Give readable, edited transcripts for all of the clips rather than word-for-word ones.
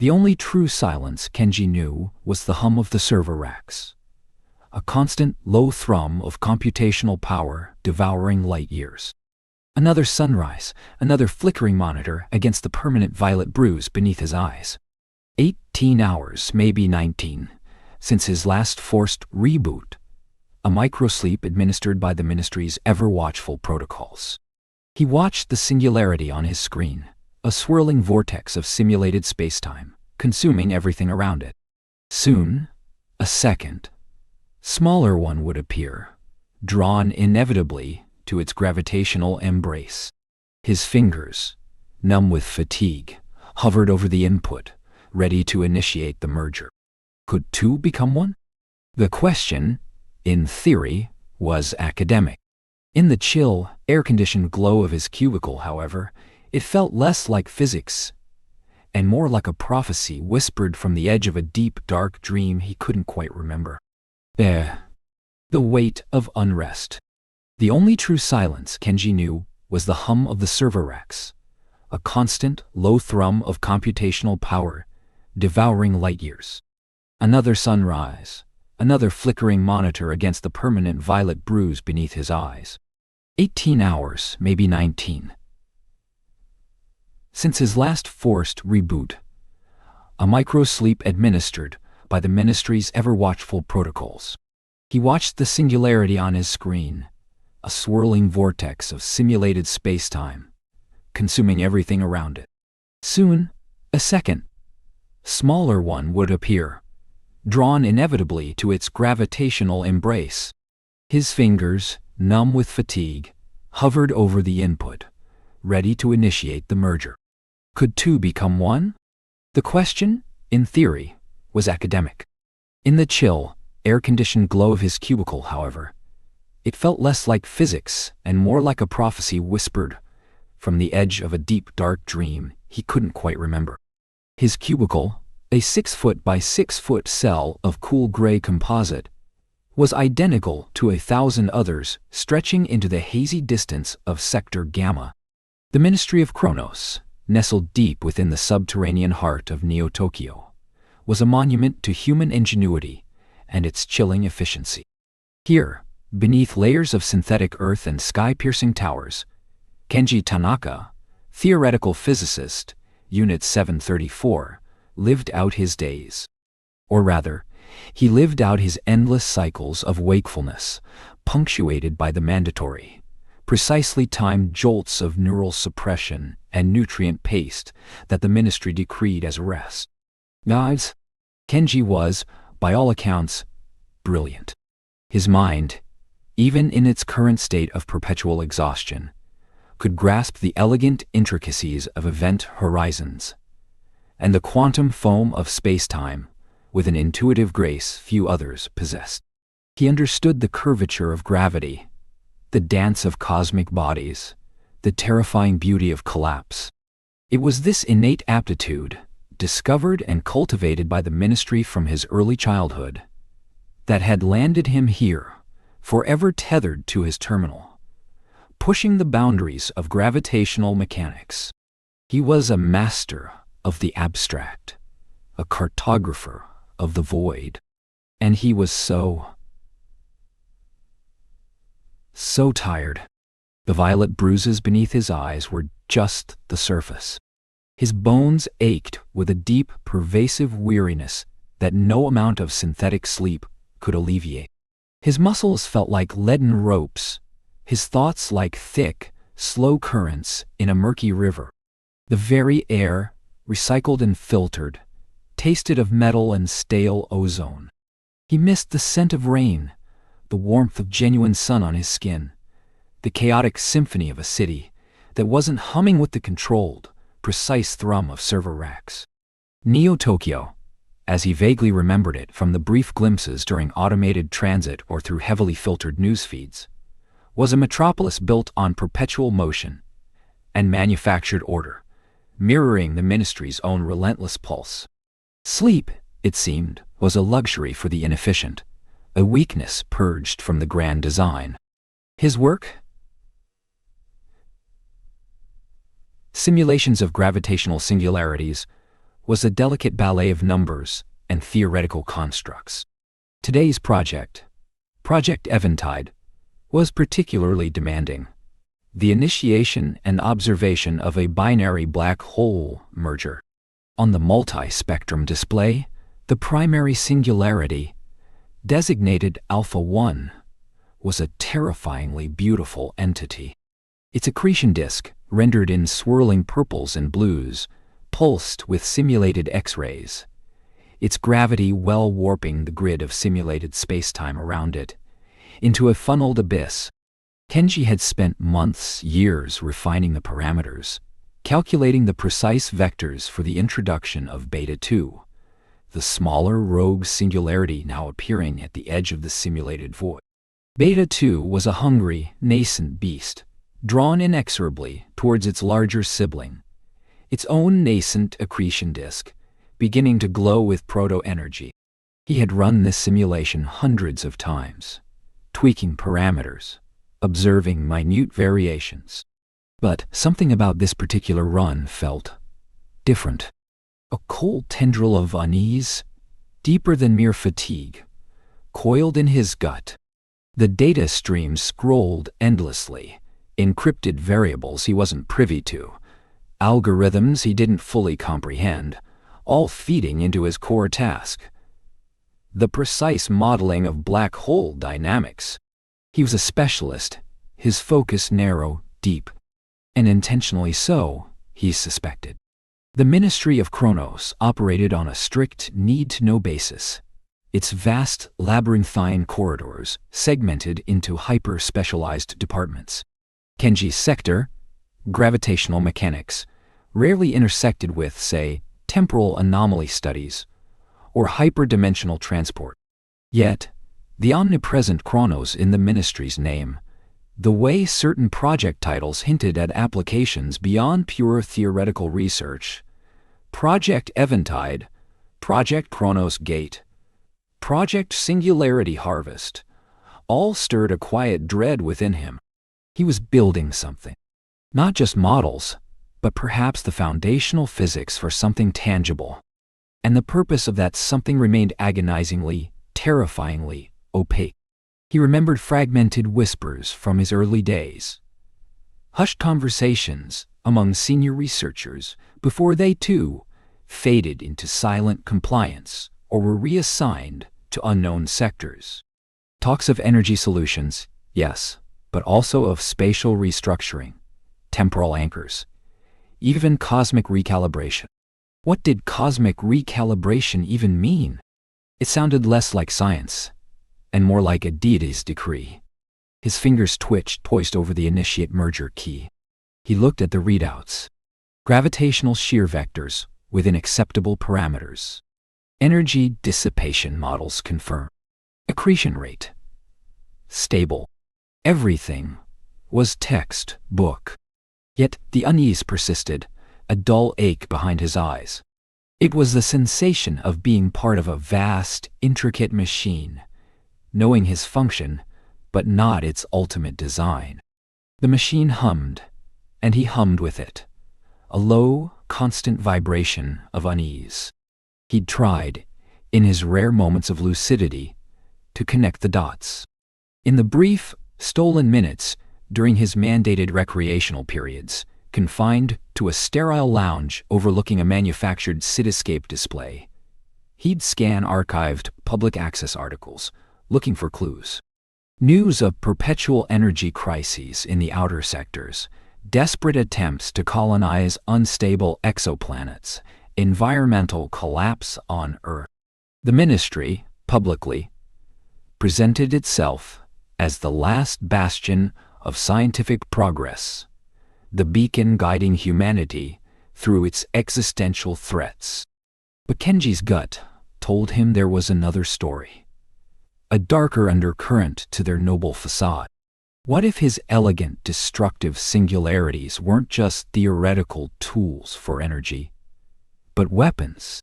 The only true silence Kenji knew was the hum of the server racks, a constant, low thrum of computational power devouring light years. Another sunrise, another flickering monitor against the permanent violet bruise beneath his eyes. 18 hours, maybe 19, since his last forced reboot, a microsleep administered by the Ministry's ever-watchful protocols. He watched the singularity on his screen, a swirling vortex of simulated spacetime, consuming everything around it. Soon, a second, smaller one would appear, drawn inevitably to its gravitational embrace. His fingers, numb with fatigue, hovered over the input, ready to initiate the merger. Could two become one? The question, in theory, was academic. In the chill, air-conditioned glow of his cubicle, however, it felt less like physics and more like a prophecy whispered from the edge of a deep, dark dream he couldn't quite remember. The weight of unrest. The only true silence Kenji knew was the hum of the server racks, a constant, low thrum of computational power devouring light years. Another sunrise, another flickering monitor against the permanent violet bruise beneath his eyes. 18 hours, maybe 19. Since his last forced reboot, a micro-sleep administered by the Ministry's ever-watchful protocols. He watched the singularity on his screen, a swirling vortex of simulated spacetime, consuming everything around it. Soon, a second, smaller one would appear, drawn inevitably to its gravitational embrace. His fingers, numb with fatigue, hovered over the input, ready to initiate the merger. Could two become one? The question, in theory, was academic. In the chill, air-conditioned glow of his cubicle, however, it felt less like physics and more like a prophecy whispered from the edge of a deep, dark dream he couldn't quite remember. His cubicle, a 6-foot by 6-foot cell of cool gray composite, was identical to 1,000 others stretching into the hazy distance of Sector Gamma. The Ministry of Kronos, nestled deep within the subterranean heart of Neo-Tokyo, was a monument to human ingenuity and its chilling efficiency. Here, beneath layers of synthetic earth and sky-piercing towers, Kenji Tanaka, theoretical physicist, Unit 734, lived out his days. Or rather, he lived out his endless cycles of wakefulness, punctuated by the mandatory, precisely timed jolts of neural suppression and nutrient paste that the Ministry decreed as rest. Guys, Kenji was, by all accounts, brilliant. His mind, even in its current state of perpetual exhaustion, could grasp the elegant intricacies of event horizons and the quantum foam of space-time with an intuitive grace few others possessed. He understood the curvature of gravity, the dance of cosmic bodies, the terrifying beauty of collapse. It was this innate aptitude, discovered and cultivated by the Ministry from his early childhood, that had landed him here, forever tethered to his terminal, pushing the boundaries of gravitational mechanics. He was a master of the abstract, a cartographer of the void, and he was so tired. The violet bruises beneath his eyes were just the surface. His bones ached with a deep, pervasive weariness that no amount of synthetic sleep could alleviate. His muscles felt like leaden ropes, his thoughts like thick, slow currents in a murky river. The very air, recycled and filtered, tasted of metal and stale ozone. He missed the scent of rain, the warmth of genuine sun on his skin, the chaotic symphony of a city that wasn't humming with the controlled, precise thrum of server racks. Neo-Tokyo, as he vaguely remembered it from the brief glimpses during automated transit or through heavily filtered news feeds, was a metropolis built on perpetual motion and manufactured order, mirroring the Ministry's own relentless pulse. Sleep, it seemed, was a luxury for the inefficient, a weakness purged from the grand design. His work? Simulations of gravitational singularities was a delicate ballet of numbers and theoretical constructs. Today's project, Project Eventide, was particularly demanding. The initiation and observation of a binary black hole merger. On the multi-spectrum display, the primary singularity, designated Alpha 1, was a terrifyingly beautiful entity. Its accretion disk, rendered in swirling purples and blues, pulsed with simulated X-rays, its gravity well warping the grid of simulated spacetime around it into a funneled abyss. Kenji had spent months, years refining the parameters, calculating the precise vectors for the introduction of Beta 2, the smaller rogue singularity now appearing at the edge of the simulated void. Beta 2 was a hungry, nascent beast, drawn inexorably towards its larger sibling, its own nascent accretion disk, beginning to glow with proto-energy. He had run this simulation hundreds of times, tweaking parameters, observing minute variations. But something about this particular run felt different. A cold tendril of unease, deeper than mere fatigue, coiled in his gut. The data stream scrolled endlessly, encrypted variables he wasn't privy to, algorithms he didn't fully comprehend, all feeding into his core task: the precise modeling of black hole dynamics. He was a specialist, his focus narrow, deep, and intentionally so, he suspected. The Ministry of Chronos operated on a strict need-to-know basis, its vast labyrinthine corridors segmented into hyper-specialized departments. Kenji's sector, gravitational mechanics, rarely intersected with, say, temporal anomaly studies or hyperdimensional transport. Yet, the omnipresent Chronos in the Ministry's name, the way certain project titles hinted at applications beyond pure theoretical research, Project Eventide, Project Chronos Gate, Project Singularity Harvest, all stirred a quiet dread within him. He was building something. Not just models, but perhaps the foundational physics for something tangible. And the purpose of that something remained agonizingly, terrifyingly opaque. He remembered fragmented whispers from his early days, hushed conversations among senior researchers before they too faded into silent compliance or were reassigned to unknown sectors. Talks of energy solutions, yes, but also of spatial restructuring, temporal anchors, even cosmic recalibration. What did cosmic recalibration even mean? It sounded less like science and more like a deity's decree. His fingers twitched, poised over the initiate merger key. He looked at the readouts. Gravitational shear vectors within acceptable parameters. Energy dissipation models confirm. Accretion rate. Stable. Everything was textbook. Yet the unease persisted, a dull ache behind his eyes. It was the sensation of being part of a vast, intricate machine, knowing his function, but not its ultimate design. The machine hummed, and he hummed with it, a low, constant vibration of unease. He'd tried, in his rare moments of lucidity, to connect the dots. In the brief, stolen minutes during his mandated recreational periods, confined to a sterile lounge overlooking a manufactured cityscape display, he'd scan archived public access articles, looking for clues. News of perpetual energy crises in the outer sectors, desperate attempts to colonize unstable exoplanets, environmental collapse on Earth. The Ministry, publicly, presented itself as the last bastion of scientific progress, the beacon guiding humanity through its existential threats. But Kenji's gut told him there was another story, a darker undercurrent to their noble facade. What if his elegant, destructive singularities weren't just theoretical tools for energy, but weapons?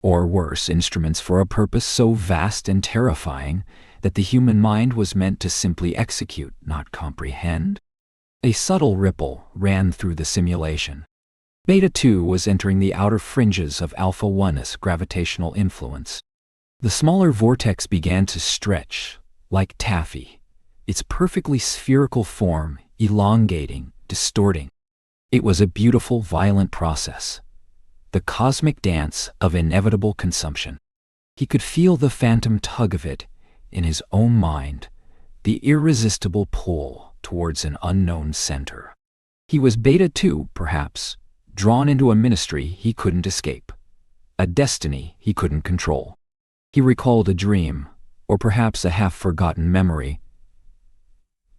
Or worse, instruments for a purpose so vast and terrifying that the human mind was meant to simply execute, not comprehend? A subtle ripple ran through the simulation. Beta 2 was entering the outer fringes of Alpha 1's gravitational influence. The smaller vortex began to stretch, like taffy, its perfectly spherical form elongating, distorting. It was a beautiful, violent process, the cosmic dance of inevitable consumption. He could feel the phantom tug of it in his own mind, the irresistible pull towards an unknown center. He was Beta 2, perhaps, drawn into a ministry he couldn't escape, a destiny he couldn't control. He recalled a dream, or perhaps a half-forgotten memory,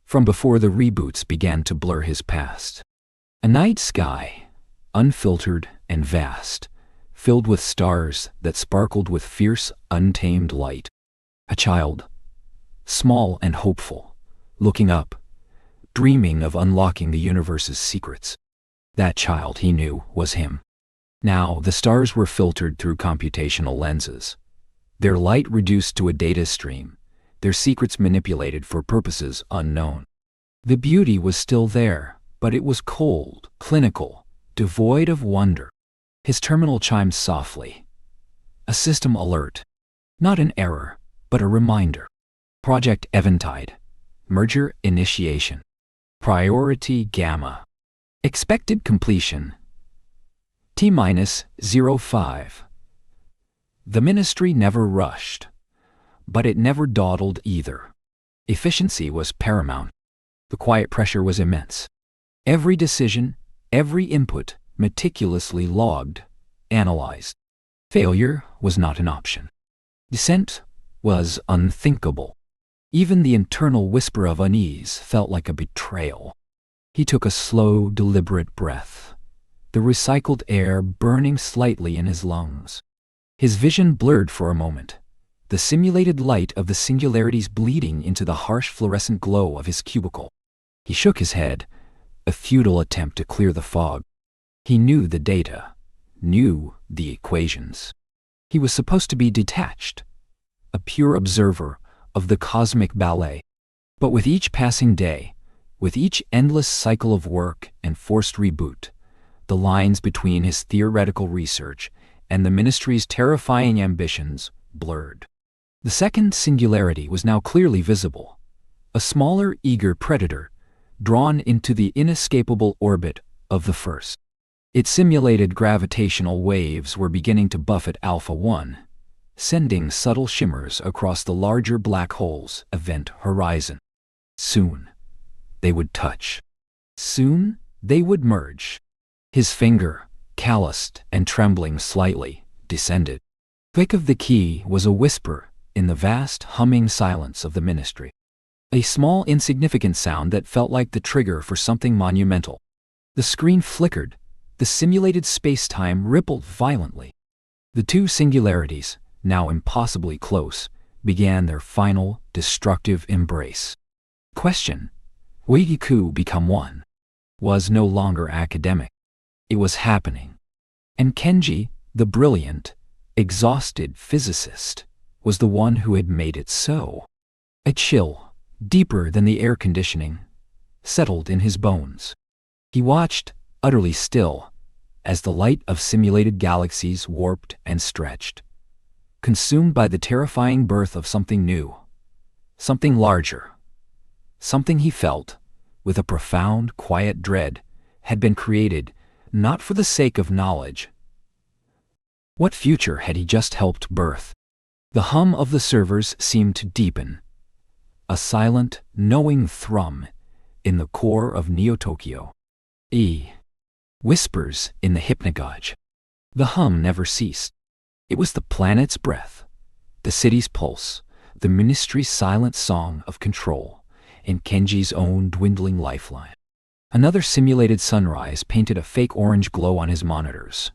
from before the reboots began to blur his past. A night sky, unfiltered and vast, filled with stars that sparkled with fierce, untamed light. A child, small and hopeful, looking up, dreaming of unlocking the universe's secrets. That child, he knew, was him. Now, the stars were filtered through computational lenses, their light reduced to a data stream, their secrets manipulated for purposes unknown. The beauty was still there, but it was cold, clinical, devoid of wonder. His terminal chimed softly. A system alert. Not an error, but a reminder. Project Eventide. Merger initiation. Priority Gamma. Expected completion. T-05. The ministry never rushed, but it never dawdled either. Efficiency was paramount. The quiet pressure was immense. Every decision, every input, meticulously logged, analyzed. Failure was not an option. Dissent was unthinkable. Even the internal whisper of unease felt like a betrayal. He took a slow, deliberate breath, the recycled air burning slightly in his lungs. His vision blurred for a moment, the simulated light of the singularities bleeding into the harsh fluorescent glow of his cubicle. He shook his head, a futile attempt to clear the fog. He knew the data, knew the equations. He was supposed to be detached, a pure observer of the cosmic ballet. But with each passing day, with each endless cycle of work and forced reboot, the lines between his theoretical research and the ministry's terrifying ambitions blurred. The second singularity was now clearly visible, a smaller, eager predator drawn into the inescapable orbit of the first. Its simulated gravitational waves were beginning to buffet Alpha 1, sending subtle shimmers across the larger black hole's event horizon. Soon, they would touch. Soon, they would merge. His finger, calloused and trembling slightly, descended. Click of the key was a whisper in the vast, humming silence of the ministry. A small, insignificant sound that felt like the trigger for something monumental. The screen flickered. The simulated space-time rippled violently. The two singularities, now impossibly close, began their final, destructive embrace. Question: Will Yiku become one? Was no longer academic. It was happening. And Kenji, the brilliant, exhausted physicist, was the one who had made it so. A chill, deeper than the air conditioning, settled in his bones. He watched, utterly still, as the light of simulated galaxies warped and stretched, consumed by the terrifying birth of something new, something larger, something he felt, with a profound, quiet dread, had been created not for the sake of knowledge. What future had he just helped birth? The hum of the servers seemed to deepen, a silent, knowing thrum in the core of Neo-Tokyo. Whispers in the hypnagogue. The hum never ceased. It was the planet's breath, the city's pulse, the ministry's silent song of control, and Kenji's own dwindling lifeline. Another simulated sunrise painted a fake orange glow on his monitors,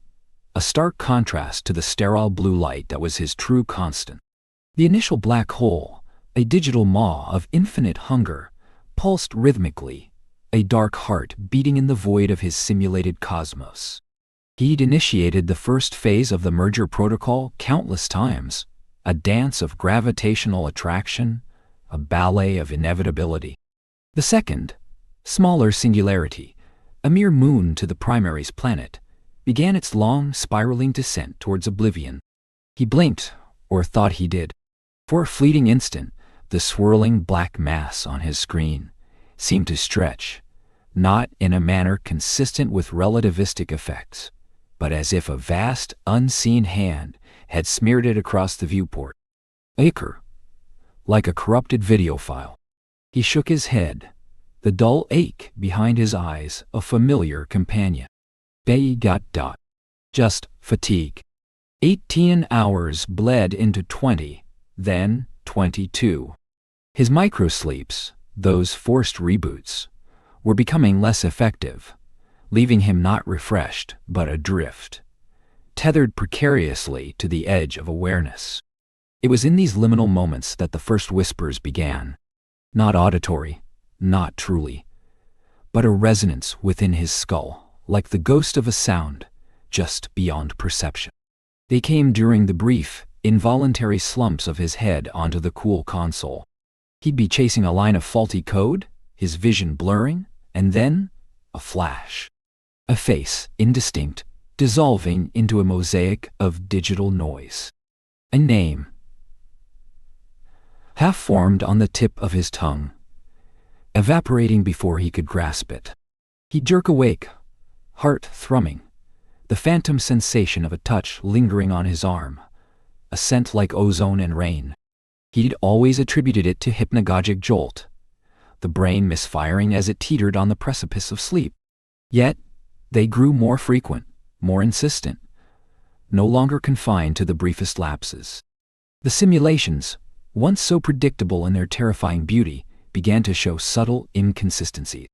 a stark contrast to the sterile blue light that was his true constant. The initial black hole, a digital maw of infinite hunger, pulsed rhythmically, a dark heart beating in the void of his simulated cosmos. He'd initiated the first phase of the merger protocol countless times, a dance of gravitational attraction, a ballet of inevitability. The second, smaller singularity, a mere moon to the primary's planet, began its long, spiraling descent towards oblivion. He blinked, or thought he did. For a fleeting instant, the swirling black mass on his screen seemed to stretch, not in a manner consistent with relativistic effects, but as if a vast, unseen hand had smeared it across the viewport. Acre. Like a corrupted video file. He shook his head, the dull ache behind his eyes a familiar companion. Just fatigue. 18 hours bled into 20, then 22. His microsleeps, those forced reboots, were becoming less effective, leaving him not refreshed but adrift, tethered precariously to the edge of awareness. It was in these liminal moments that the first whispers began. Not auditory, not truly, but a resonance within his skull, like the ghost of a sound, just beyond perception. They came during the brief, involuntary slumps of his head onto the cool console. He'd be chasing a line of faulty code, his vision blurring, and then a flash. A face, indistinct, dissolving into a mosaic of digital noise. A name, half formed on the tip of his tongue, evaporating before he could grasp it. He'd jerk awake, heart thrumming, the phantom sensation of a touch lingering on his arm, a scent like ozone and rain. He'd always attributed it to hypnagogic jolt, the brain misfiring as it teetered on the precipice of sleep. Yet, they grew more frequent, more insistent, no longer confined to the briefest lapses. The simulations, once so predictable in their terrifying beauty, began to show subtle inconsistencies.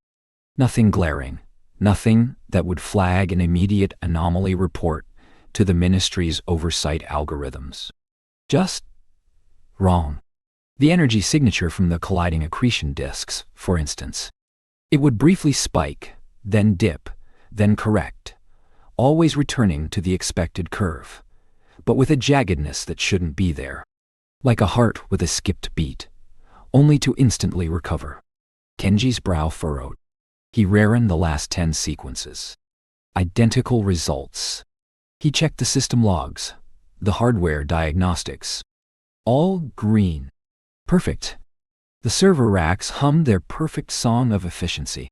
Nothing glaring, nothing that would flag an immediate anomaly report to the ministry's oversight algorithms. Just wrong. The energy signature from the colliding accretion disks, for instance. It would briefly spike, then dip, then correct, always returning to the expected curve, but with a jaggedness that shouldn't be there. Like a heart with a skipped beat, only to instantly recover. Kenji's brow furrowed. He ran the last 10 sequences. Identical results. He checked the system logs, the hardware diagnostics. All green. Perfect. The server racks hummed their perfect song of efficiency.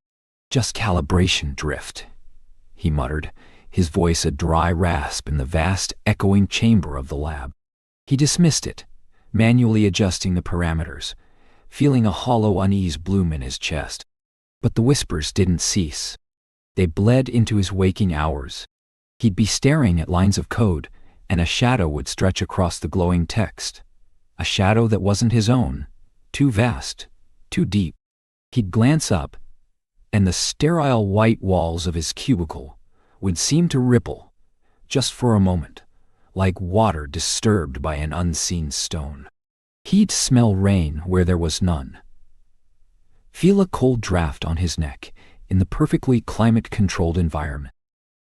Just calibration drift, he muttered, his voice a dry rasp in the vast, echoing chamber of the lab. He dismissed it, manually adjusting the parameters, feeling a hollow unease bloom in his chest. But the whispers didn't cease. They bled into his waking hours. He'd be staring at lines of code, and a shadow would stretch across the glowing text. A shadow that wasn't his own, too vast, too deep. He'd glance up, and the sterile white walls of his cubicle would seem to ripple, just for a moment, like water disturbed by an unseen stone. He'd smell rain where there was none. Feel a cold draft on his neck in the perfectly climate-controlled environment.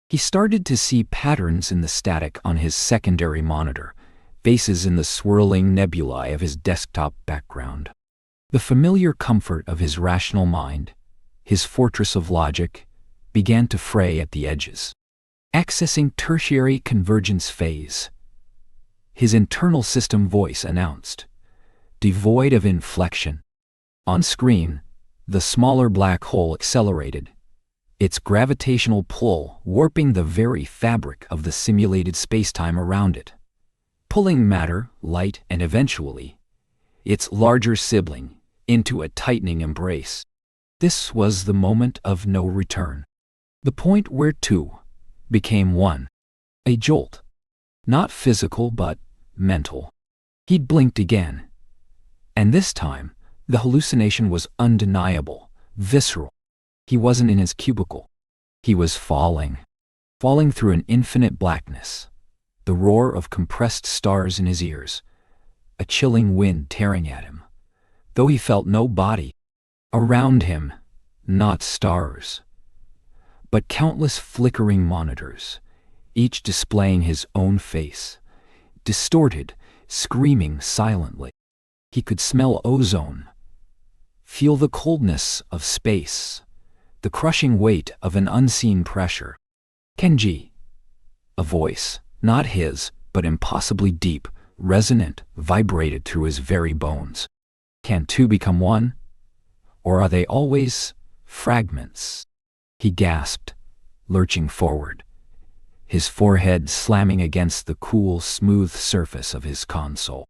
He started to see patterns in the static on his secondary monitor, faces in the swirling nebulae of his desktop background. The familiar comfort of his rational mind, his fortress of logic, began to fray at the edges. Accessing tertiary convergence phase, his internal system voice announced, devoid of inflection. On screen, the smaller black hole accelerated, its gravitational pull warping the very fabric of the simulated spacetime around it, pulling matter, light, and eventually, its larger sibling, into a tightening embrace. This was the moment of no return. The point where two became one. A jolt. Not physical, but mental. He'd blinked again. And this time, the hallucination was undeniable, visceral. He wasn't in his cubicle. He was falling. Falling through an infinite blackness. The roar of compressed stars in his ears. A chilling wind tearing at him. Though he felt no body. Around him, not stars, but countless flickering monitors, each displaying his own face, distorted, screaming silently. He could smell ozone, feel the coldness of space, the crushing weight of an unseen pressure. Kenji, A voice, not his, but impossibly deep, resonant, vibrated through his very bones. Can two become one? Or are they always fragments? He gasped, lurching forward, his forehead slamming against the cool, smooth surface of his console.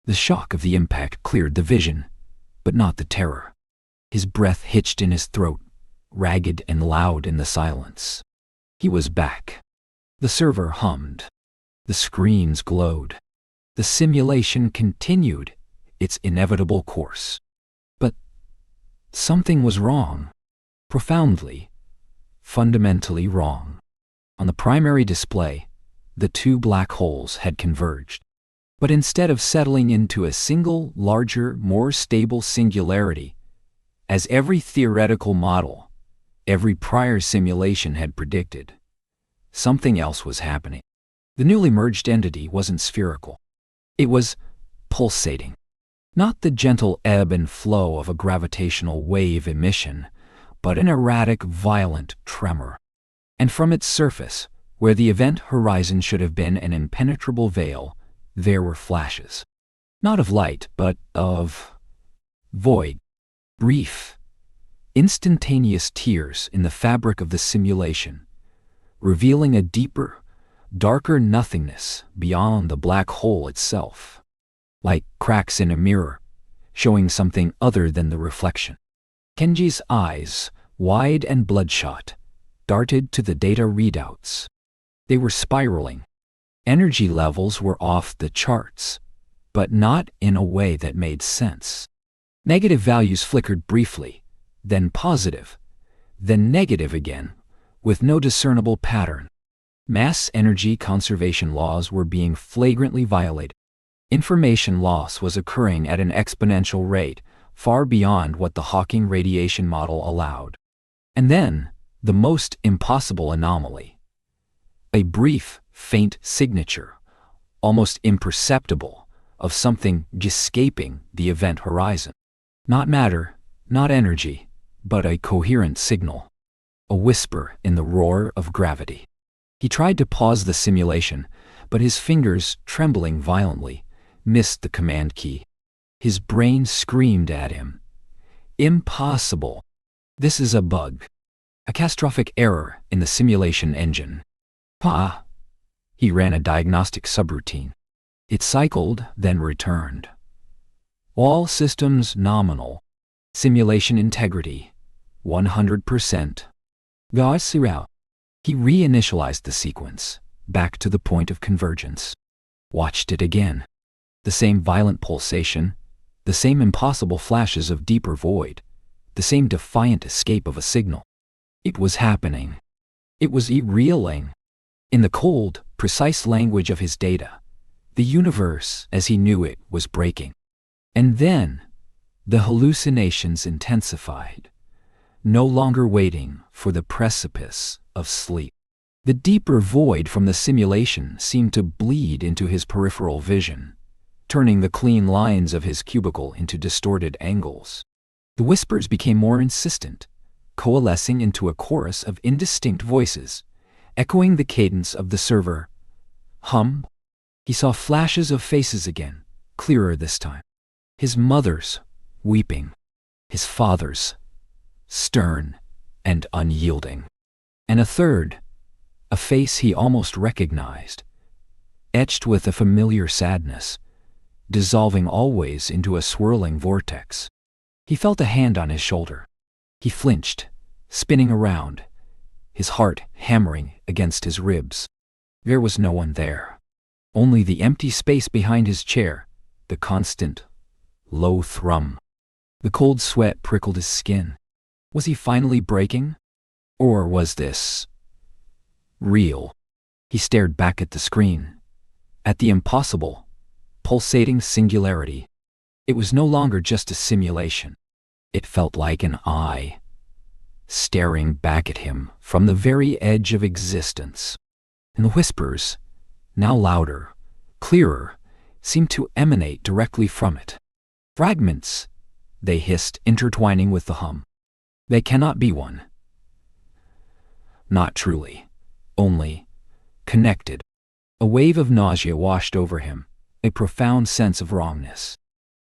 The shock of the impact cleared the vision, but not the terror. His breath hitched in his throat, ragged and loud in the silence. He was back. The server hummed. The screens glowed. The simulation continued its inevitable course. But something was wrong. Profoundly, fundamentally wrong. On the primary display, the two black holes had converged. But instead of settling into a single, larger, more stable singularity, as every theoretical model, every prior simulation had predicted, something else was happening. The newly merged entity wasn't spherical. It was pulsating. Not the gentle ebb and flow of a gravitational wave emission, but an erratic, violent tremor. And from its surface, where the event horizon should have been an impenetrable veil, there were flashes. Not of light, but of void. Brief, instantaneous tears in the fabric of the simulation, revealing a deeper, darker nothingness beyond the black hole itself. Like cracks in a mirror, showing something other than the reflection. Kenji's eyes, wide and bloodshot, darted to the data readouts. They were spiraling. Energy levels were off the charts, but not in a way that made sense. Negative values flickered briefly, then positive, then negative again, with no discernible pattern. Mass energy conservation laws were being flagrantly violated. Information loss was occurring at an exponential rate, far beyond what the Hawking radiation model allowed. And then, the most impossible anomaly. A brief, faint signature, almost imperceptible, of something escaping the event horizon. Not matter, not energy, but a coherent signal. A whisper in the roar of gravity. He tried to pause the simulation, but his fingers, trembling violently, missed the command key. His brain screamed at him. Impossible. This is a bug. A catastrophic error in the simulation engine. He ran a diagnostic subroutine. It cycled, then returned. All systems nominal. Simulation integrity, 100%. He reinitialized the sequence, back to the point of convergence. Watched it again. The same violent pulsation, the same impossible flashes of deeper void, the same defiant escape of a signal. It was happening. It was reeling. In the cold, precise language of his data, the universe, as he knew it, was breaking. And then, the hallucinations intensified, no longer waiting for the precipice of sleep. The deeper void from the simulation seemed to bleed into his peripheral vision, turning the clean lines of his cubicle into distorted angles. The whispers became more insistent, coalescing into a chorus of indistinct voices, echoing the cadence of the server. Hum. He saw flashes of faces again, clearer this time. His mother's, weeping. His father's, stern and unyielding. And a third, a face he almost recognized, etched with a familiar sadness, dissolving always into a swirling vortex. He felt a hand on his shoulder. He flinched, spinning around, his heart hammering against his ribs. There was no one there. Only the empty space behind his chair, the constant, low thrum. The cold sweat prickled his skin. Was he finally breaking? Or was this real? He stared back at the screen, at the impossible, pulsating singularity. It was no longer just a simulation. It felt like an eye, staring back at him from the very edge of existence. And the whispers, now louder, clearer, seemed to emanate directly from it. Fragments, they hissed, intertwining with the hum. They cannot be one. Not truly. Only connected. A wave of nausea washed over him, a profound sense of wrongness.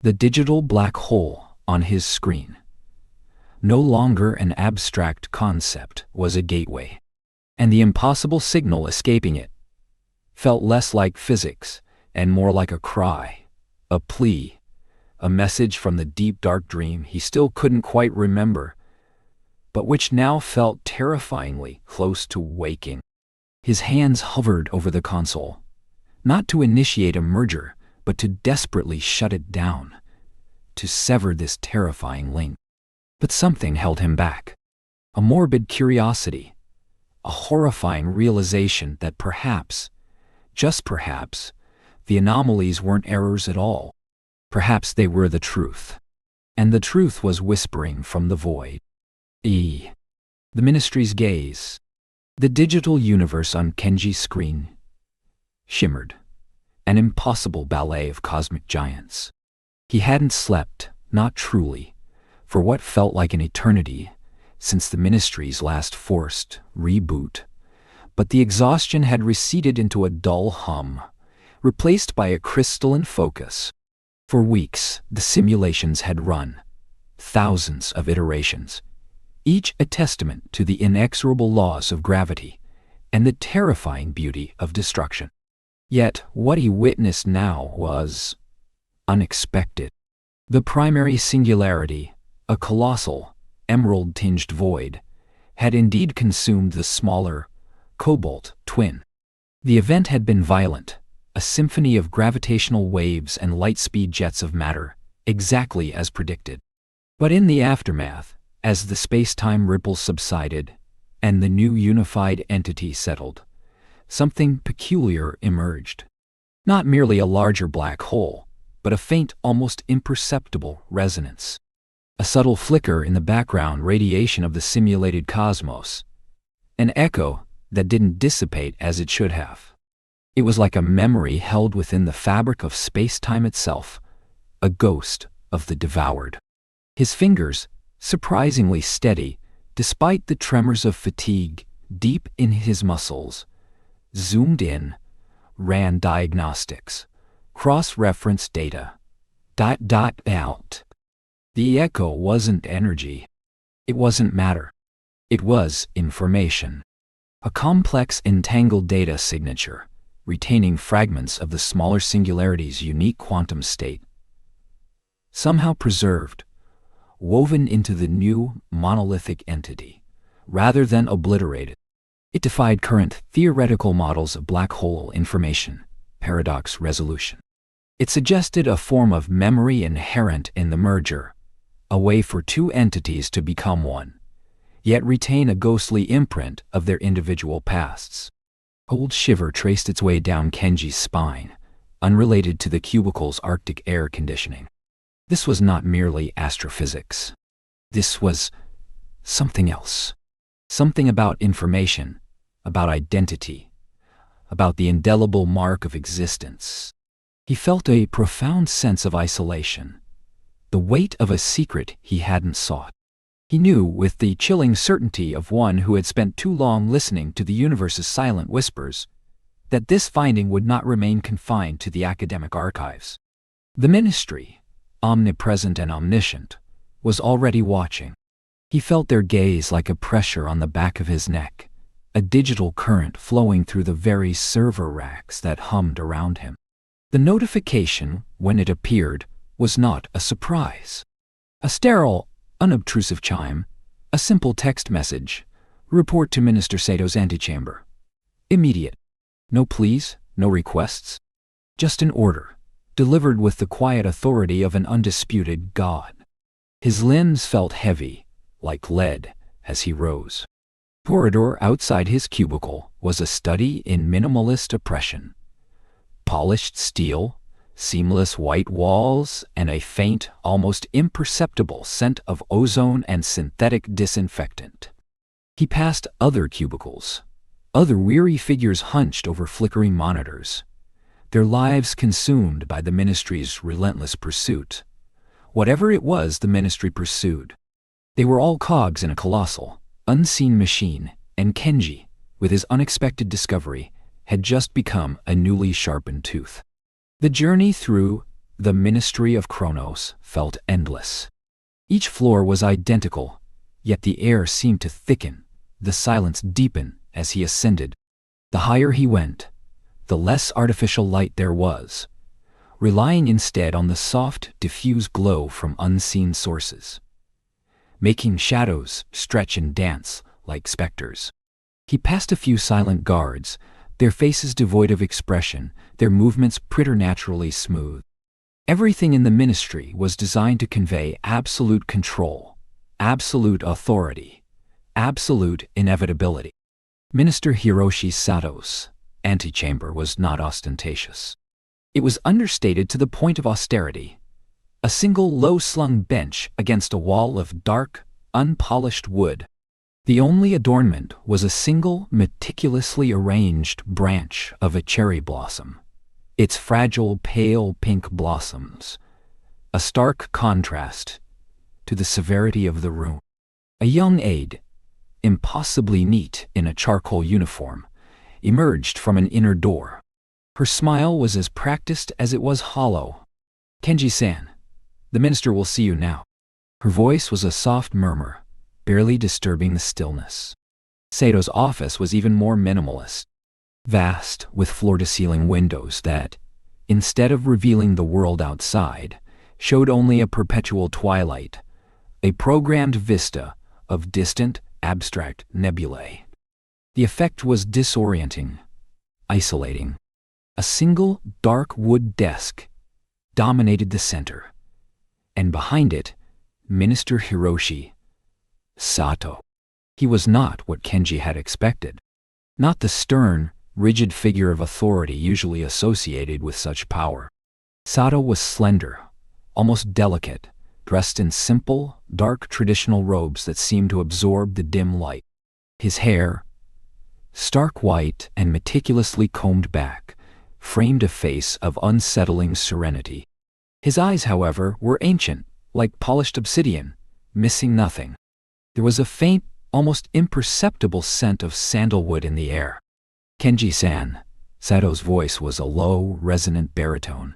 The digital black hole on his screen, no longer an abstract concept, was a gateway. And the impossible signal escaping it felt less like physics and more like a cry, a plea, a message from the deep dark dream he still couldn't quite remember, but which now felt terrifyingly close to waking. His hands hovered over the console, not to initiate a merger, but to desperately shut it down, to sever this terrifying link. But something held him back. A morbid curiosity, a horrifying realization that perhaps, just perhaps, the anomalies weren't errors at all. Perhaps they were the truth. And the truth was whispering from the void. The Ministry's gaze. The digital universe on Kenji's screen shimmered, an impossible ballet of cosmic giants. He hadn't slept, not truly, for what felt like an eternity since the Ministry's last forced reboot, but the exhaustion had receded into a dull hum, replaced by a crystalline focus. For weeks, the simulations had run, thousands of iterations, each a testament to the inexorable laws of gravity and the terrifying beauty of destruction. Yet what he witnessed now was unexpected. The primary singularity, a colossal, emerald-tinged void, had indeed consumed the smaller, cobalt twin. The event had been violent, a symphony of gravitational waves and light-speed jets of matter, exactly as predicted. But in the aftermath, as the space-time ripples subsided and the new unified entity settled, something peculiar emerged. Not merely a larger black hole, but a faint, almost imperceptible resonance. A subtle flicker in the background radiation of the simulated cosmos. An echo that didn't dissipate as it should have. It was like a memory held within the fabric of space-time itself, a ghost of the devoured. His fingers, surprisingly steady, despite the tremors of fatigue deep in his muscles, zoomed in, ran diagnostics, cross-referenced data. Out. The echo wasn't energy. It wasn't matter. It was information. A complex, entangled data signature, retaining fragments of the smaller singularity's unique quantum state. Somehow preserved, woven into the new monolithic entity, rather than obliterated. It defied current theoretical models of black hole information, paradox resolution. It suggested a form of memory inherent in the merger, a way for two entities to become one, yet retain a ghostly imprint of their individual pasts. A cold shiver traced its way down Kenji's spine, unrelated to the cubicle's Arctic air conditioning. This was not merely astrophysics. This was something else. Something about information, about identity, about the indelible mark of existence. He felt a profound sense of isolation, the weight of a secret he hadn't sought. He knew with the chilling certainty of one who had spent too long listening to the universe's silent whispers, that this finding would not remain confined to the academic archives. The Ministry, omnipresent and omniscient, was already watching. He felt their gaze like a pressure on the back of his neck, a digital current flowing through the very server racks that hummed around him. The notification, when it appeared, was not a surprise. A sterile, unobtrusive chime, a simple text message, report to Minister Sato's antechamber. Immediate. No pleas, no requests. Just an order, delivered with the quiet authority of an undisputed god. His limbs felt heavy, like lead, as he rose. The corridor outside his cubicle was a study in minimalist oppression. Polished steel, seamless white walls, and a faint, almost imperceptible scent of ozone and synthetic disinfectant. He passed other cubicles, other weary figures hunched over flickering monitors, their lives consumed by the Ministry's relentless pursuit. Whatever it was the Ministry pursued. They were all cogs in a colossal, unseen machine, and Kenji, with his unexpected discovery, had just become a newly sharpened tooth. The journey through the Ministry of Kronos felt endless. Each floor was identical, yet the air seemed to thicken, the silence deepen as he ascended. The higher he went, the less artificial light there was, relying instead on the soft, diffuse glow from unseen sources, making shadows stretch and dance like specters. He passed a few silent guards, their faces devoid of expression, their movements preternaturally smooth. Everything in the ministry was designed to convey absolute control, absolute authority, absolute inevitability. Minister Hiroshi Sato's antechamber was not ostentatious. It was understated to the point of austerity. A single low-slung bench against a wall of dark, unpolished wood. The only adornment was a single, meticulously arranged branch of a cherry blossom, its fragile, pale pink blossoms, a stark contrast to the severity of the room. A young aide, impossibly neat in a charcoal uniform, emerged from an inner door. Her smile was as practiced as it was hollow. "Kenji-san, the minister will see you now." Her voice was a soft murmur, barely disturbing the stillness. Sato's office was even more minimalist. Vast, with floor-to-ceiling windows that, instead of revealing the world outside, showed only a perpetual twilight, a programmed vista of distant, abstract nebulae. The effect was disorienting, isolating. A single, dark wood desk dominated the center, and behind it, Minister Hiroshi Sato. He was not what Kenji had expected. Not the stern, rigid figure of authority usually associated with such power. Sato was slender, almost delicate, dressed in simple, dark traditional robes that seemed to absorb the dim light. His hair, stark white and meticulously combed back, framed a face of unsettling serenity. His eyes, however, were ancient, like polished obsidian, missing nothing. There was a faint, almost imperceptible scent of sandalwood in the air. "Kenji-san," Sato's voice was a low, resonant baritone,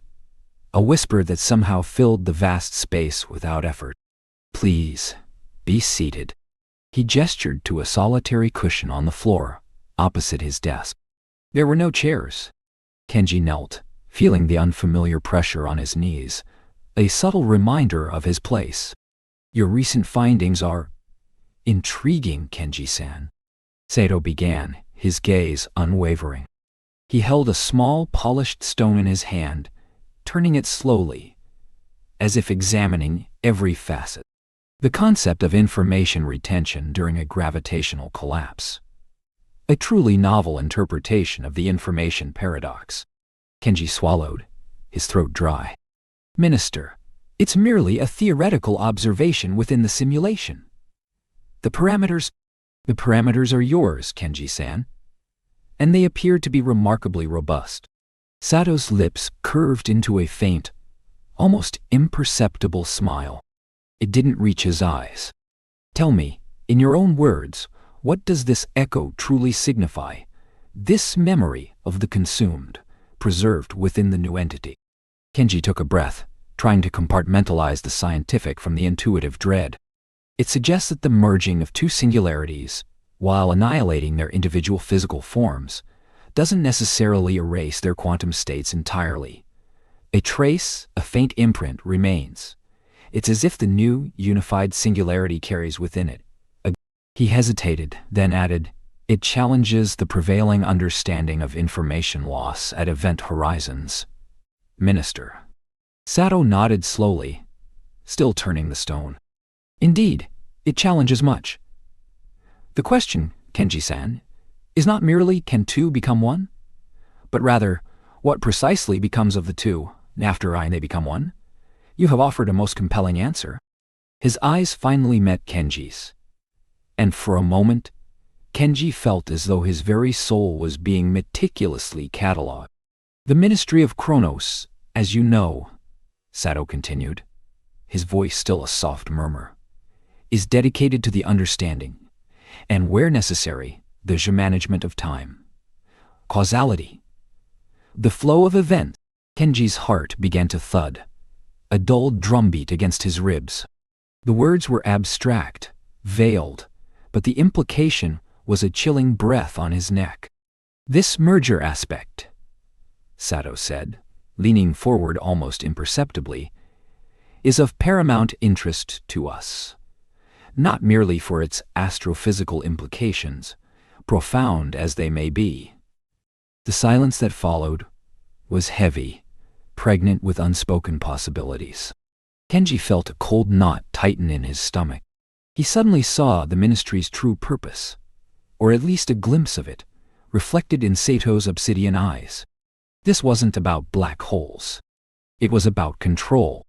a whisper that somehow filled the vast space without effort. "Please, be seated." He gestured to a solitary cushion on the floor, opposite his desk. There were no chairs. Kenji knelt, feeling the unfamiliar pressure on his knees, a subtle reminder of his place. "Your recent findings are intriguing, Kenji-san," Sato began, his gaze unwavering. He held a small, polished stone in his hand, turning it slowly, as if examining every facet. The concept of information retention during a gravitational collapse. A truly novel interpretation of the information paradox. Kenji swallowed, his throat dry. "Minister, it's merely a theoretical observation within the simulation. The parameters are yours, Kenji-san, and they appear to be remarkably robust." Sato's lips curved into a faint, almost imperceptible smile. It didn't reach his eyes. "Tell me, in your own words, what does this echo truly signify? This memory of the consumed, preserved within the new entity?" Kenji took a breath, trying to compartmentalize the scientific from the intuitive dread. "It suggests that the merging of two singularities, while annihilating their individual physical forms, doesn't necessarily erase their quantum states entirely. A trace, a faint imprint, remains. It's as if the new, unified singularity carries within it." He hesitated, then added, "It challenges the prevailing understanding of information loss at event horizons." "Minister." Sato nodded slowly, still turning the stone. "Indeed, it challenges much. The question, Kenji-san, is not merely can two become one, but rather, what precisely becomes of the two after they become one? You have offered a most compelling answer." His eyes finally met Kenji's, and for a moment, Kenji felt as though his very soul was being meticulously catalogued. "The Ministry of Kronos, as you know," Sato continued, his voice still a soft murmur, "is dedicated to the understanding, and where necessary, the management of time. causality. The flow of events. Kenji's heart began to thud, a dull drumbeat against his ribs. The words were abstract, veiled, but the implication was a chilling breath on his neck. This merger aspect, Sato said, leaning forward almost imperceptibly, is of paramount interest to us, not merely for its astrophysical implications, profound as they may be. The silence that followed was heavy, pregnant with unspoken possibilities. Kenji felt a cold knot tighten in his stomach. He suddenly saw the ministry's true purpose, or at least a glimpse of it, reflected in Sato's obsidian eyes. This wasn't about black holes. It was about control.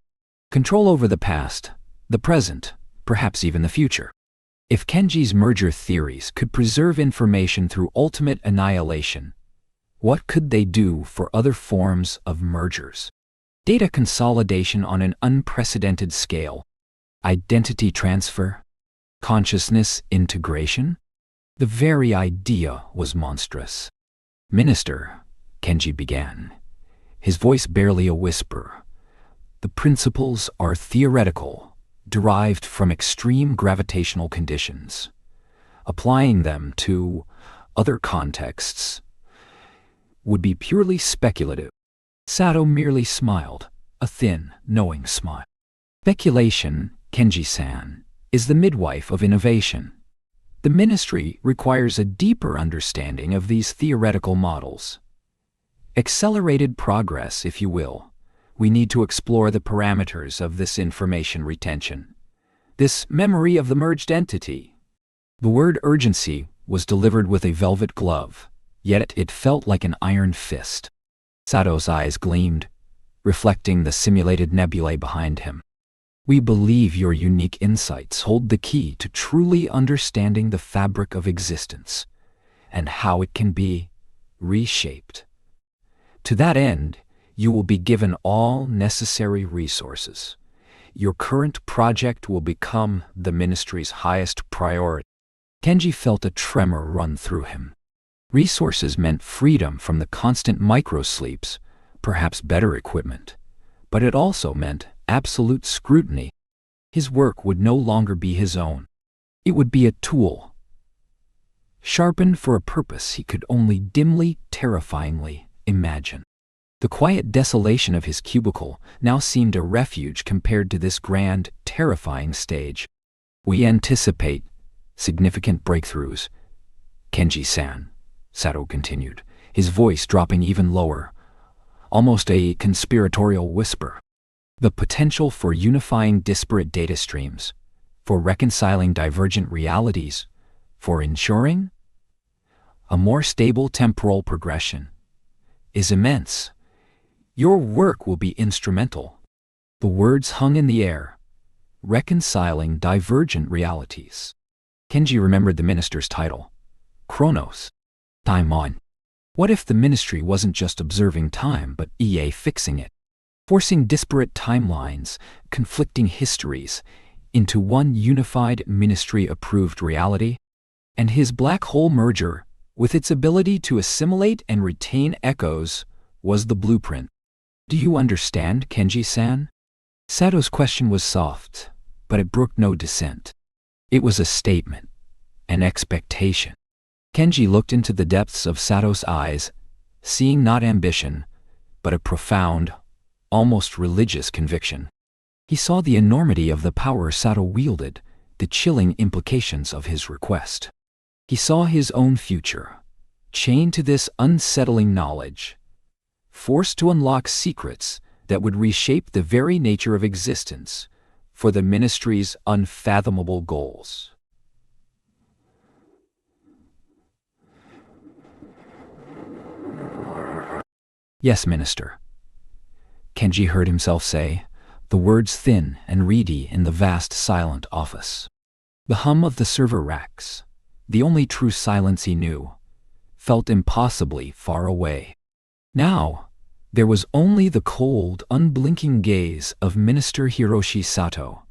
Control over the past, the present, perhaps even the future. If Kenji's merger theories could preserve information through ultimate annihilation, what could they do for other forms of mergers? Data consolidation on an unprecedented scale, identity transfer, consciousness integration? The very idea was monstrous. Minister, Kenji began, his voice barely a whisper. The principles are theoretical, derived from extreme gravitational conditions. Applying them to other contexts would be purely speculative. Sato merely smiled, a thin, knowing smile. Speculation, Kenji-san, is the midwife of innovation. The ministry requires a deeper understanding of these theoretical models. Accelerated progress, if you will. We need to explore the parameters of this information retention, this memory of the merged entity. The word urgency was delivered with a velvet glove, yet it felt like an iron fist. Sato's eyes gleamed, reflecting the simulated nebulae behind him. We believe your unique insights hold the key to truly understanding the fabric of existence and how it can be reshaped. To that end, you will be given all necessary resources. Your current project will become the ministry's highest priority. Kenji felt a tremor run through him. Resources meant freedom from the constant microsleeps, perhaps better equipment, but it also meant absolute scrutiny. His work would no longer be his own. It would be a tool, sharpened for a purpose he could only dimly, terrifyingly imagine. The quiet desolation of his cubicle now seemed a refuge compared to this grand, terrifying stage. We anticipate significant breakthroughs, Kenji-san, Sato continued, his voice dropping even lower, almost a conspiratorial whisper. The potential for unifying disparate data streams, for reconciling divergent realities, for ensuring a more stable temporal progression is immense. Your work will be instrumental. The words hung in the air, reconciling divergent realities. Kenji remembered the minister's title, Chronos, time on. What if the ministry wasn't just observing time, but fixing it? Forcing disparate timelines, conflicting histories, into one unified ministry-approved reality? And his black hole merger, with its ability to assimilate and retain echoes, was the blueprint. Do you understand, Kenji-san? Sato's question was soft, but it brooked no dissent. It was a statement, an expectation. Kenji looked into the depths of Sato's eyes, seeing not ambition, but a profound, almost religious conviction. He saw the enormity of the power Sato wielded, the chilling implications of his request. He saw his own future, chained to this unsettling knowledge, forced to unlock secrets that would reshape the very nature of existence for the ministry's unfathomable goals. Yes, Minister, Kenji heard himself say, the words thin and reedy in the vast silent office. The hum of the server racks, the only true silence he knew, felt impossibly far away. Now, there was only the cold, unblinking gaze of Minister Hiroshi Sato,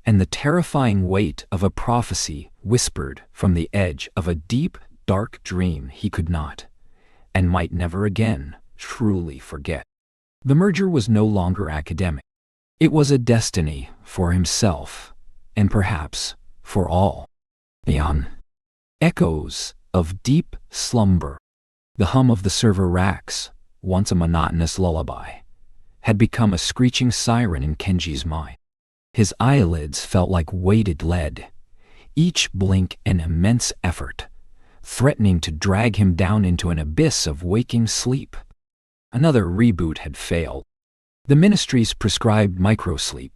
and the terrifying weight of a prophecy whispered from the edge of a deep, dark dream he could not, and might never again truly forget. The merger was no longer academic. It was a destiny for himself, and perhaps for all. Beyond echoes of deep slumber, the hum of the server racks, once a monotonous lullaby, had become a screeching siren in Kenji's mind. His eyelids felt like weighted lead, each blink an immense effort, threatening to drag him down into an abyss of waking sleep. Another reboot had failed. The ministry's prescribed microsleep,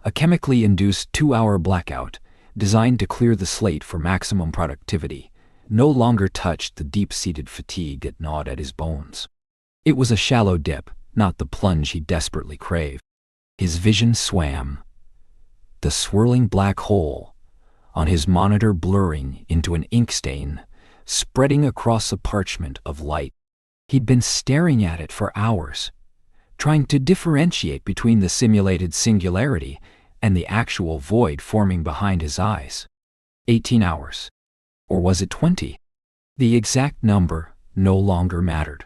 a chemically induced 2-hour blackout designed to clear the slate for maximum productivity, no longer touched the deep-seated fatigue that gnawed at his bones. It was a shallow dip, not the plunge he desperately craved. His vision swam, the swirling black hole on his monitor blurring into an ink stain, spreading across a parchment of light. He'd been staring at it for hours, trying to differentiate between the simulated singularity and the actual void forming behind his eyes. 18 hours. Or was it 20? The exact number no longer mattered.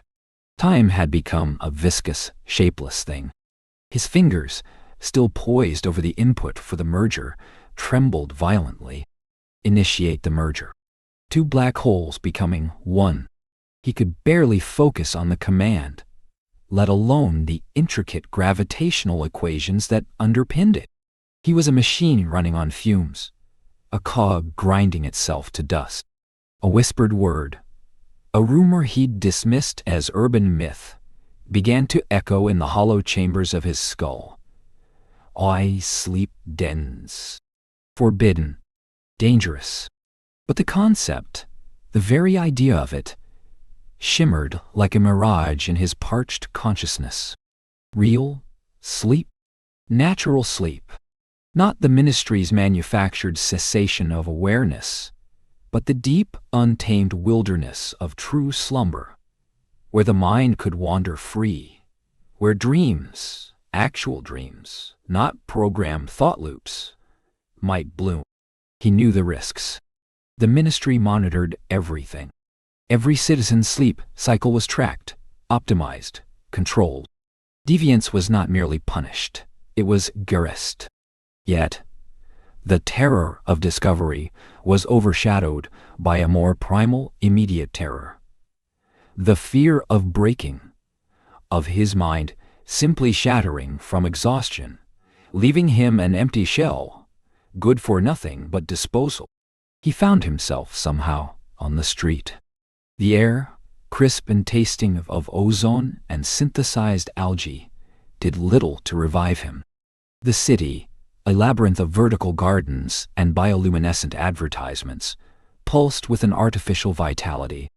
Time had become a viscous, shapeless thing. His fingers, still poised over the input for the merger, trembled violently. Initiate the merger. 2 black holes becoming 1. He could barely focus on the command, let alone the intricate gravitational equations that underpinned it. He was a machine running on fumes, a cog grinding itself to dust. A whispered word, a rumor he'd dismissed as urban myth, began to echo in the hollow chambers of his skull. I sleep dens. Forbidden. Dangerous. But the concept, the very idea of it, shimmered like a mirage in his parched consciousness. Real sleep? Natural sleep. Not the ministry's manufactured cessation of awareness, but the deep, untamed wilderness of true slumber, where the mind could wander free, where dreams, actual dreams, not programmed thought loops, might bloom. He knew the risks. The ministry monitored everything. Every citizen's sleep cycle was tracked, optimized, controlled. Deviance was not merely punished, it was garrised. Yet, the terror of discovery was overshadowed by a more primal, immediate terror. The fear of breaking, of his mind simply shattering from exhaustion, leaving him an empty shell, good for nothing but disposal. He found himself somehow on the street. The air, crisp and tasting of ozone and synthesized algae, did little to revive him. The city, a labyrinth of vertical gardens and bioluminescent advertisements, pulsed with an artificial vitality.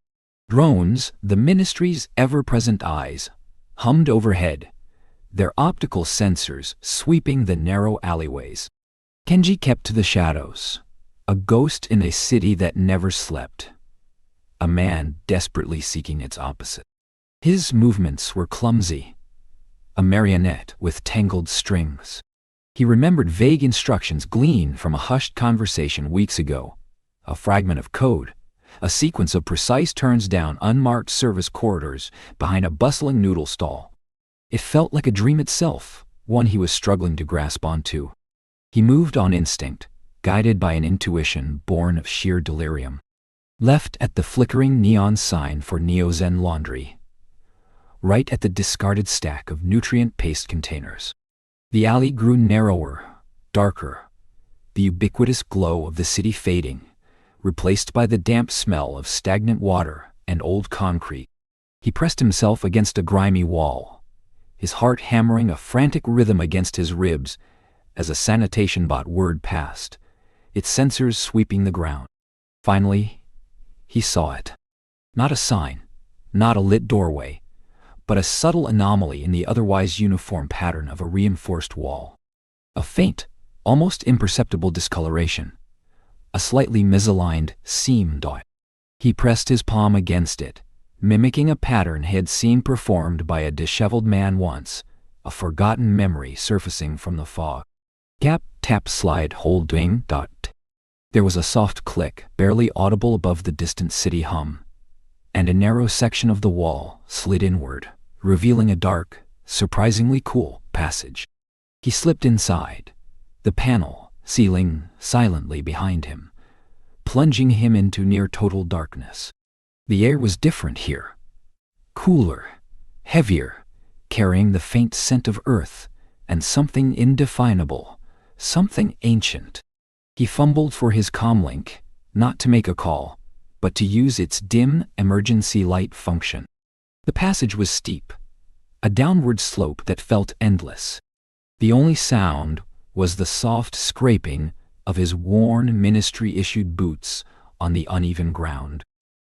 Drones, the ministry's ever-present eyes, hummed overhead, their optical sensors sweeping the narrow alleyways. Kenji kept to the shadows, a ghost in a city that never slept, a man desperately seeking its opposite. His movements were clumsy, a marionette with tangled strings. He remembered vague instructions gleaned from a hushed conversation weeks ago, a fragment of code, a sequence of precise turns down unmarked service corridors behind a bustling noodle stall. It felt like a dream itself, one he was struggling to grasp onto. He moved on instinct, guided by an intuition born of sheer delirium. Left at the flickering neon sign for Neo-Zen laundry, right at the discarded stack of nutrient paste containers. The alley grew narrower, darker, the ubiquitous glow of the city fading, replaced by the damp smell of stagnant water and old concrete. He pressed himself against a grimy wall, his heart hammering a frantic rhythm against his ribs as a sanitation bot whirred past, its sensors sweeping the ground. Finally, he saw it. Not a sign, not a lit doorway, but a subtle anomaly in the otherwise uniform pattern of a reinforced wall. A faint, almost imperceptible discoloration, a slightly misaligned seam dot. He pressed his palm against it, mimicking a pattern he had seen performed by a disheveled man once, a forgotten memory surfacing from the fog. Gap, tap, slide, hold, ding, dot. There was a soft click, barely audible above the distant city hum, and a narrow section of the wall slid inward, revealing a dark, surprisingly cool passage. He slipped inside, the panel sealing silently behind him, plunging him into near total darkness. The air was different here. Cooler, heavier, carrying the faint scent of earth and something indefinable, something ancient. He fumbled for his comlink, not to make a call, but to use its dim emergency light function. The passage was steep, a downward slope that felt endless. The only sound was the soft scraping of his worn ministry-issued boots on the uneven ground.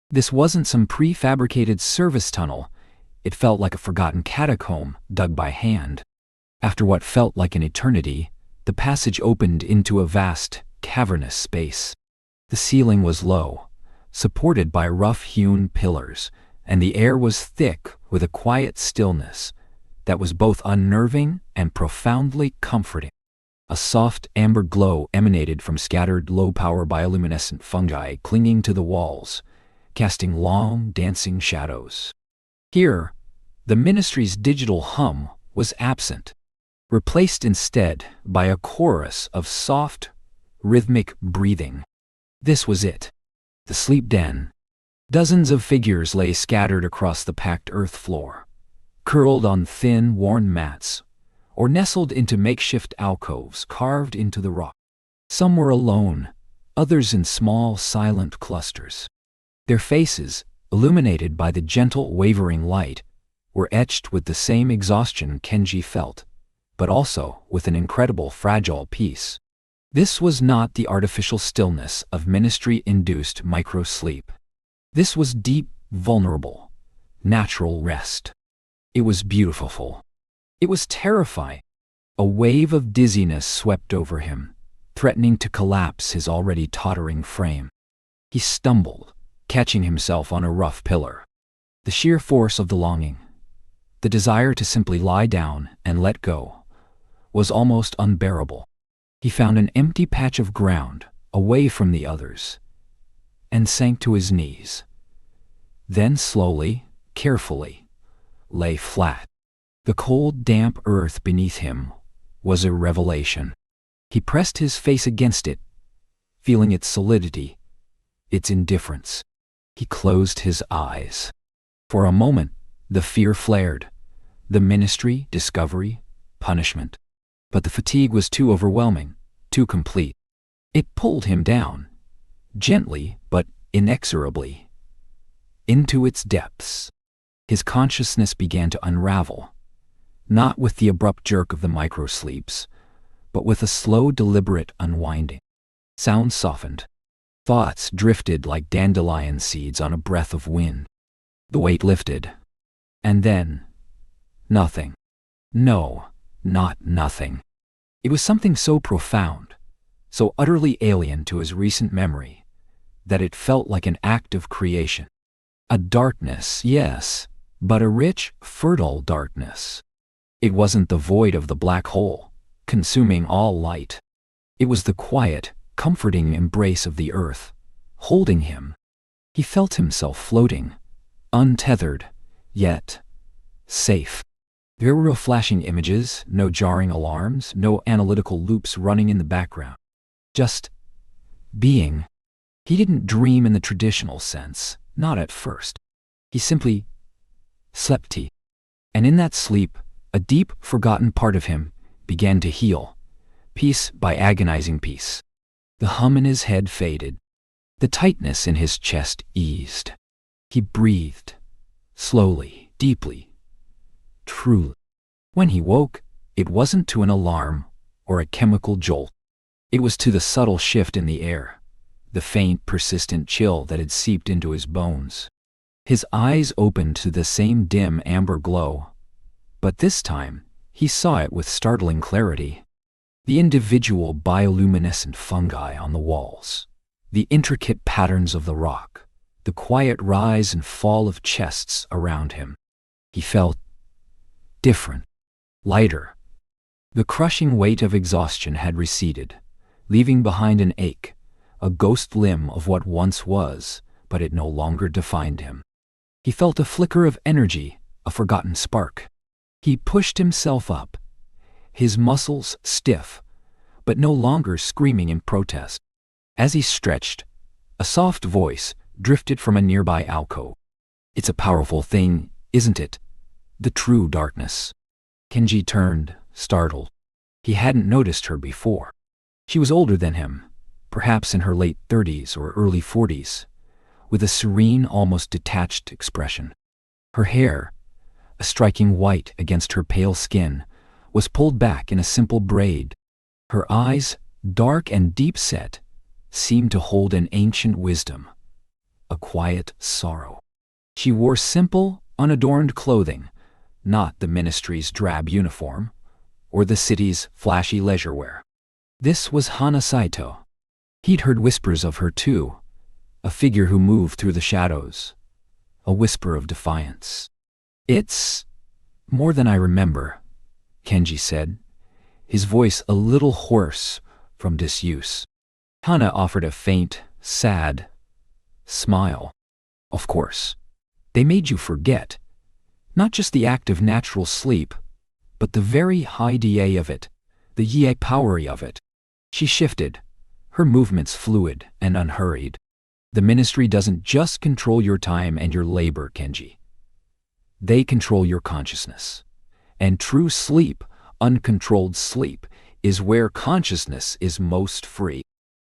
This wasn't some prefabricated service tunnel. It felt like a forgotten catacomb dug by hand. After what felt like an eternity, the passage opened into a vast, cavernous space. The ceiling was low, supported by rough-hewn pillars, and the air was thick with a quiet stillness that was both unnerving and profoundly comforting. A soft amber glow emanated from scattered low-power bioluminescent fungi clinging to the walls, casting long, dancing shadows. Here, the ministry's digital hum was absent, replaced instead by a chorus of soft, rhythmic breathing. This was it, the sleep den. Dozens of figures lay scattered across the packed earth floor, curled on thin, worn mats, or nestled into makeshift alcoves carved into the rock. Some were alone, others in small, silent clusters. Their faces, illuminated by the gentle, wavering light, were etched with the same exhaustion Kenji felt, but also with an incredible fragile peace. This was not the artificial stillness of ministry-induced micro-sleep. This was deep, vulnerable, natural rest. It was beautiful. It was terrifying. A wave of dizziness swept over him, threatening to collapse his already tottering frame. He stumbled, catching himself on a rough pillar. The sheer force of the longing, the desire to simply lie down and let go, was almost unbearable. He found an empty patch of ground, away from the others, and sank to his knees. Then slowly, carefully, lay flat. The cold, damp earth beneath him was a revelation. He pressed his face against it, feeling its solidity, its indifference. He closed his eyes. For a moment, the fear flared. The ministry, discovery, punishment. But the fatigue was too overwhelming, too complete. It pulled him down, gently but inexorably, into its depths. His consciousness began to unravel, not with the abrupt jerk of the micro-sleeps, but with a slow, deliberate unwinding. Sounds softened. Thoughts drifted like dandelion seeds on a breath of wind. The weight lifted. And then, nothing. No, not nothing. It was something so profound, so utterly alien to his recent memory, that it felt like an act of creation. A darkness, yes, but a rich, fertile darkness. It wasn't the void of the black hole, consuming all light. It was the quiet, comforting embrace of the earth, holding him. He felt himself floating, untethered, yet safe. There were no flashing images, no jarring alarms, no analytical loops running in the background. Just being. He didn't dream in the traditional sense, not at first. He simply slept. And in that sleep, a deep, forgotten part of him began to heal, piece by agonizing piece. The hum in his head faded. The tightness in his chest eased. He breathed, slowly, deeply, truly. When he woke, it wasn't to an alarm or a chemical jolt. It was to the subtle shift in the air, the faint, persistent chill that had seeped into his bones. His eyes opened to the same dim amber glow, but this time he saw it with startling clarity. The individual bioluminescent fungi on the walls, the intricate patterns of the rock, the quiet rise and fall of chests around him. He felt different, lighter. The crushing weight of exhaustion had receded, leaving behind an ache, a ghost limb of what once was, but it no longer defined him. He felt a flicker of energy, a forgotten spark. He pushed himself up, his muscles stiff, but no longer screaming in protest. As he stretched, a soft voice drifted from a nearby alcove. "It's a powerful thing, isn't it? The true darkness." Kenji turned, startled. He hadn't noticed her before. She was older than him, perhaps in her late 30s or early 40s, with a serene, almost detached expression. Her hair, a striking white against her pale skin, was pulled back in a simple braid. Her eyes, dark and deep-set, seemed to hold an ancient wisdom, a quiet sorrow. She wore simple, unadorned clothing, not the ministry's drab uniform, or the city's flashy leisure wear. This was Hana Saito. He'd heard whispers of her too, a figure who moved through the shadows, a whisper of defiance. "It's more than I remember," Kenji said, his voice a little hoarse from disuse. Hana offered a faint, sad smile. "Of course. They made you forget. Not just the act of natural sleep, but the very idea of it, the ye power of it." She shifted, her movements fluid and unhurried. "The ministry doesn't just control your time and your labor, Kenji. They control your consciousness. And true sleep, uncontrolled sleep, is where consciousness is most free."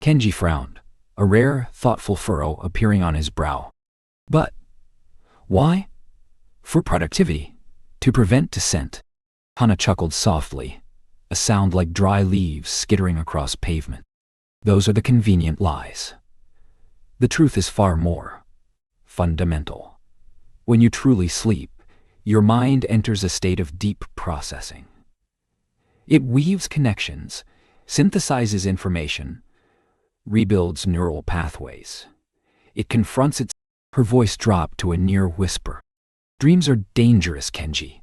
Kenji frowned, a rare, thoughtful furrow appearing on his brow. "But why?" "For productivity, to prevent dissent." Hana chuckled softly, a sound like dry leaves skittering across pavement. "Those are the convenient lies. The truth is far more fundamental. When you truly sleep, your mind enters a state of deep processing. It weaves connections, synthesizes information, rebuilds neural pathways. It confronts its..." Her voice dropped to a near whisper. "Dreams are dangerous, Kenji.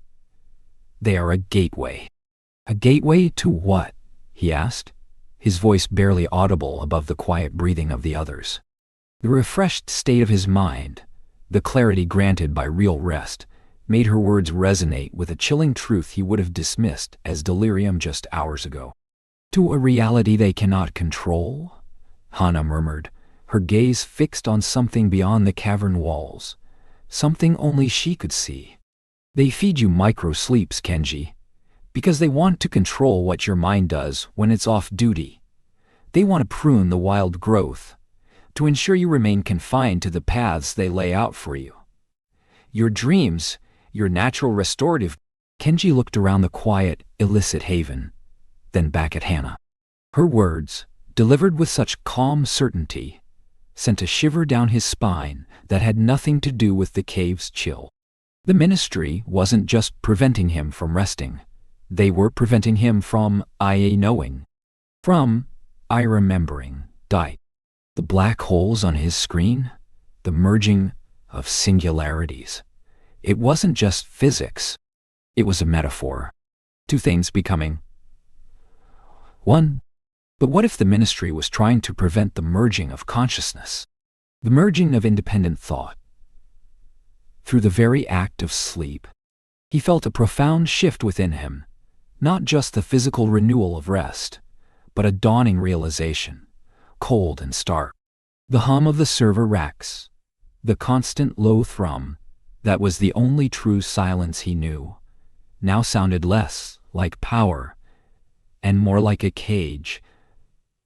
They are a gateway." "A gateway to what?" he asked, his voice barely audible above the quiet breathing of the others. The refreshed state of his mind, the clarity granted by real rest, made her words resonate with a chilling truth he would have dismissed as delirium just hours ago. "To a reality they cannot control?" Hana murmured, her gaze fixed on something beyond the cavern walls, something only she could see. "They feed you micro-sleeps, Kenji, because they want to control what your mind does when it's off duty. They want to prune the wild growth, to ensure you remain confined to the paths they lay out for you. Your dreams, your natural restorative..." Kenji looked around the quiet, illicit haven, then back at Hana. Her words, delivered with such calm certainty, sent a shiver down his spine that had nothing to do with the cave's chill. The ministry wasn't just preventing him from resting. They were preventing him from knowing, from remembering. The black holes on his screen, the merging of singularities. It wasn't just physics. It was a metaphor. Two things becoming one. But what if the ministry was trying to prevent the merging of consciousness, the merging of independent thought? Through the very act of sleep, he felt a profound shift within him, not just the physical renewal of rest, but a dawning realization, cold and stark. The hum of the server racks, the constant low thrum, that was the only true silence he knew, now sounded less like power and more like a cage,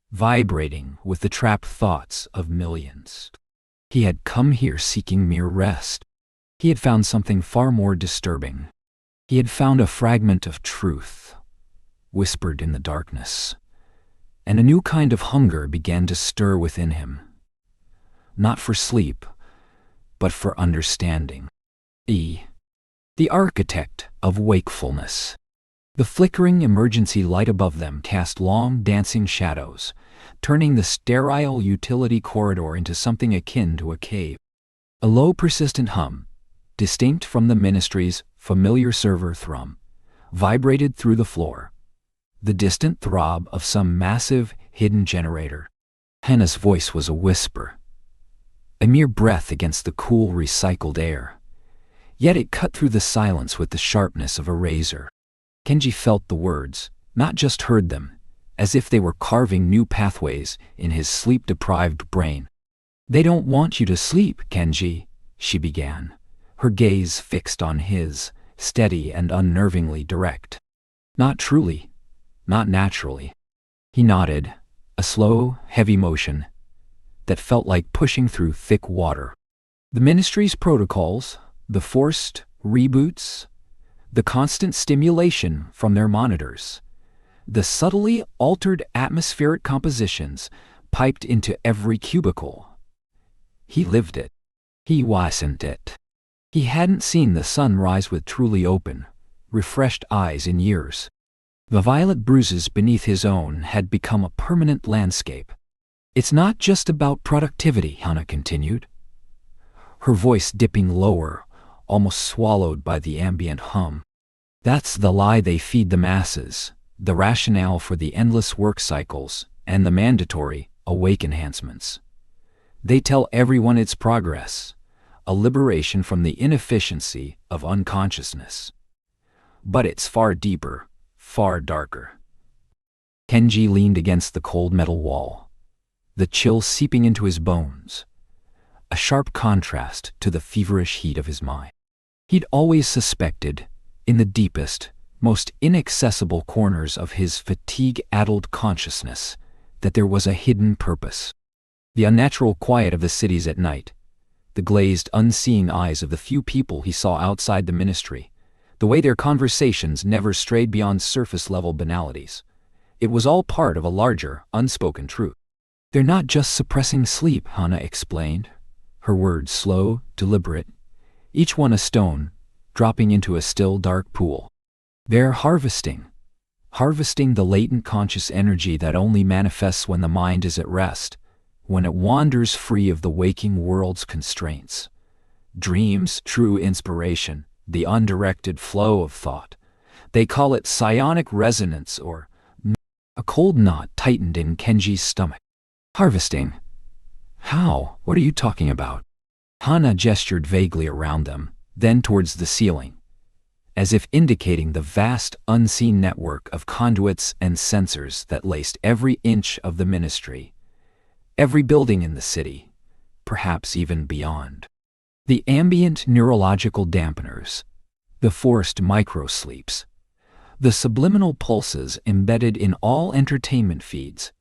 vibrating with the trapped thoughts of millions. He had come here seeking mere rest. He had found something far more disturbing. He had found a fragment of truth, whispered in the darkness, and a new kind of hunger began to stir within him. Not for sleep, but for understanding. The architect of wakefulness. The flickering emergency light above them cast long, dancing shadows, turning the sterile utility corridor into something akin to a cave. A low, persistent hum, distinct from the ministry's familiar server thrum, vibrated through the floor, the distant throb of some massive, hidden generator. Hana's voice was a whisper, a mere breath against the cool, recycled air, Yet it cut through the silence with the sharpness of a razor. Kenji felt the words, not just heard them, as if they were carving new pathways in his sleep-deprived brain. "They don't want you to sleep, Kenji," she began, her gaze fixed on his, steady and unnervingly direct. "Not truly, not naturally." He nodded, a slow, heavy motion that felt like pushing through thick water. The ministry's protocols, the forced reboots, the constant stimulation from their monitors, the subtly altered atmospheric compositions piped into every cubicle. He lived it. He wasn't it. He hadn't seen the sun rise with truly open, refreshed eyes in years. The violet bruises beneath his own had become a permanent landscape. "It's not just about productivity," Hana continued, her voice dipping lower, almost swallowed by the ambient hum. "That's the lie they feed the masses, the rationale for the endless work cycles and the mandatory awake enhancements. They tell everyone it's progress, a liberation from the inefficiency of unconsciousness. But it's far deeper, far darker." Kenji leaned against the cold metal wall, the chill seeping into his bones, a sharp contrast to the feverish heat of his mind. He'd always suspected, in the deepest, most inaccessible corners of his fatigue-addled consciousness, that there was a hidden purpose. The unnatural quiet of the cities at night, the glazed, unseeing eyes of the few people he saw outside the ministry, the way their conversations never strayed beyond surface-level banalities. It was all part of a larger, unspoken truth. "They're not just suppressing sleep," Hana explained, her words slow, deliberate, each one a stone, dropping into a still, dark pool. "They're harvesting the latent conscious energy that only manifests when the mind is at rest, when it wanders free of the waking world's constraints. Dreams, true inspiration, the undirected flow of thought. They call it psionic resonance or..." A cold knot tightened in Kenji's stomach. "Harvesting? How? What are you talking about?" Hana gestured vaguely around them, then towards the ceiling, as if indicating the vast, unseen network of conduits and sensors that laced every inch of the ministry, every building in the city, perhaps even beyond. The ambient neurological dampeners, the forced microsleeps, the subliminal pulses embedded in all entertainment feeds,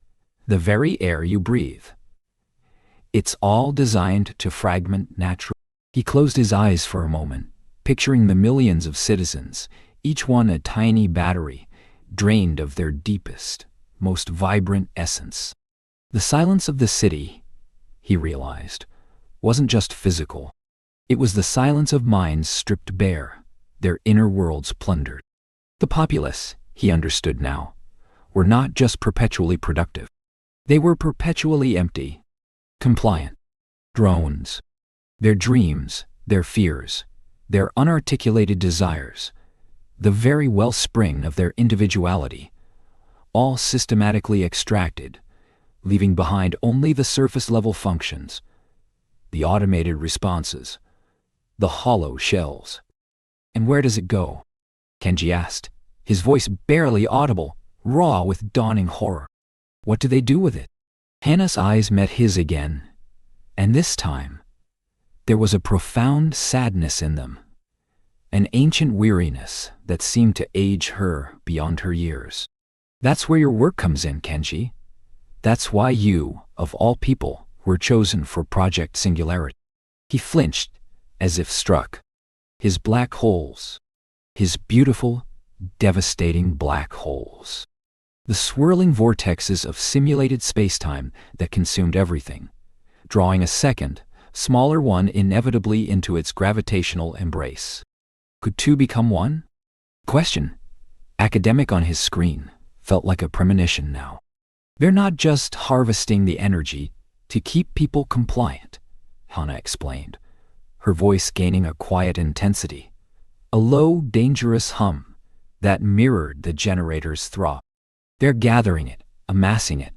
the very air you breathe. It's all designed to fragment natural. He closed his eyes for a moment, picturing the millions of citizens, each one a tiny battery, drained of their deepest, most vibrant essence. The silence of the city, he realized, wasn't just physical. It was the silence of minds stripped bare, their inner worlds plundered. The populace, he understood now, were not just perpetually productive. They were perpetually empty, compliant. Drones. Their dreams, their fears, their unarticulated desires, the very wellspring of their individuality, all systematically extracted, leaving behind only the surface-level functions, the automated responses, the hollow shells. "And where does it go?" Kenji asked, his voice barely audible, raw with dawning horror. "What do they do with it?" Hana's eyes met his again, and this time, there was a profound sadness in them, an ancient weariness that seemed to age her beyond her years. "That's where your work comes in, Kenji. That's why you, of all people, were chosen for Project Singularity." He flinched, as if struck. His black holes. His beautiful, devastating black holes. The swirling vortexes of simulated spacetime that consumed everything, drawing a second, smaller one inevitably into its gravitational embrace. Could two become one? Question, academic on his screen, felt like a premonition now. "They're not just harvesting the energy to keep people compliant," Hana explained, her voice gaining a quiet intensity, a low, dangerous hum that mirrored the generator's throb. "They're gathering it, amassing it.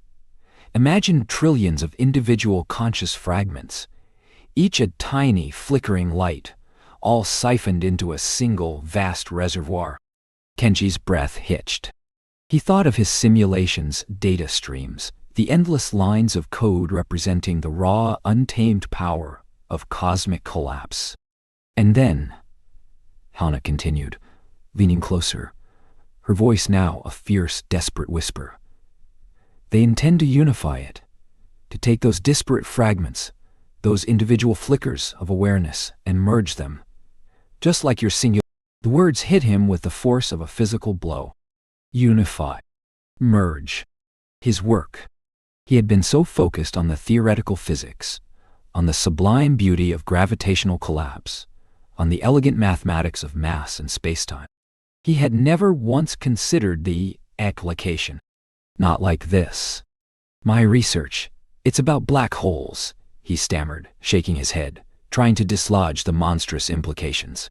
Imagine trillions of individual conscious fragments, each a tiny, flickering light, all siphoned into a single vast reservoir. Kenji's breath hitched. He thought of his simulation's data streams, the endless lines of code representing the raw, untamed power of cosmic collapse. And then, Hana continued, leaning closer, her voice now a fierce, desperate whisper. They intend to unify it, to take those disparate fragments, those individual flickers of awareness, and merge them, just like your singular. The words hit him with the force of a physical blow. Unify. Merge. His work. He had been so focused on the theoretical physics, on the sublime beauty of gravitational collapse, on the elegant mathematics of mass and spacetime. He had never once considered the application. Not like this. My research, it's about black holes, he stammered, shaking his head, trying to dislodge the monstrous implications.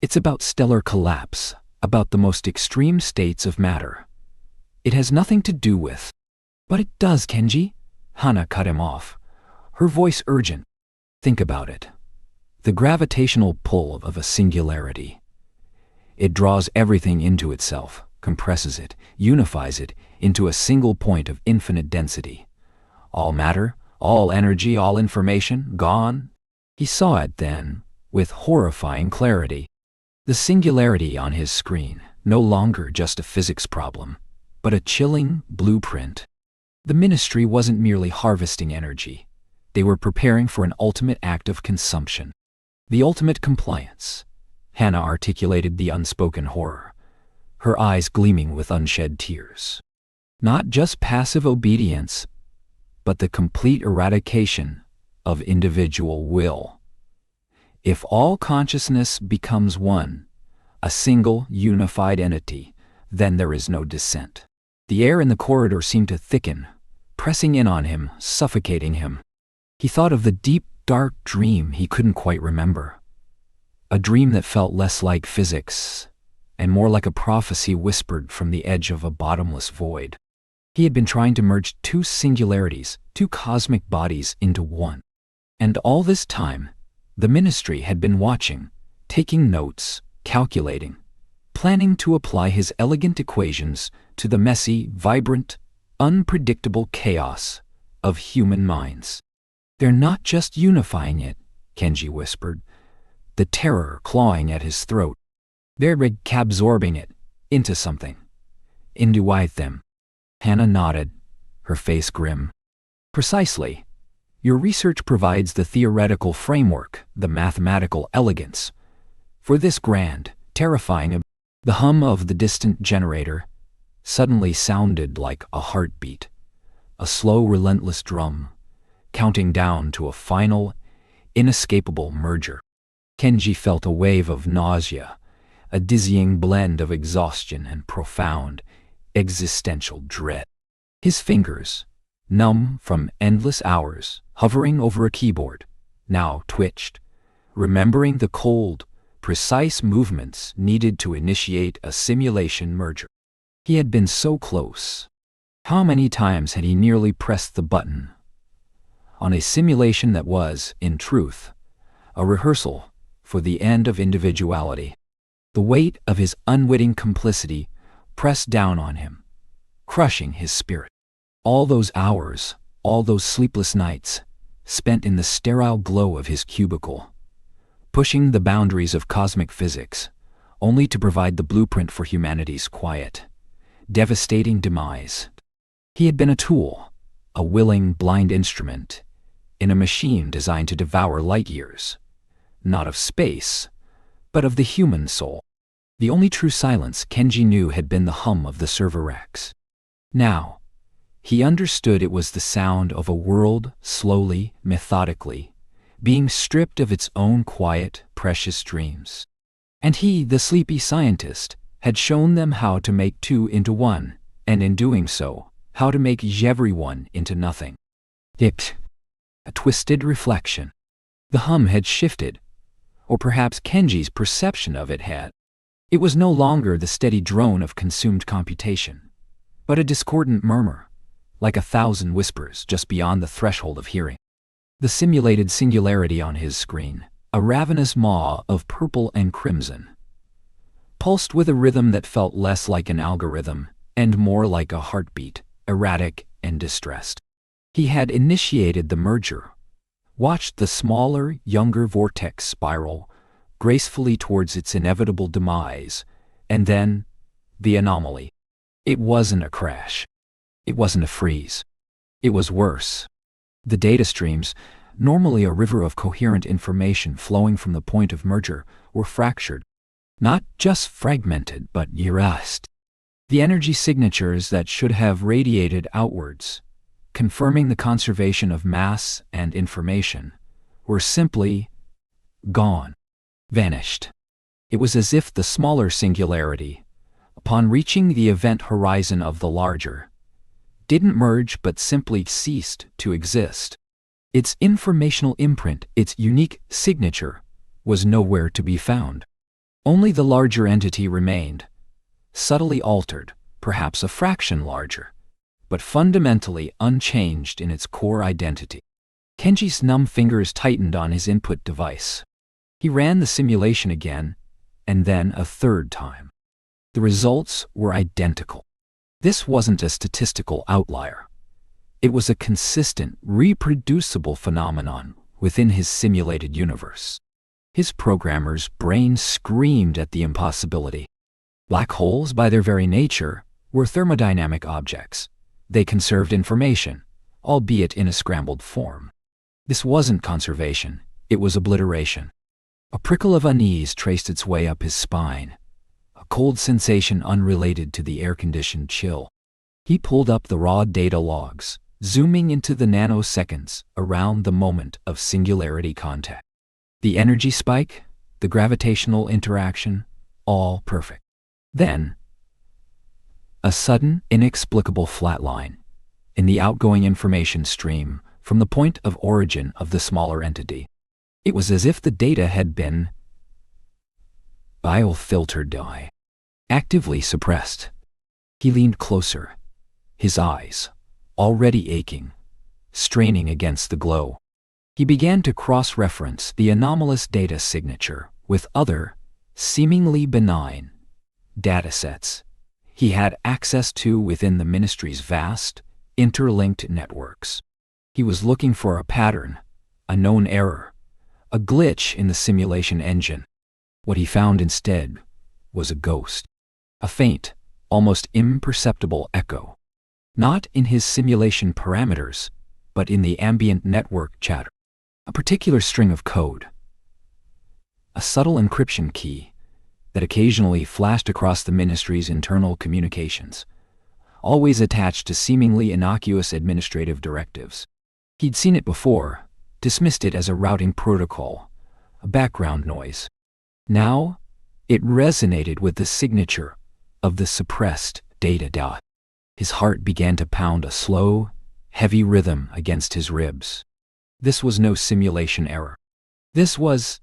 It's about stellar collapse, about the most extreme states of matter. It has nothing to do with. But it does, Kenji. Hana cut him off, her voice urgent. Think about it. The gravitational pull of a singularity. It draws everything into itself, compresses it, unifies it into a single point of infinite density. All matter, all energy, all information, gone. He saw it then, with horrifying clarity. The singularity on his screen, no longer just a physics problem, but a chilling blueprint. The ministry wasn't merely harvesting energy. They were preparing for an ultimate act of consumption. The ultimate compliance. Hana articulated the unspoken horror, her eyes gleaming with unshed tears. Not just passive obedience, but the complete eradication of individual will. If all consciousness becomes one, a single, unified entity, then there is no dissent. The air in the corridor seemed to thicken, pressing in on him, suffocating him. He thought of the deep, dark dream he couldn't quite remember. A dream that felt less like physics, and more like a prophecy whispered from the edge of a bottomless void. He had been trying to merge two singularities, two cosmic bodies into one. And all this time, the ministry had been watching, taking notes, calculating, planning to apply his elegant equations to the messy, vibrant, unpredictable chaos of human minds. They're not just unifying it, Kenji whispered, the terror clawing at his throat. They're absorbing it into something. Into them. Hana nodded, her face grim. Precisely. Your research provides the theoretical framework, the mathematical elegance. For this grand, terrifying. The hum of the distant generator suddenly sounded like a heartbeat, a slow, relentless drum, counting down to a final, inescapable merger. Kenji felt a wave of nausea, a dizzying blend of exhaustion and profound, existential dread. His fingers, numb from endless hours, hovering over a keyboard, now twitched, remembering the cold, precise movements needed to initiate a simulation merger. He had been so close. How many times had he nearly pressed the button on a simulation that was, in truth, a rehearsal for the end of individuality? The weight of his unwitting complicity pressed down on him, crushing his spirit. All those hours, all those sleepless nights, spent in the sterile glow of his cubicle, pushing the boundaries of cosmic physics, only to provide the blueprint for humanity's quiet, devastating demise. He had been a tool, a willing, blind instrument, in a machine designed to devour light years, not of space, but of the human soul. The only true silence Kenji knew had been the hum of the server racks. Now, he understood it was the sound of a world slowly, methodically, being stripped of its own quiet, precious dreams. And he, the sleepy scientist, had shown them how to make two into one, and in doing so, how to make everyone into nothing. It. A twisted reflection. The hum had shifted, or perhaps Kenji's perception of it had. It was no longer the steady drone of consumed computation, but a discordant murmur, like 1,000 whispers just beyond the threshold of hearing. The simulated singularity on his screen, a ravenous maw of purple and crimson, pulsed with a rhythm that felt less like an algorithm and more like a heartbeat, erratic and distressed. He had initiated the merger, watched the smaller, younger vortex spiral gracefully towards its inevitable demise, and then the anomaly. It wasn't a crash. It wasn't a freeze. It was worse. The data streams, normally a river of coherent information flowing from the point of merger, were fractured. Not just fragmented, but erased. The energy signatures that should have radiated outwards, confirming the conservation of mass and information, were simply gone, vanished. It was as if the smaller singularity, upon reaching the event horizon of the larger, didn't merge but simply ceased to exist. Its informational imprint, its unique signature, was nowhere to be found. Only the larger entity remained, subtly altered, perhaps a fraction larger, but fundamentally unchanged in its core identity. Kenji's numb fingers tightened on his input device. He ran the simulation again, and then a third time. The results were identical. This wasn't a statistical outlier. It was a consistent, reproducible phenomenon within his simulated universe. His programmer's brain screamed at the impossibility. Black holes, by their very nature, were thermodynamic objects. They conserved information, albeit in a scrambled form. This wasn't conservation, it was obliteration. A prickle of unease traced its way up his spine, a cold sensation unrelated to the air-conditioned chill. He pulled up the raw data logs, zooming into the nanoseconds around the moment of singularity contact. The energy spike, the gravitational interaction, all perfect. Then, a sudden, inexplicable flatline in the outgoing information stream from the point of origin of the smaller entity. It was as if the data had been biofiltered, actively suppressed. He leaned closer, his eyes, already aching, straining against the glow. He began to cross-reference the anomalous data signature with other, seemingly benign, datasets he had access to within the ministry's vast, interlinked networks. He was looking for a pattern, a known error, a glitch in the simulation engine. What he found instead was a ghost, a faint, almost imperceptible echo. Not in his simulation parameters, but in the ambient network chatter. A particular string of code, a subtle encryption key that occasionally flashed across the ministry's internal communications, always attached to seemingly innocuous administrative directives. He'd seen it before, dismissed it as a routing protocol, a background noise. Now, it resonated with the signature of the suppressed data. His heart began to pound a slow, heavy rhythm against his ribs. This was no simulation error. This was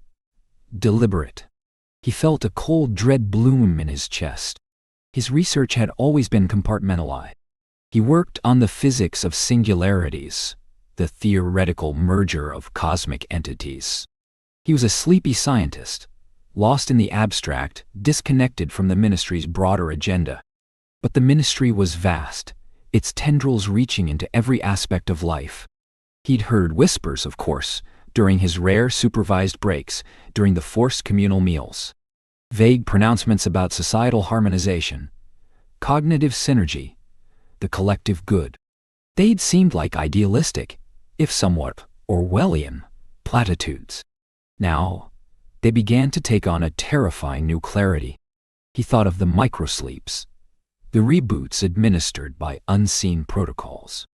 deliberate. He felt a cold dread bloom in his chest. His research had always been compartmentalized. He worked on the physics of singularities, the theoretical merger of cosmic entities. He was a sleepy scientist, lost in the abstract, disconnected from the ministry's broader agenda. But the ministry was vast, its tendrils reaching into every aspect of life. He'd heard whispers, of course, during his rare supervised breaks, during the forced communal meals. Vague pronouncements about societal harmonization, cognitive synergy, the collective good. They'd seemed like idealistic, if somewhat Orwellian, platitudes. Now, they began to take on a terrifying new clarity. He thought of the microsleeps, the reboots administered by unseen protocols.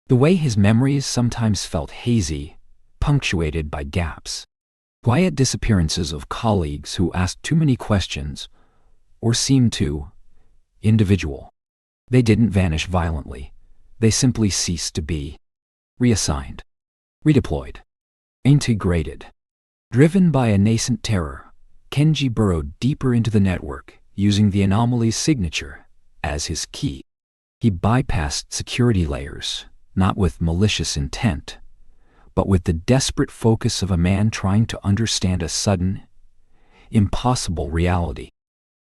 The way his memories sometimes felt hazy, punctuated by gaps. Quiet disappearances of colleagues who asked too many questions, or seemed too individual. They didn't vanish violently. They simply ceased to be. Reassigned. Redeployed. Integrated. Driven by a nascent terror, Kenji burrowed deeper into the network, using the anomaly's signature as his key. He bypassed security layers, not with malicious intent, but with the desperate focus of a man trying to understand a sudden, impossible reality.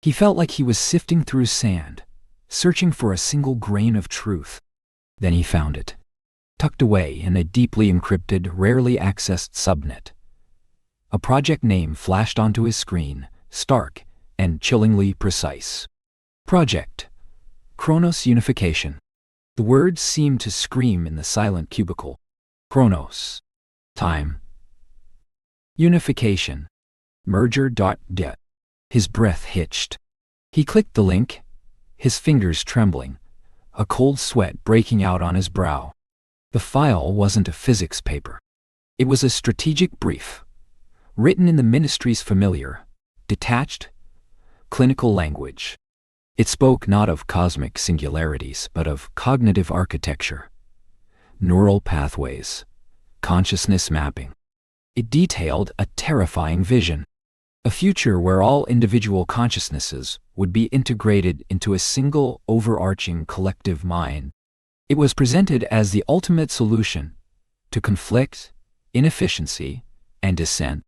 He felt like he was sifting through sand, searching for a single grain of truth. Then he found it, tucked away in a deeply encrypted, rarely accessed subnet. A project name flashed onto his screen, stark and chillingly precise. Project Chronos Unification. The words seemed to scream in the silent cubicle. Chronos. Time. Unification. Merger.det. His breath hitched. He clicked the link, his fingers trembling, a cold sweat breaking out on his brow. The file wasn't a physics paper. It was a strategic brief, written in the ministry's familiar, detached, clinical language. It spoke not of cosmic singularities, but of cognitive architecture, neural pathways, consciousness mapping. It detailed a terrifying vision, a future where all individual consciousnesses would be integrated into a single overarching collective mind. It was presented as the ultimate solution to conflict, inefficiency, and dissent,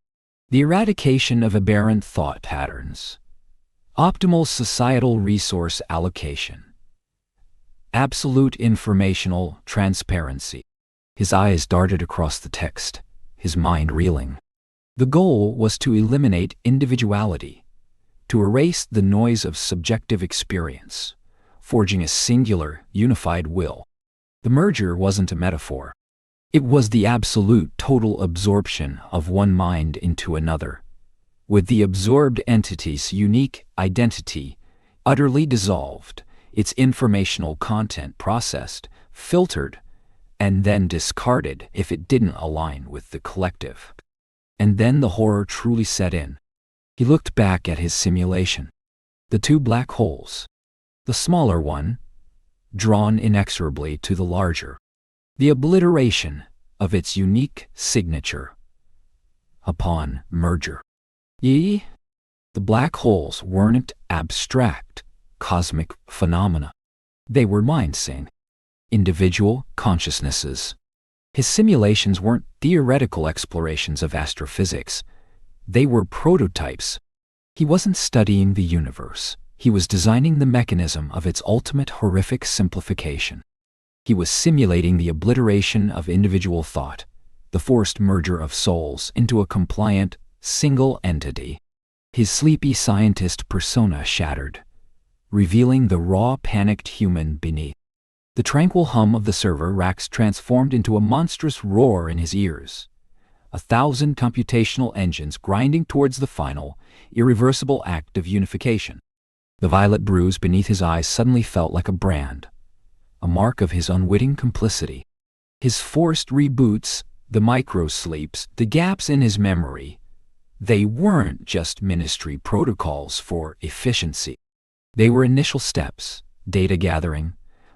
the eradication of aberrant thought patterns, optimal societal resource allocation, absolute informational transparency. His eyes darted across the text, his mind reeling. The goal was to eliminate individuality, to erase the noise of subjective experience, forging a singular, unified will. The merger wasn't a metaphor. It was the absolute total absorption of one mind into another, with the absorbed entity's unique identity utterly dissolved, its informational content processed, filtered, and then discarded if it didn't align with the collective. And then the horror truly set in. He looked back at his simulation. The two black holes. The smaller one, drawn inexorably to the larger. The obliteration of its unique signature upon merger. The black holes weren't abstract, cosmic phenomena. They were mind-sane, individual consciousnesses. His simulations weren't theoretical explorations of astrophysics. They were prototypes. He wasn't studying the universe. He was designing the mechanism of its ultimate horrific simplification. He was simulating the obliteration of individual thought, the forced merger of souls into a compliant, single entity. His sleepy scientist persona shattered, revealing the raw, panicked human beneath. The tranquil hum of the server racks transformed into a monstrous roar in his ears. 1,000 computational engines grinding towards the final, irreversible act of unification. The violet bruise beneath his eyes suddenly felt like a brand, a mark of his unwitting complicity. His forced reboots, the micro-sleeps, the gaps in his memory, they weren't just ministry protocols for efficiency. They were initial steps, data gathering,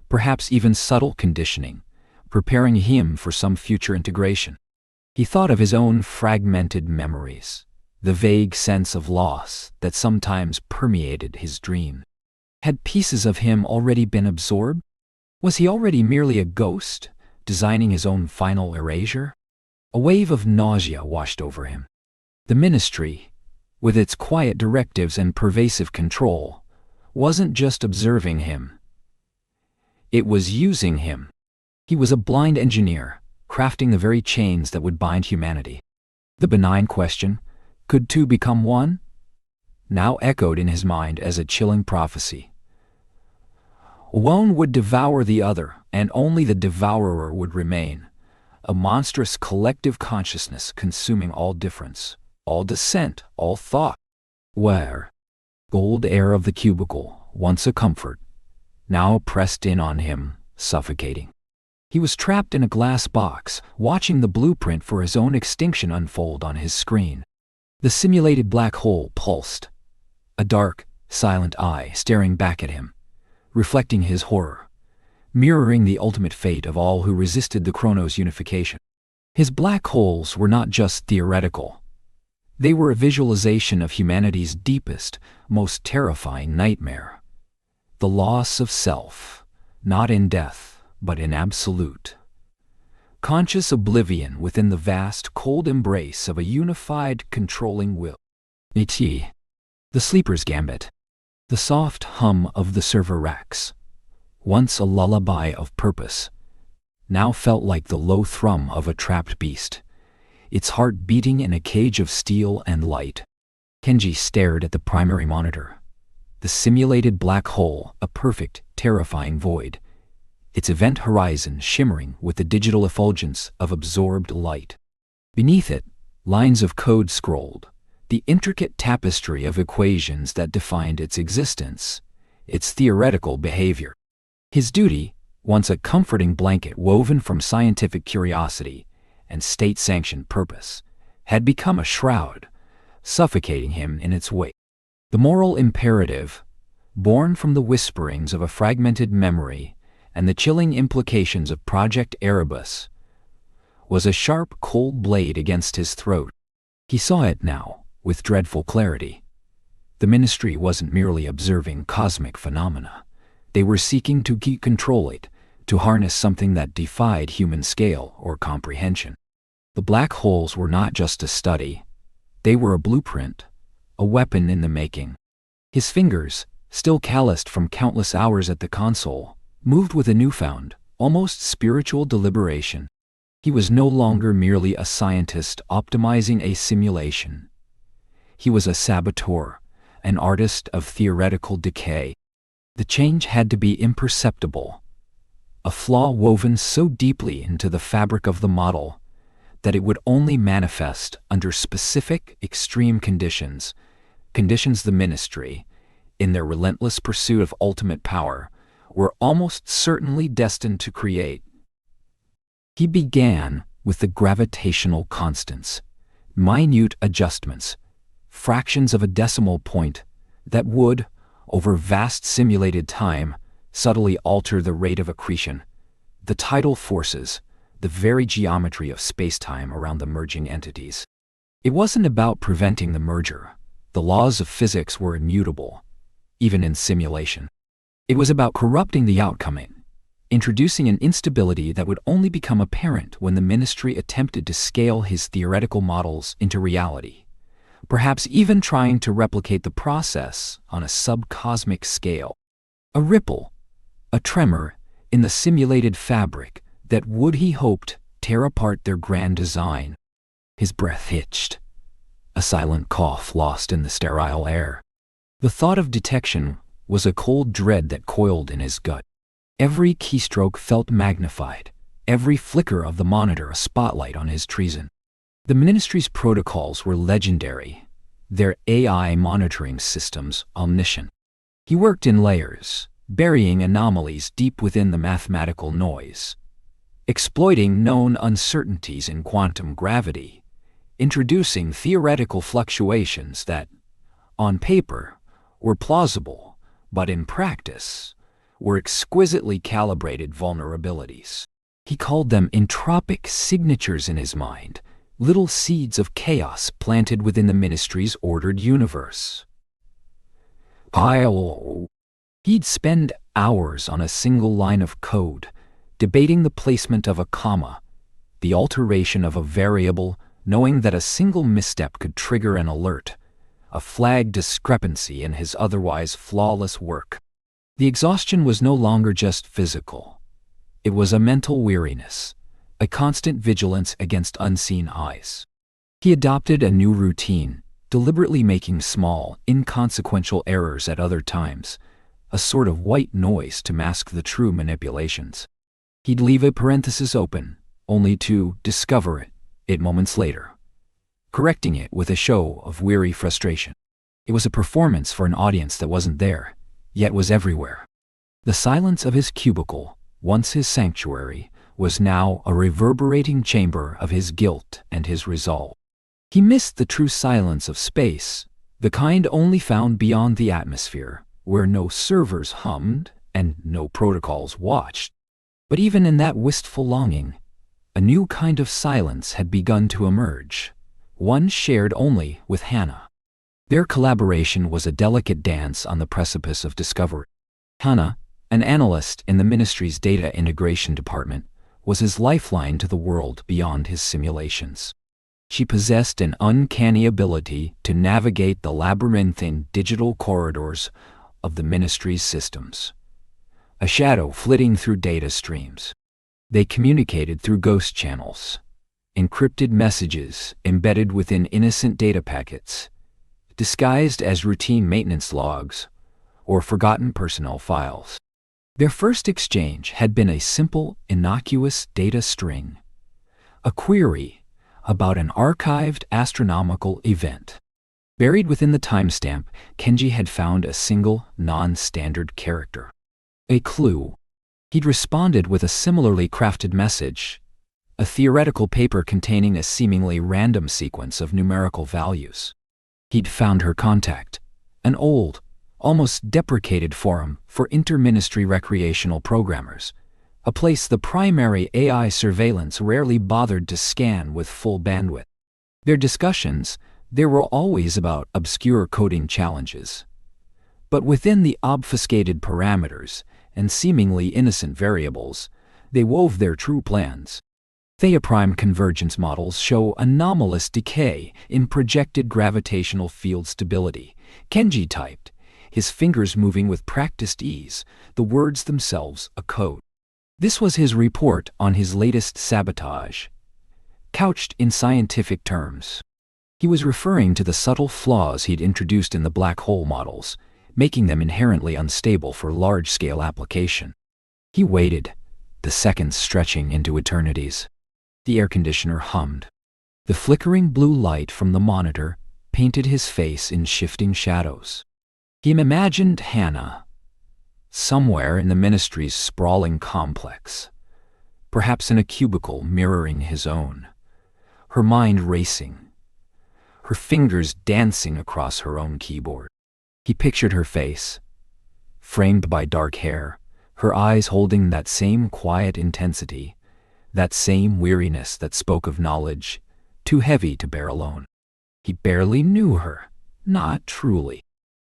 perhaps even subtle conditioning, preparing him for some future integration. He thought of his own fragmented memories, the vague sense of loss that sometimes permeated his dream. Had pieces of him already been absorbed? Was he already merely a ghost, designing his own final erasure? A wave of nausea washed over him. The ministry, with its quiet directives and pervasive control, wasn't just observing him. It was using him. He was a blind engineer, crafting the very chains that would bind humanity. The benign question, could two become one? Now echoed in his mind as a chilling prophecy. One would devour the other, and only the devourer would remain. A monstrous collective consciousness consuming all difference, all dissent, all thought. Where? Gold air of the cubicle, once a comfort, now pressed in on him, suffocating. He was trapped in a glass box, watching the blueprint for his own extinction unfold on his screen. The simulated black hole pulsed, a dark, silent eye staring back at him, reflecting his horror, mirroring the ultimate fate of all who resisted the Chronos unification. His black holes were not just theoretical. They were a visualization of humanity's deepest, most terrifying nightmare. The loss of self, not in death, but in absolute, conscious oblivion within the vast, cold embrace of a unified, controlling will. E.T. The Sleeper's Gambit. The soft hum of the server racks, once a lullaby of purpose, now felt like the low thrum of a trapped beast, its heart beating in a cage of steel and light. Kenji stared at the primary monitor. The simulated black hole, a perfect, terrifying void, its event horizon shimmering with the digital effulgence of absorbed light. Beneath it, lines of code scrolled, the intricate tapestry of equations that defined its existence, its theoretical behavior. His duty, once a comforting blanket woven from scientific curiosity and state-sanctioned purpose, had become a shroud, suffocating him in its wake. The moral imperative, born from the whisperings of a fragmented memory and the chilling implications of Project Erebus, was a sharp, cold blade against his throat. He saw it now, with dreadful clarity. The Ministry wasn't merely observing cosmic phenomena. They were seeking to control it, to harness something that defied human scale or comprehension. The black holes were not just a study. They were a blueprint, a weapon in the making. His fingers, still calloused from countless hours at the console, moved with a newfound, almost spiritual deliberation. He was no longer merely a scientist optimizing a simulation. He was a saboteur, an artist of theoretical decay. The change had to be imperceptible, a flaw woven so deeply into the fabric of the model that it would only manifest under specific, extreme conditions the Ministry, in their relentless pursuit of ultimate power, were almost certainly destined to create. He began with the gravitational constants, minute adjustments, fractions of a decimal point that would, over vast simulated time, subtly alter the rate of accretion, the tidal forces, the very geometry of spacetime around the merging entities. It wasn't about preventing the merger. The laws of physics were immutable, even in simulation. It was about corrupting the outcome, introducing an instability that would only become apparent when the Ministry attempted to scale his theoretical models into reality, perhaps even trying to replicate the process on a subcosmic scale. A ripple, a tremor, in the simulated fabric that would, he hoped, tear apart their grand design. His breath hitched, a silent cough lost in the sterile air. The thought of detection was a cold dread that coiled in his gut. Every keystroke felt magnified, every flicker of the monitor a spotlight on his treason. The Ministry's protocols were legendary, their AI monitoring systems omniscient. He worked in layers, burying anomalies deep within the mathematical noise, exploiting known uncertainties in quantum gravity, introducing theoretical fluctuations that, on paper, were plausible, but in practice, were exquisitely calibrated vulnerabilities. He called them entropic signatures in his mind, little seeds of chaos planted within the Ministry's ordered universe. He'd spend hours on a single line of code, debating the placement of a comma, the alteration of a variable, knowing that a single misstep could trigger an alert, a flag discrepancy in his otherwise flawless work. The exhaustion was no longer just physical. It was a mental weariness, a constant vigilance against unseen eyes. He adopted a new routine, deliberately making small, inconsequential errors at other times, a sort of white noise to mask the true manipulations. He'd leave a parenthesis open, only to discover it moments later, correcting it with a show of weary frustration. It was a performance for an audience that wasn't there, yet was everywhere. The silence of his cubicle, once his sanctuary, was now a reverberating chamber of his guilt and his resolve. He missed the true silence of space, the kind only found beyond the atmosphere, where no servers hummed and no protocols watched. But even in that wistful longing, a new kind of silence had begun to emerge, one shared only with Hannah. Their collaboration was a delicate dance on the precipice of discovery. Hannah, an analyst in the Ministry's data integration department, was his lifeline to the world beyond his simulations. She possessed an uncanny ability to navigate the labyrinthine digital corridors of the Ministry's systems, a shadow flitting through data streams. They communicated through ghost channels, encrypted messages embedded within innocent data packets, disguised as routine maintenance logs or forgotten personnel files. Their first exchange had been a simple, innocuous data string, a query about an archived astronomical event. Buried within the timestamp, Kenji had found a single, non-standard character. A clue. He'd responded with a similarly crafted message, a theoretical paper containing a seemingly random sequence of numerical values. He'd found her contact, an old, almost deprecated forum for inter-ministry recreational programmers, a place the primary AI surveillance rarely bothered to scan with full bandwidth. Their discussions, they were always about obscure coding challenges. But within the obfuscated parameters and seemingly innocent variables, they wove their true plans. Theoprime convergence models show anomalous decay in projected gravitational field stability. Kenji typed, his fingers moving with practiced ease, the words themselves a code. This was his report on his latest sabotage, couched in scientific terms. He was referring to the subtle flaws he'd introduced in the black hole models, making them inherently unstable for large-scale application. He waited, the seconds stretching into eternities. The air conditioner hummed. The flickering blue light from the monitor painted his face in shifting shadows. He imagined Hannah, somewhere in the Ministry's sprawling complex, perhaps in a cubicle mirroring his own, her mind racing, her fingers dancing across her own keyboard. He pictured her face, framed by dark hair, her eyes holding that same quiet intensity, that same weariness that spoke of knowledge, too heavy to bear alone. He barely knew her, not truly.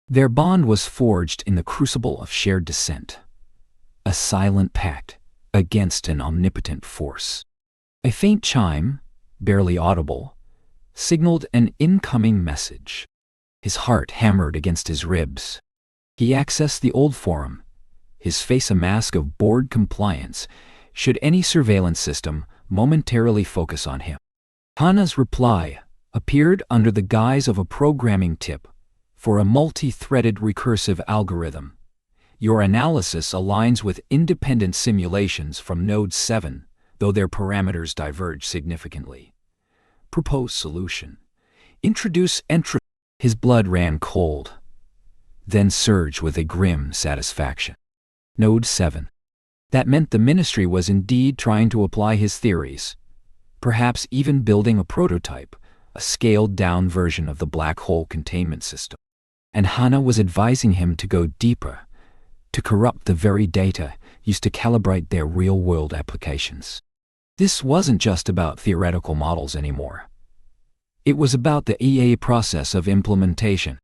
Their bond was forged in the crucible of shared dissent, a silent pact against an omnipotent force. A faint chime, barely audible, signaled an incoming message. His heart hammered against his ribs. He accessed the old forum, his face a mask of bored compliance, should any surveillance system momentarily focus on him. Hannah's reply appeared under the guise of a programming tip for a multi-threaded recursive algorithm. Your analysis aligns with independent simulations from Node 7, though their parameters diverge significantly. Proposed solution. Introduce entropy. His blood ran cold, then surged with a grim satisfaction. Node 7. That meant the Ministry was indeed trying to apply his theories, perhaps even building a prototype, a scaled-down version of the black hole containment system. And Hannah was advising him to go deeper, to corrupt the very data used to calibrate their real-world applications. This wasn't just about theoretical models anymore. It was about the EA process of implementation.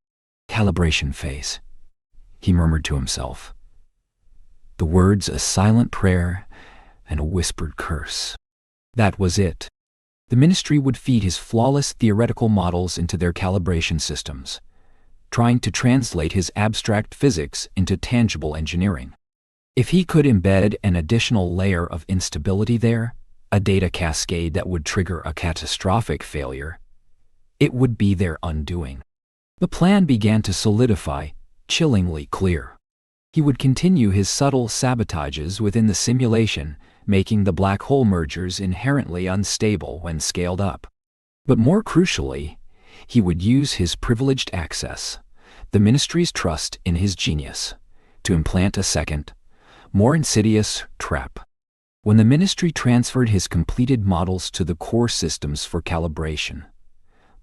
Calibration phase, he murmured to himself. The words a silent prayer and a whispered curse. That was it. The Ministry would feed his flawless theoretical models into their calibration systems, trying to translate his abstract physics into tangible engineering. If he could embed an additional layer of instability there, a data cascade that would trigger a catastrophic failure, it would be their undoing. The plan began to solidify, chillingly clear. He would continue his subtle sabotages within the simulation, making the black hole mergers inherently unstable when scaled up. But more crucially, he would use his privileged access, the Ministry's trust in his genius, to implant a second, more insidious trap. When the Ministry transferred his completed models to the core systems for calibration,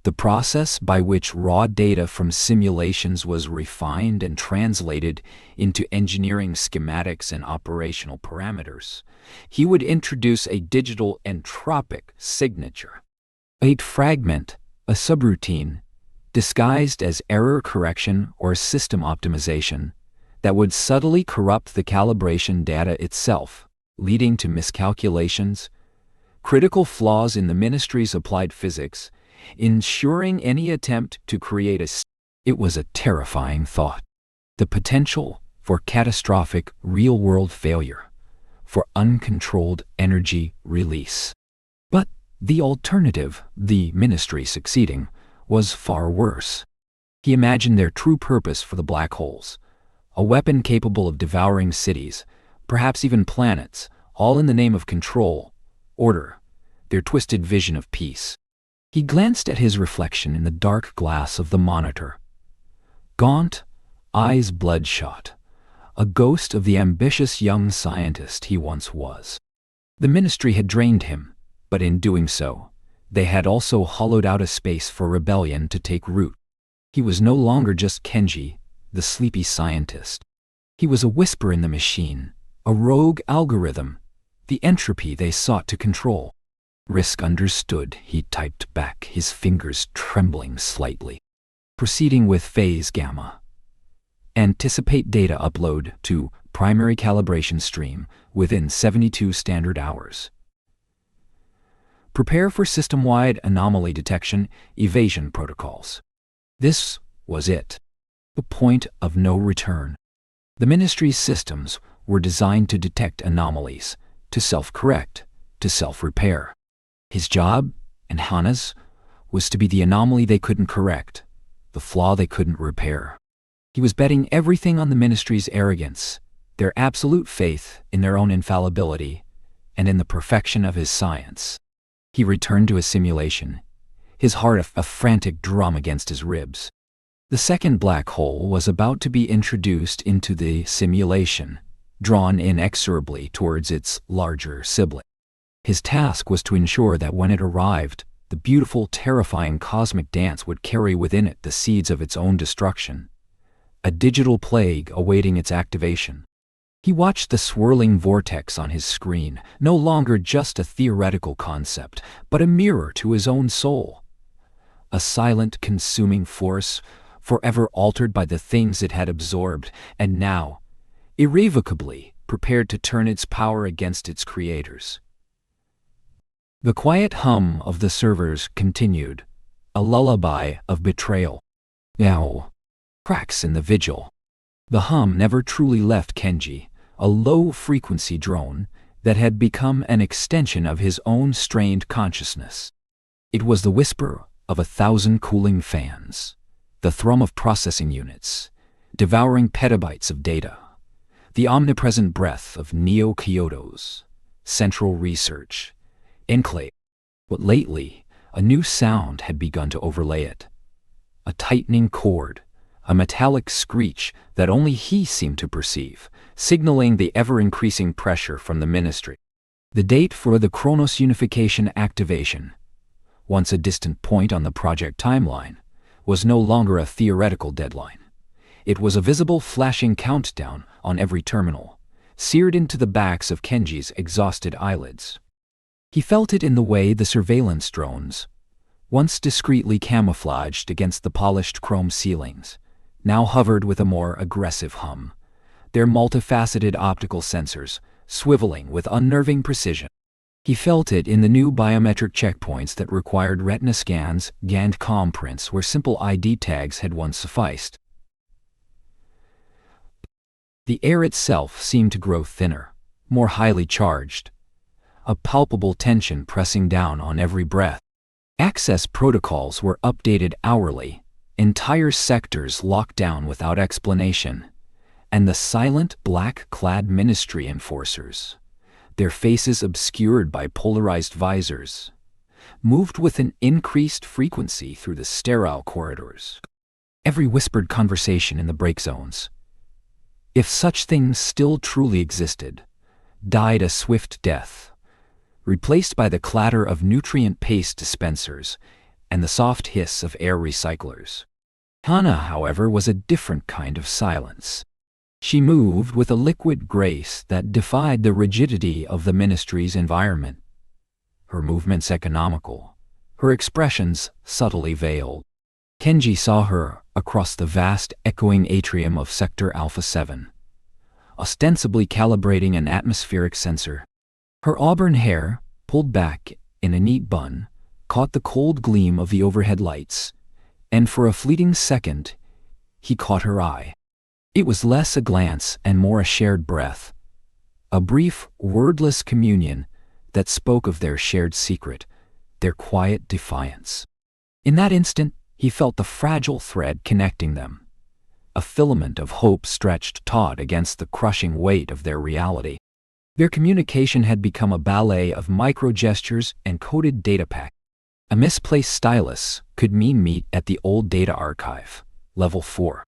the process by which raw data from simulations was refined and translated into engineering schematics and operational parameters, he would introduce a digital entropic signature, a fragment, a subroutine, disguised as error correction or system optimization, that would subtly corrupt the calibration data itself, leading to miscalculations, critical flaws in the ministry's applied physics, ensuring any attempt to create It was a terrifying thought. The potential for catastrophic real-world failure, for uncontrolled energy release. But the alternative, the ministry succeeding, was far worse. He imagined their true purpose for the black holes, a weapon capable of devouring cities, perhaps even planets, all in the name of control, order, their twisted vision of peace. He glanced at his reflection in the dark glass of the monitor. Gaunt, eyes bloodshot, a ghost of the ambitious young scientist he once was. The ministry had drained him, but in doing so, they had also hollowed out a space for rebellion to take root. He was no longer just Kenji, the sleepy scientist. He was a whisper in the machine, a rogue algorithm, the entropy they sought to control. Risk understood, he typed back, his fingers trembling slightly. Proceeding with phase gamma. Anticipate data upload to primary calibration stream within 72 standard hours. Prepare for system-wide anomaly detection evasion protocols. This was it. The point of no return. The ministry's systems were designed to detect anomalies, to self-correct, to self-repair. His job, and Hana's, was to be the anomaly they couldn't correct, the flaw they couldn't repair. He was betting everything on the ministry's arrogance, their absolute faith in their own infallibility, and in the perfection of his science. He returned to his simulation, his heart a frantic drum against his ribs. The second black hole was about to be introduced into the simulation, drawn inexorably towards its larger sibling. His task was to ensure that when it arrived, the beautiful, terrifying cosmic dance would carry within it the seeds of its own destruction, a digital plague awaiting its activation. He watched the swirling vortex on his screen, no longer just a theoretical concept, but a mirror to his own soul. A silent, consuming force, forever altered by the things it had absorbed, and now, irrevocably, prepared to turn its power against its creators. The quiet hum of the servers continued, a lullaby of betrayal. Now, cracks in the vigil. The hum never truly left Kenji, a low-frequency drone that had become an extension of his own strained consciousness. It was the whisper of 1,000 cooling fans, the thrum of processing units, devouring petabytes of data, the omnipresent breath of Neo Kyoto's central research enclave. But lately, a new sound had begun to overlay it. A tightening chord, a metallic screech that only he seemed to perceive, signaling the ever-increasing pressure from the ministry. The date for the Kronos unification activation, once a distant point on the project timeline, was no longer a theoretical deadline. It was a visible flashing countdown on every terminal, seared into the backs of Kenji's exhausted eyelids. He felt it in the way the surveillance drones, once discreetly camouflaged against the polished chrome ceilings, now hovered with a more aggressive hum, their multifaceted optical sensors swiveling with unnerving precision. He felt it in the new biometric checkpoints that required retina scans, scanned comm prints where simple ID tags had once sufficed. The air itself seemed to grow thinner, more highly charged, a palpable tension pressing down on every breath. Access protocols were updated hourly, entire sectors locked down without explanation, and the silent black-clad ministry enforcers, their faces obscured by polarized visors, moved with an increased frequency through the sterile corridors. Every whispered conversation in the break zones, if such things still truly existed, died a swift death, replaced by the clatter of nutrient paste dispensers and the soft hiss of air recyclers. Hana, however, was a different kind of silence. She moved with a liquid grace that defied the rigidity of the ministry's environment. Her movements economical, her expressions subtly veiled. Kenji saw her across the vast, echoing atrium of Sector Alpha 7. ostensibly calibrating an atmospheric sensor. Her auburn hair, pulled back in a neat bun, caught the cold gleam of the overhead lights, and for a fleeting second, he caught her eye. It was less a glance and more a shared breath, a brief, wordless communion that spoke of their shared secret, their quiet defiance. In that instant, he felt the fragile thread connecting them, a filament of hope stretched taut against the crushing weight of their reality. Their communication had become a ballet of micro-gestures and coded data packets. A misplaced stylus could mean meet at the old data archive, level 4.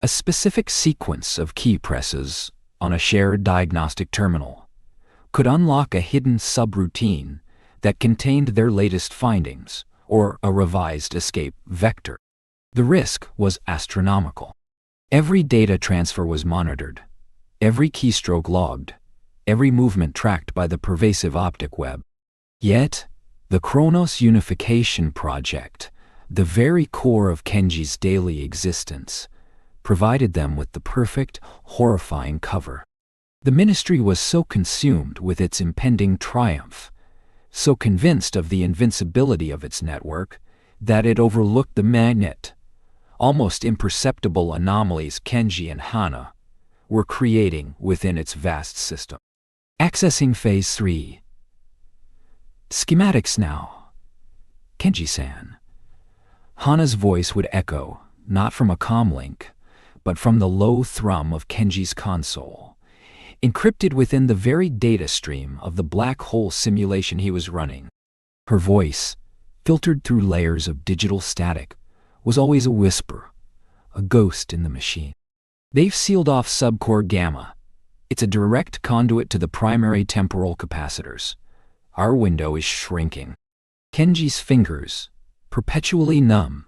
A specific sequence of key presses on a shared diagnostic terminal could unlock a hidden subroutine that contained their latest findings, or a revised escape vector. The risk was astronomical. Every data transfer was monitored, every keystroke logged, every movement tracked by the pervasive optic web. Yet, the Kronos Unification Project, the very core of Kenji's daily existence, provided them with the perfect, horrifying cover. The Ministry was so consumed with its impending triumph, so convinced of the invincibility of its network, that it overlooked the minute, almost imperceptible anomalies Kenji and Hana were creating within its vast system. Accessing Phase 3. Schematics now. Kenji-san. Hana's voice would echo, not from a comlink, but from the low thrum of Kenji's console, encrypted within the very data stream of the black hole simulation he was running. Her voice, filtered through layers of digital static, was always a whisper, a ghost in the machine. They've sealed off subcore gamma. It's a direct conduit to the primary temporal capacitors. Our window is shrinking. Kenji's fingers, perpetually numb,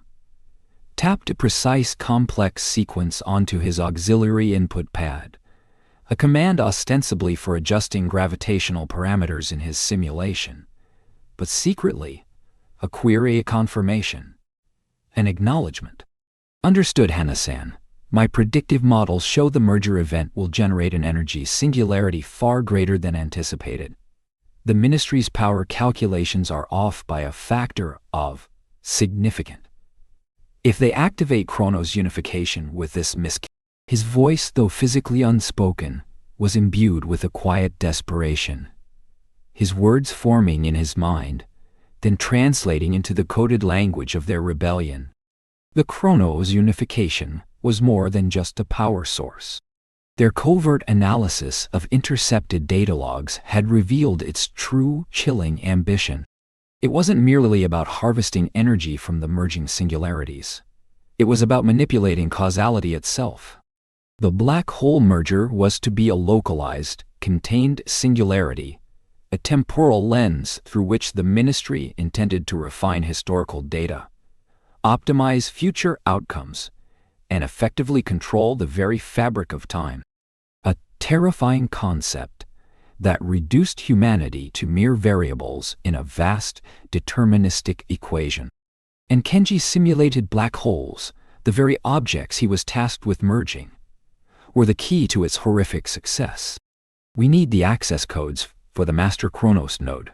tapped a precise complex sequence onto his auxiliary input pad, a command ostensibly for adjusting gravitational parameters in his simulation, but secretly a query, a confirmation, an acknowledgement. Understood, Hana-san. My predictive models show the merger event will generate an energy singularity far greater than anticipated. The Ministry's power calculations are off by a factor of significant. If they activate Kronos Unification with this His voice, though physically unspoken, was imbued with a quiet desperation. His words forming in his mind, then translating into the coded language of their rebellion. The Kronos Unification was more than just a power source. Their covert analysis of intercepted data logs had revealed its true, chilling ambition. It wasn't merely about harvesting energy from the merging singularities. It was about manipulating causality itself. The black hole merger was to be a localized, contained singularity, a temporal lens through which the Ministry intended to refine historical data, optimize future outcomes, and effectively control the very fabric of time. A terrifying concept that reduced humanity to mere variables in a vast, deterministic equation. And Kenji simulated black holes, the very objects he was tasked with merging, were the key to its horrific success. We need the access codes for the Master Kronos node.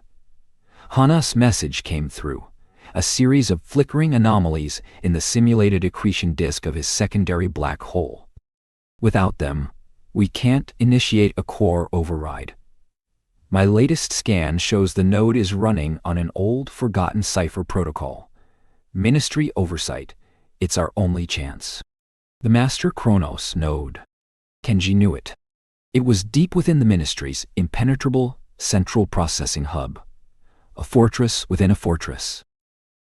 Hana's message came through, a series of flickering anomalies in the simulated accretion disk of his secondary black hole. Without them, we can't initiate a core override. My latest scan shows the node is running on an old, forgotten cipher protocol. Ministry oversight, it's our only chance. The Master Kronos node. Kenji knew it. It was deep within the Ministry's impenetrable central processing hub, a fortress within a fortress.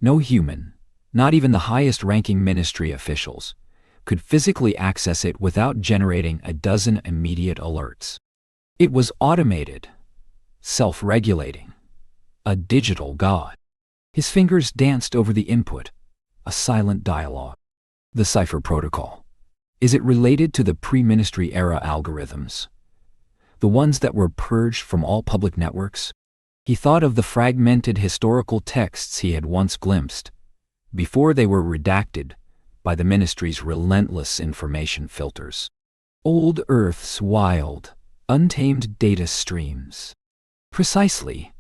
No human, not even the highest-ranking Ministry officials, could physically access it without generating a dozen immediate alerts. It was automated, self-regulating, a digital god. His fingers danced over the input, a silent dialogue. The cipher protocol. Is it related to the pre-Ministry era algorithms? The ones that were purged from all public networks? He thought of the fragmented historical texts he had once glimpsed, before they were redacted by the Ministry's relentless information filters. Old Earth's wild, untamed data streams. Precisely.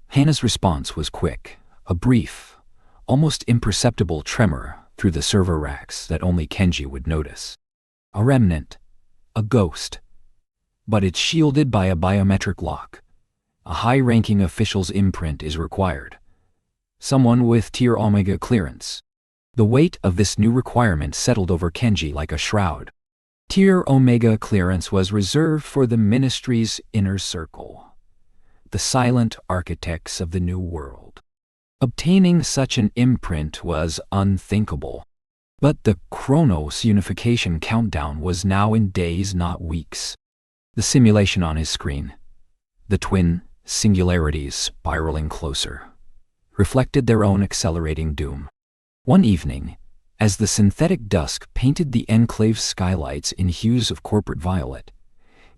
Hannah's response was quick, a brief, almost imperceptible tremor through the server racks that only Kenji would notice. A remnant, a ghost. But it's shielded by a biometric lock. A high-ranking official's imprint is required. Someone with Tier Omega clearance. The weight of this new requirement settled over Kenji like a shroud. Tier Omega clearance was reserved for the Ministry's inner circle, the silent architects of the New World. Obtaining such an imprint was unthinkable. But the Chronos unification countdown was now in days, not weeks. The simulation on his screen, the twin singularities spiraling closer, reflected their own accelerating doom. One evening, as the synthetic dusk painted the enclave's skylights in hues of corporate violet,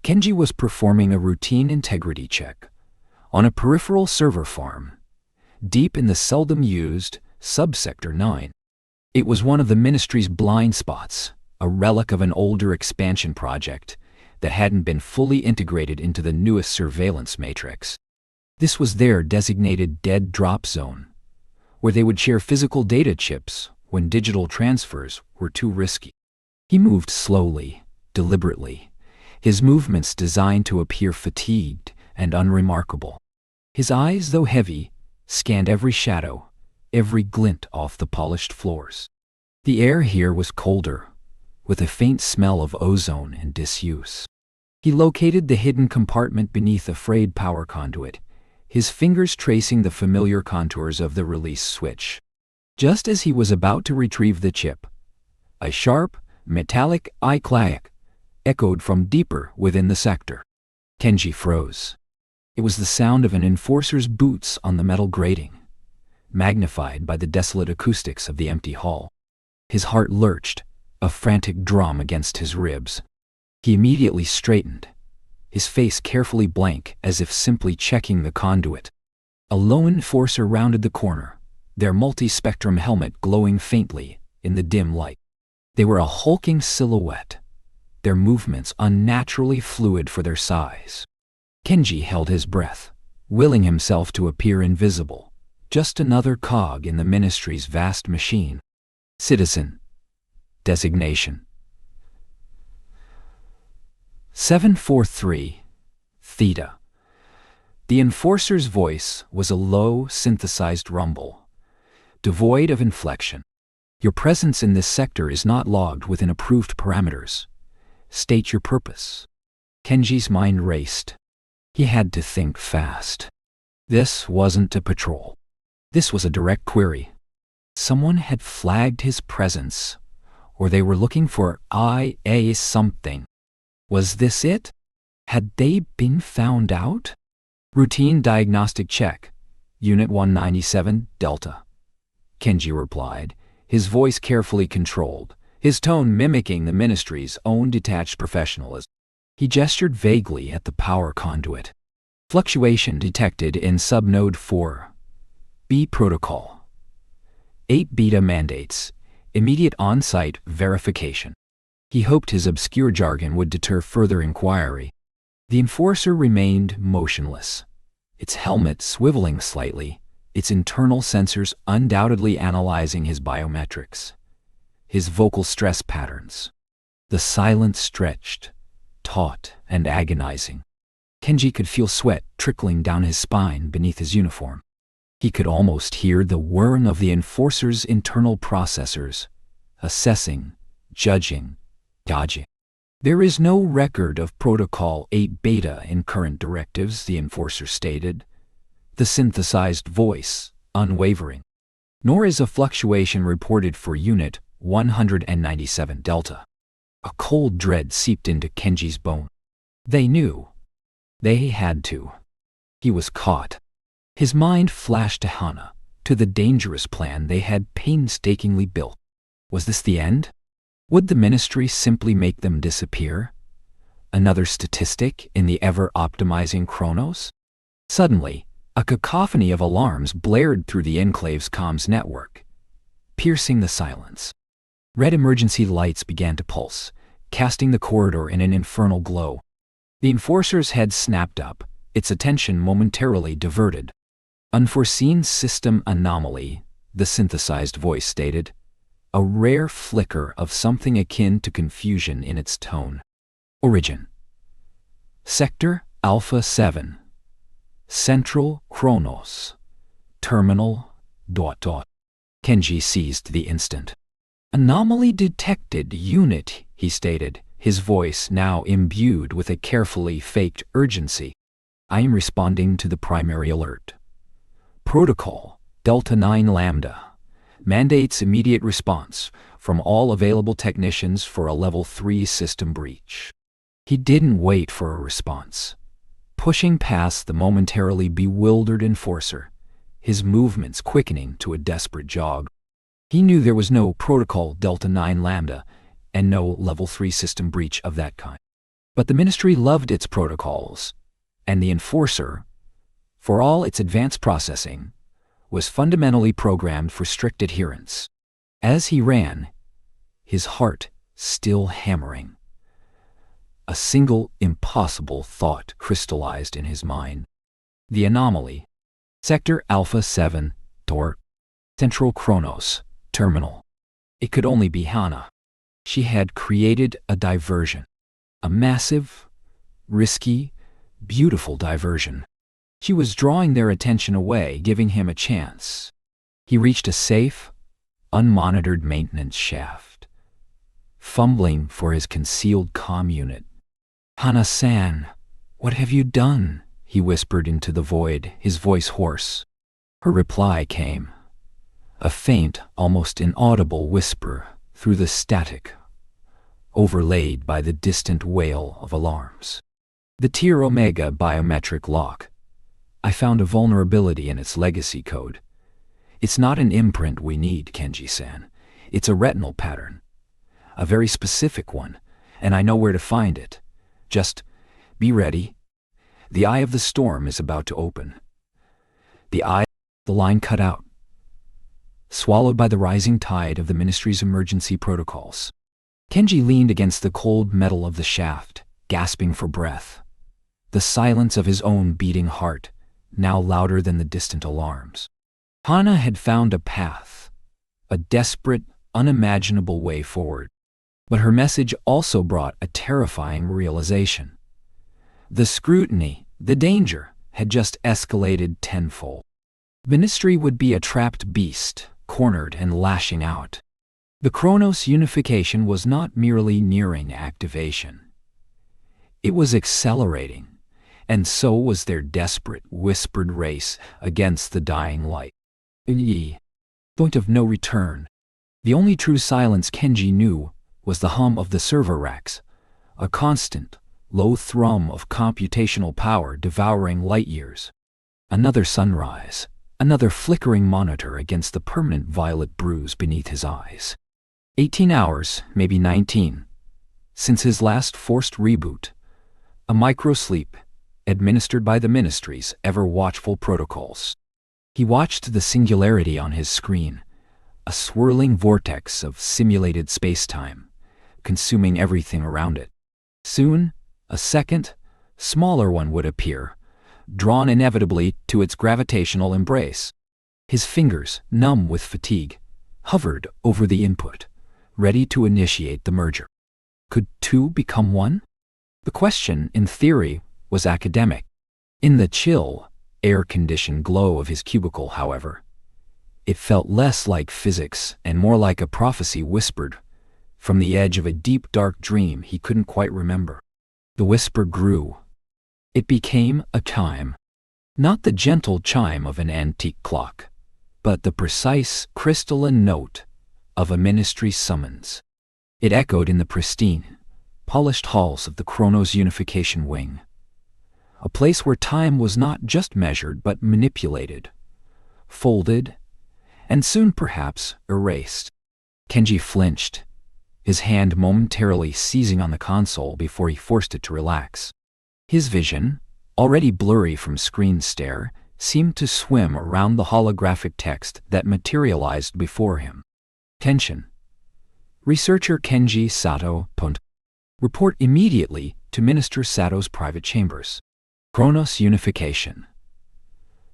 Kenji was performing a routine integrity check on a peripheral server farm, deep in the seldom-used Subsector 9. It was one of the Ministry's blind spots, a relic of an older expansion project that hadn't been fully integrated into the newest surveillance matrix. This was their designated dead drop zone, where they would share physical data chips when digital transfers were too risky. He moved slowly, deliberately, his movements designed to appear fatigued and unremarkable. His eyes, though heavy, scanned every shadow, every glint off the polished floors. The air here was colder, with a faint smell of ozone and disuse. He located the hidden compartment beneath a frayed power conduit, his fingers tracing the familiar contours of the release switch. Just as he was about to retrieve the chip, a sharp, metallic eye-clack echoed from deeper within the sector. Kenji froze. It was the sound of an enforcer's boots on the metal grating, magnified by the desolate acoustics of the empty hall. His heart lurched, a frantic drum against his ribs. He immediately straightened, his face carefully blank as if simply checking the conduit. A lone enforcer rounded the corner, their multi-spectrum helmet glowing faintly in the dim light. They were a hulking silhouette, their movements unnaturally fluid for their size. Kenji held his breath, willing himself to appear invisible, just another cog in the Ministry's vast machine. Citizen. Designation. 743. Theta. The enforcer's voice was a low, synthesized rumble, devoid of inflection. Your presence in this sector is not logged within approved parameters. State your purpose. Kenji's mind raced. He had to think fast. This wasn't a patrol. This was a direct query. Someone had flagged his presence, or they were looking for IA something. Was this it? Had they been found out? Routine diagnostic check. Unit 197, Delta. Kenji replied, his voice carefully controlled, his tone mimicking the Ministry's own detached professionalism. He gestured vaguely at the power conduit. Fluctuation detected in subnode 4. B protocol. 8 beta mandates. Immediate on-site verification. He hoped his obscure jargon would deter further inquiry. The enforcer remained motionless, its helmet swiveling slightly, its internal sensors undoubtedly analyzing his biometrics, his vocal stress patterns. The silence stretched, taut and agonizing. Kenji could feel sweat trickling down his spine beneath his uniform. He could almost hear the whirring of the enforcer's internal processors, assessing, judging, dodging. There is no record of Protocol 8 Beta in current directives, the enforcer stated, the synthesized voice unwavering. Nor is a fluctuation reported for Unit 197 Delta. A cold dread seeped into Kenji's bone. They knew. They had to. He was caught. His mind flashed to Hana, to the dangerous plan they had painstakingly built. Was this the end? Would the Ministry simply make them disappear? Another statistic in the ever-optimizing Chronos? Suddenly, a cacophony of alarms blared through the Enclave's comms network, piercing the silence. Red emergency lights began to pulse, casting the corridor in an infernal glow. The enforcer's head snapped up, its attention momentarily diverted. "Unforeseen system anomaly," the synthesized voice stated, a rare flicker of something akin to confusion in its tone. "Origin: Sector Alpha 7. Central Chronos. Terminal... Kenji seized the instant. "Anomaly detected, unit," he stated, his voice now imbued with a carefully faked urgency. "I am responding to the primary alert. Protocol Delta 9 Lambda mandates immediate response from all available technicians for a Level 3 system breach." He didn't wait for a response. Pushing past the momentarily bewildered enforcer, his movements quickening to a desperate jog. He knew there was no Protocol Delta 9 Lambda and no Level 3 system breach of that kind. But the Ministry loved its protocols, and the enforcer, for all its advanced processing, was fundamentally programmed for strict adherence. As he ran, his heart still hammering, a single impossible thought crystallized in his mind. The anomaly. Sector Alpha 7, Tor. Central Chronos, Terminal. It could only be Hana. She had created a diversion. A massive, risky, beautiful diversion. She was drawing their attention away, giving him a chance. He reached a safe, unmonitored maintenance shaft, fumbling for his concealed comm unit. "Hana-san, what have you done?" he whispered into the void, his voice hoarse. Her reply came, a faint, almost inaudible whisper through the static, overlaid by the distant wail of alarms. "The Tier Omega biometric lock. I found a vulnerability in its legacy code. It's not an imprint we need, Kenji-san. It's a retinal pattern. A very specific one, and I know where to find it. Just be ready. The eye of the storm is about to open." The line cut out, swallowed by the rising tide of the Ministry's emergency protocols. Kenji leaned against the cold metal of the shaft, gasping for breath. The silence of his own beating heart, now louder than the distant alarms. Hana had found a path, a desperate, unimaginable way forward. But her message also brought a terrifying realization. The scrutiny, the danger, had just escalated tenfold. Ministry would be a trapped beast, cornered and lashing out. The Chronos unification was not merely nearing activation. It was accelerating, and so was their desperate, whispered race against the dying light. Point of no return. The only true silence Kenji knew was the hum of the server racks, a constant, low thrum of computational power devouring light years. Another sunrise, another flickering monitor against the permanent violet bruise beneath his eyes. 18 hours, maybe 19, since his last forced reboot, a microsleep administered by the Ministry's ever-watchful protocols. He watched the singularity on his screen, a swirling vortex of simulated space-time, consuming everything around it. Soon, a second, smaller one would appear, drawn inevitably to its gravitational embrace. His fingers, numb with fatigue, hovered over the input, ready to initiate the merger. Could two become one? The question, in theory, was academic. In the chill, air-conditioned glow of his cubicle, however, it felt less like physics and more like a prophecy whispered from the edge of a deep, dark dream he couldn't quite remember. The whisper grew. It became a chime. Not the gentle chime of an antique clock, but the precise, crystalline note of a Ministry summons. It echoed in the pristine, polished halls of the Chronos Unification Wing, a place where time was not just measured but manipulated, folded, and soon perhaps erased. Kenji flinched, his hand momentarily seizing on the console before he forced it to relax. His vision, already blurry from screen stare, seemed to swim around the holographic text that materialized before him. Tension. Researcher Kenji Sato. Report immediately to Minister Sato's private chambers. Chronos unification.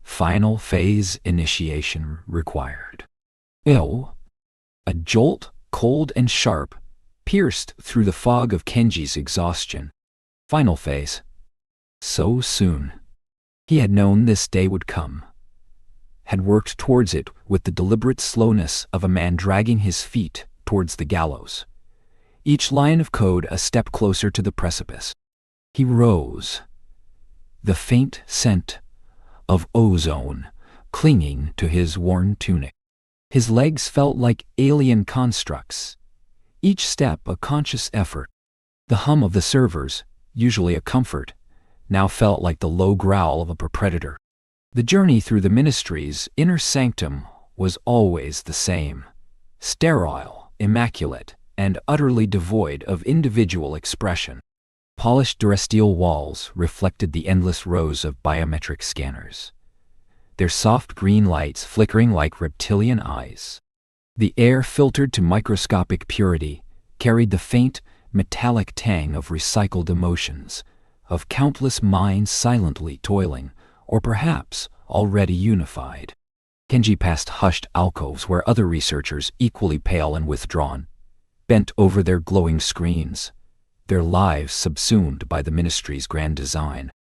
Final phase initiation required. Ew. A jolt, cold and sharp, pierced through the fog of Kenji's exhaustion. Final phase. So soon. He had known this day would come, had worked towards it with the deliberate slowness of a man dragging his feet towards the gallows. Each line of code a step closer to the precipice. He rose, the faint scent of ozone clinging to his worn tunic. His legs felt like alien constructs, each step a conscious effort. The hum of the servers, usually a comfort, now felt like the low growl of a predator. The journey through the ministry's inner sanctum was always the same, sterile, immaculate, and utterly devoid of individual expression. Polished durasteel walls reflected the endless rows of biometric scanners, their soft green lights flickering like reptilian eyes. The air, filtered to microscopic purity, carried the faint, metallic tang of recycled emotions, of countless minds silently toiling, or perhaps already unified. Kenji passed hushed alcoves where other researchers, equally pale and withdrawn, bent over their glowing screens, their lives subsumed by the ministry's grand design.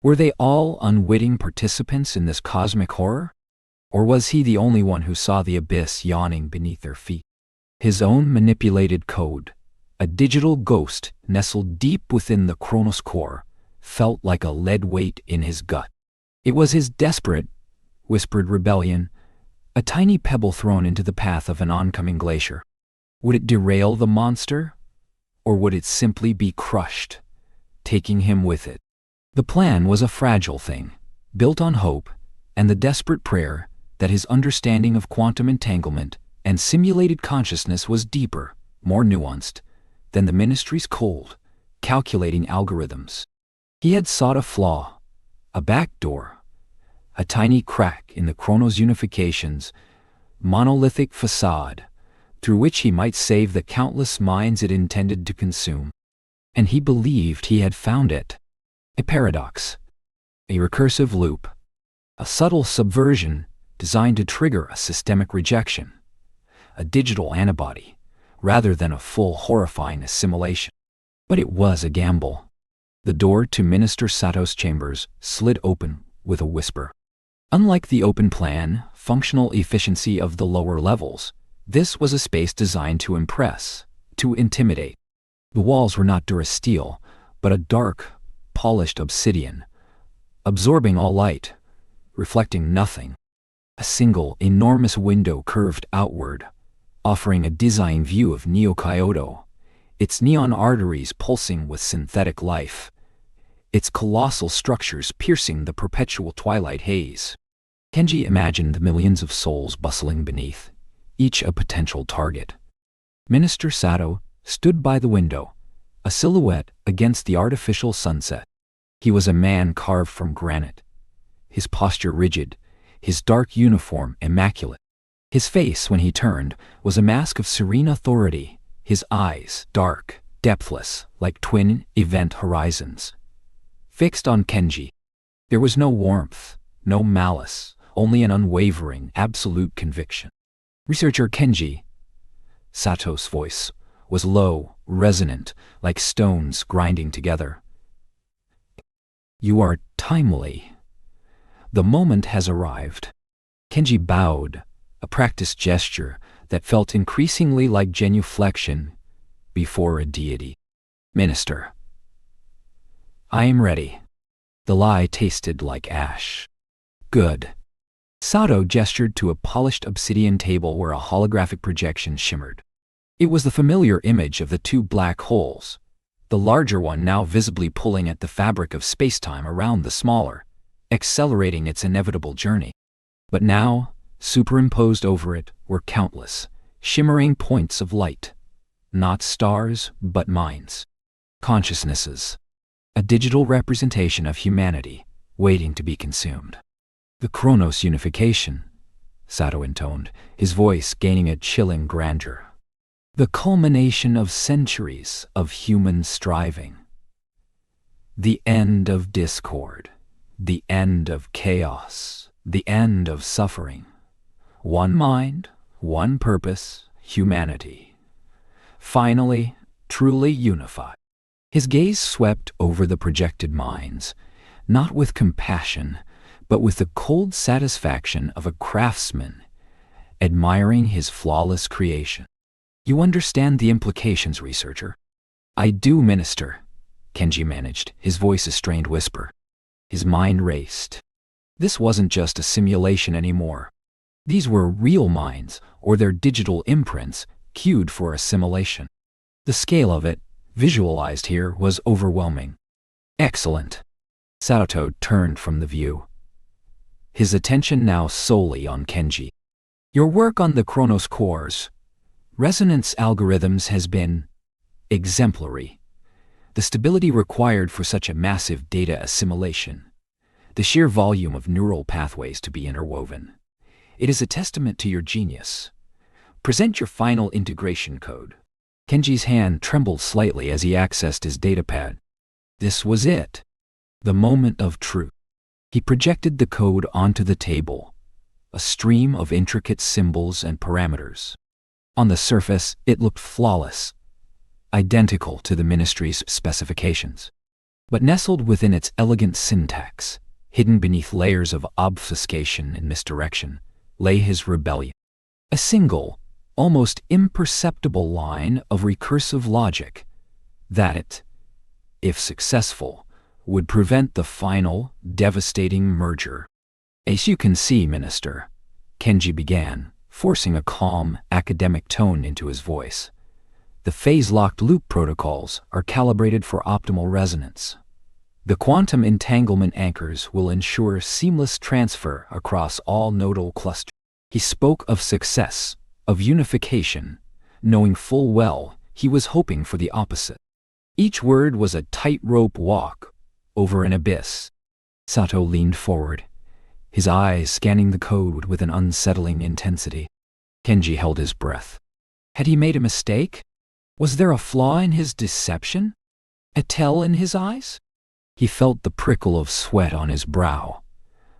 Were they all unwitting participants in this cosmic horror? Or was he the only one who saw the abyss yawning beneath their feet? His own manipulated code, a digital ghost nestled deep within the Chronos core, felt like a lead weight in his gut. It was his desperate, whispered rebellion, a tiny pebble thrown into the path of an oncoming glacier. Would it derail the monster? Or would it simply be crushed, taking him with it? The plan was a fragile thing, built on hope and the desperate prayer that his understanding of quantum entanglement and simulated consciousness was deeper, more nuanced, than the ministry's cold, calculating algorithms. He had sought a flaw, a backdoor, a tiny crack in the Chronos unification's monolithic facade, through which he might save the countless minds it intended to consume. And he believed he had found it. A paradox, a recursive loop, a subtle subversion designed to trigger a systemic rejection, a digital antibody, rather than a full horrifying assimilation. But it was a gamble. The door to Minister Sato's chambers slid open with a whisper. Unlike the open plan, functional efficiency of the lower levels, this was a space designed to impress, to intimidate. The walls were not durasteel, but a dark, polished obsidian, absorbing all light, reflecting nothing. A single, enormous window curved outward, offering a dizzying view of Neo Kyoto, its neon arteries pulsing with synthetic life, its colossal structures piercing the perpetual twilight haze. Kenji imagined the millions of souls bustling beneath, each a potential target. Minister Sato stood by the window, a silhouette against the artificial sunset. He was a man carved from granite, his posture rigid, his dark uniform immaculate. His face, when he turned, was a mask of serene authority, his eyes dark, depthless, like twin event horizons, fixed on Kenji. There was no warmth, no malice, only an unwavering, absolute conviction. Researcher Kenji, Sato's voice, was low, resonant, like stones grinding together. You are timely. The moment has arrived. Kenji bowed, a practiced gesture that felt increasingly like genuflection before a deity. Minister. I am ready. The lie tasted like ash. Good. Sato gestured to a polished obsidian table where a holographic projection shimmered. It was the familiar image of the two black holes, the larger one now visibly pulling at the fabric of spacetime around the smaller, accelerating its inevitable journey. But now, superimposed over it, were countless, shimmering points of light. Not stars, but minds. Consciousnesses. A digital representation of humanity, waiting to be consumed. The Chronos unification, Sato intoned, his voice gaining a chilling grandeur. the culmination of centuries of human striving. The end of discord, the end of chaos, the end of suffering. One mind, one purpose, humanity. Finally, truly unified. His gaze swept over the projected minds, not with compassion, but with the cold satisfaction of a craftsman admiring his flawless creation. You understand the implications, researcher? I do, Minister, Kenji managed, his voice a strained whisper. His mind raced. This wasn't just a simulation anymore. These were real minds, or their digital imprints, cued for assimilation. The scale of it, visualized here, was overwhelming. Excellent. Sato turned from the view, his attention now solely on Kenji. Your work on the Chronos cores, resonance algorithms has been exemplary. The stability required for such a massive data assimilation, the sheer volume of neural pathways to be interwoven. It is a testament to your genius. Present your final integration code. Kenji's hand trembled slightly as he accessed his datapad. This was it. The moment of truth. He projected the code onto the table, a stream of intricate symbols and parameters. On the surface, it looked flawless, identical to the ministry's specifications. But nestled within its elegant syntax, hidden beneath layers of obfuscation and misdirection, lay his rebellion. A single, almost imperceptible line of recursive logic that, if successful, would prevent the final, devastating merger. As you can see, Minister, Kenji began, forcing a calm, academic tone into his voice. The phase-locked loop protocols are calibrated for optimal resonance. The quantum entanglement anchors will ensure seamless transfer across all nodal clusters. He spoke of success, of unification, knowing full well he was hoping for the opposite. Each word was a tightrope walk over an abyss. Sato leaned forward, his eyes scanning the code with an unsettling intensity. Kenji held his breath. Had he made a mistake? Was there a flaw in his deception? A tell in his eyes? He felt the prickle of sweat on his brow,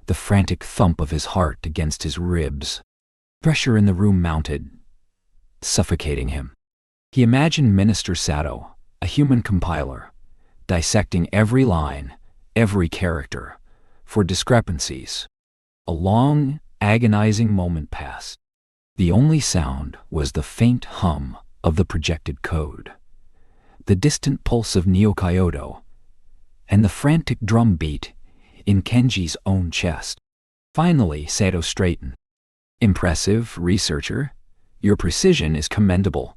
the frantic thump of his heart against his ribs. Pressure in the room mounted, suffocating him. He imagined Minister Sato, a human compiler, dissecting every line, every character, for discrepancies. A long, agonizing moment passed. The only sound was the faint hum of the projected code, the distant pulse of Neo Kyoto, and the frantic drumbeat in Kenji's own chest. Finally, Sato straightened. Impressive, researcher. Your precision is commendable.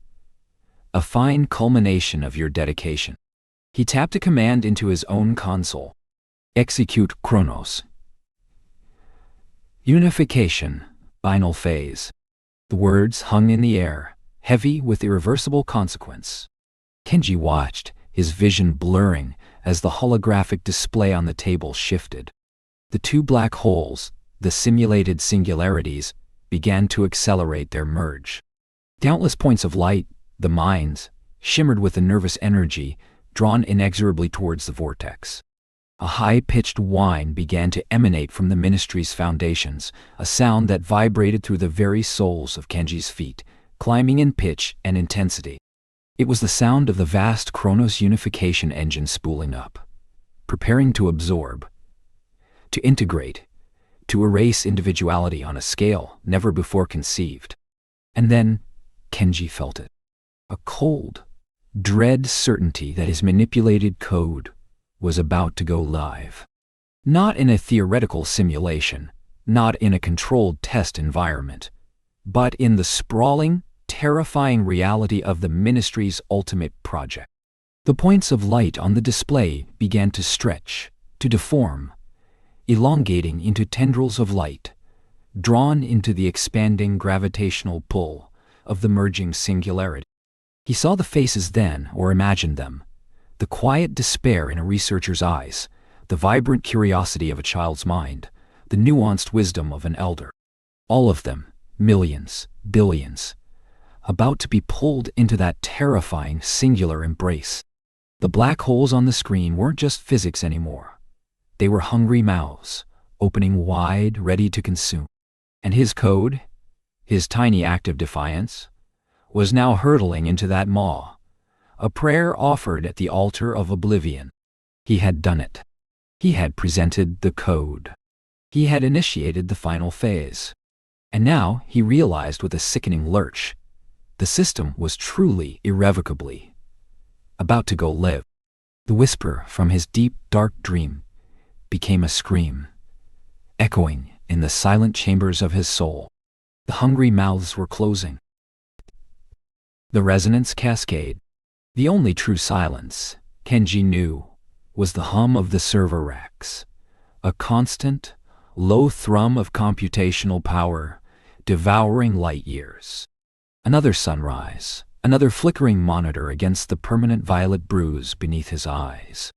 A fine culmination of your dedication. He tapped a command into his own console. Execute Chronos. Unification, final phase. The words hung in the air, heavy with irreversible consequence. Kenji watched, his vision blurring as the holographic display on the table shifted. The two black holes, the simulated singularities, began to accelerate their merge. Countless points of light, the minds, shimmered with a nervous energy, drawn inexorably towards the vortex. A high-pitched whine began to emanate from the ministry's foundations, a sound that vibrated through the very soles of Kenji's feet, climbing in pitch and intensity. It was the sound of the vast Chronos unification engine spooling up, preparing to absorb, to integrate, to erase individuality on a scale never before conceived. And then Kenji felt it. A cold, dread certainty that his manipulated code was about to go live. Not in a theoretical simulation, not in a controlled test environment, but in the sprawling, terrifying reality of the ministry's ultimate project. The points of light on the display began to stretch, to deform, elongating into tendrils of light, drawn into the expanding gravitational pull of the merging singularity. He saw the faces then, or imagined them, the quiet despair in a researcher's eyes, the vibrant curiosity of a child's mind, the nuanced wisdom of an elder. All of them, millions, billions, about to be pulled into that terrifying singular embrace. The black holes on the screen weren't just physics anymore. They were hungry mouths, opening wide, ready to consume. And his code, his tiny act of defiance, was now hurtling into that maw, a prayer offered at the altar of oblivion. He had done it. He had presented the code. He had initiated the final phase. And now he realized with a sickening lurch, the system was truly, irrevocably about to go live. The whisper from his deep, dark dream became a scream, echoing in the silent chambers of his soul. The hungry mouths were closing. The resonance cascade. The only true silence, Kenji knew, was the hum of the server racks, a constant, low thrum of computational power devouring light years. Another sunrise, another flickering monitor against the permanent violet bruise beneath his eyes.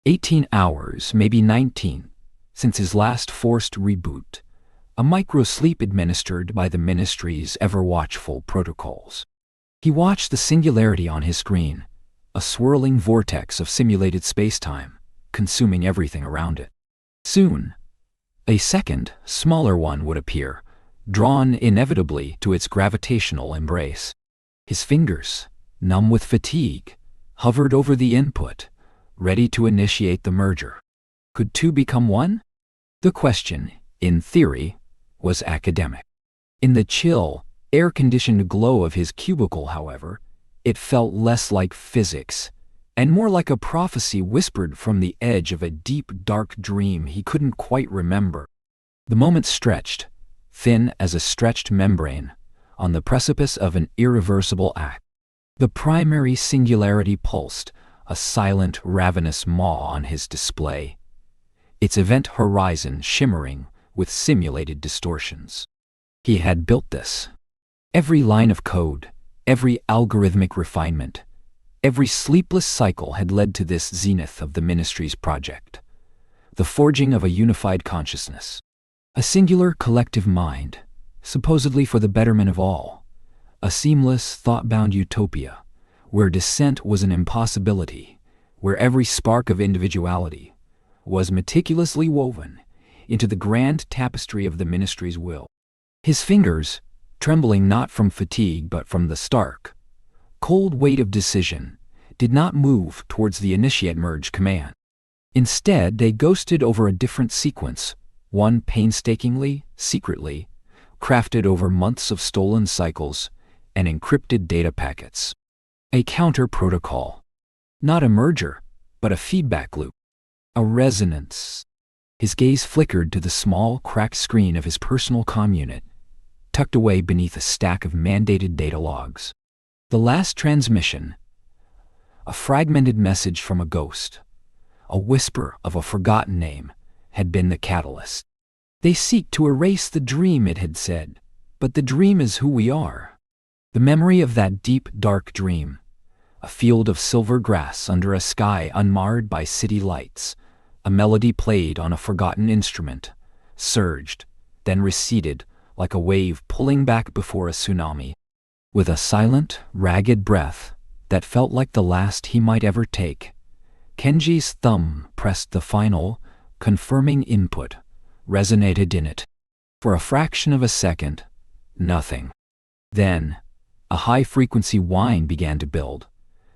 18 hours, maybe 19, since his last forced reboot, a micro-sleep administered by the Ministry's ever-watchful protocols. He watched the singularity on his screen, a swirling vortex of simulated space-time, consuming everything around it. Soon, a second, smaller one would appear, drawn inevitably to its gravitational embrace. His fingers, numb with fatigue, hovered over the input, ready to initiate the merger. Could two become one? The question, in theory, was academic. In the chill, air-conditioned glow of his cubicle, however, it felt less like physics, and more like a prophecy whispered from the edge of a deep, dark dream he couldn't quite remember. The moment stretched, thin as a stretched membrane, on the precipice of an irreversible act. The primary singularity pulsed, a silent, ravenous maw on his display, its event horizon shimmering with simulated distortions. He had built this. Every line of code, every algorithmic refinement, every sleepless cycle had led to this zenith of the Ministry's project, the forging of a unified consciousness. A singular collective mind, supposedly for the betterment of all, a seamless, thought-bound utopia, where dissent was an impossibility, where every spark of individuality was meticulously woven into the grand tapestry of the Ministry's will. His fingers, trembling not from fatigue but from the stark, cold weight of decision, did not move towards the initiate merge command. Instead, they ghosted over a different sequence, one painstakingly, secretly, crafted over months of stolen cycles and encrypted data packets. A counter-protocol. Not a merger, but a feedback loop. A resonance. His gaze flickered to the small, cracked screen of his personal comm unit, tucked away beneath a stack of mandated data logs. The last transmission, a fragmented message from a ghost, a whisper of a forgotten name, had been the catalyst. They seek to erase the dream, it had said, but the dream is who we are. The memory of that deep, dark dream, a field of silver grass under a sky unmarred by city lights, a melody played on a forgotten instrument, surged, then receded like a wave pulling back before a tsunami. With a silent, ragged breath that felt like the last he might ever take, Kenji's thumb pressed the final, confirming input, resonated in it. For a fraction of a second, nothing. Then, a high-frequency whine began to build,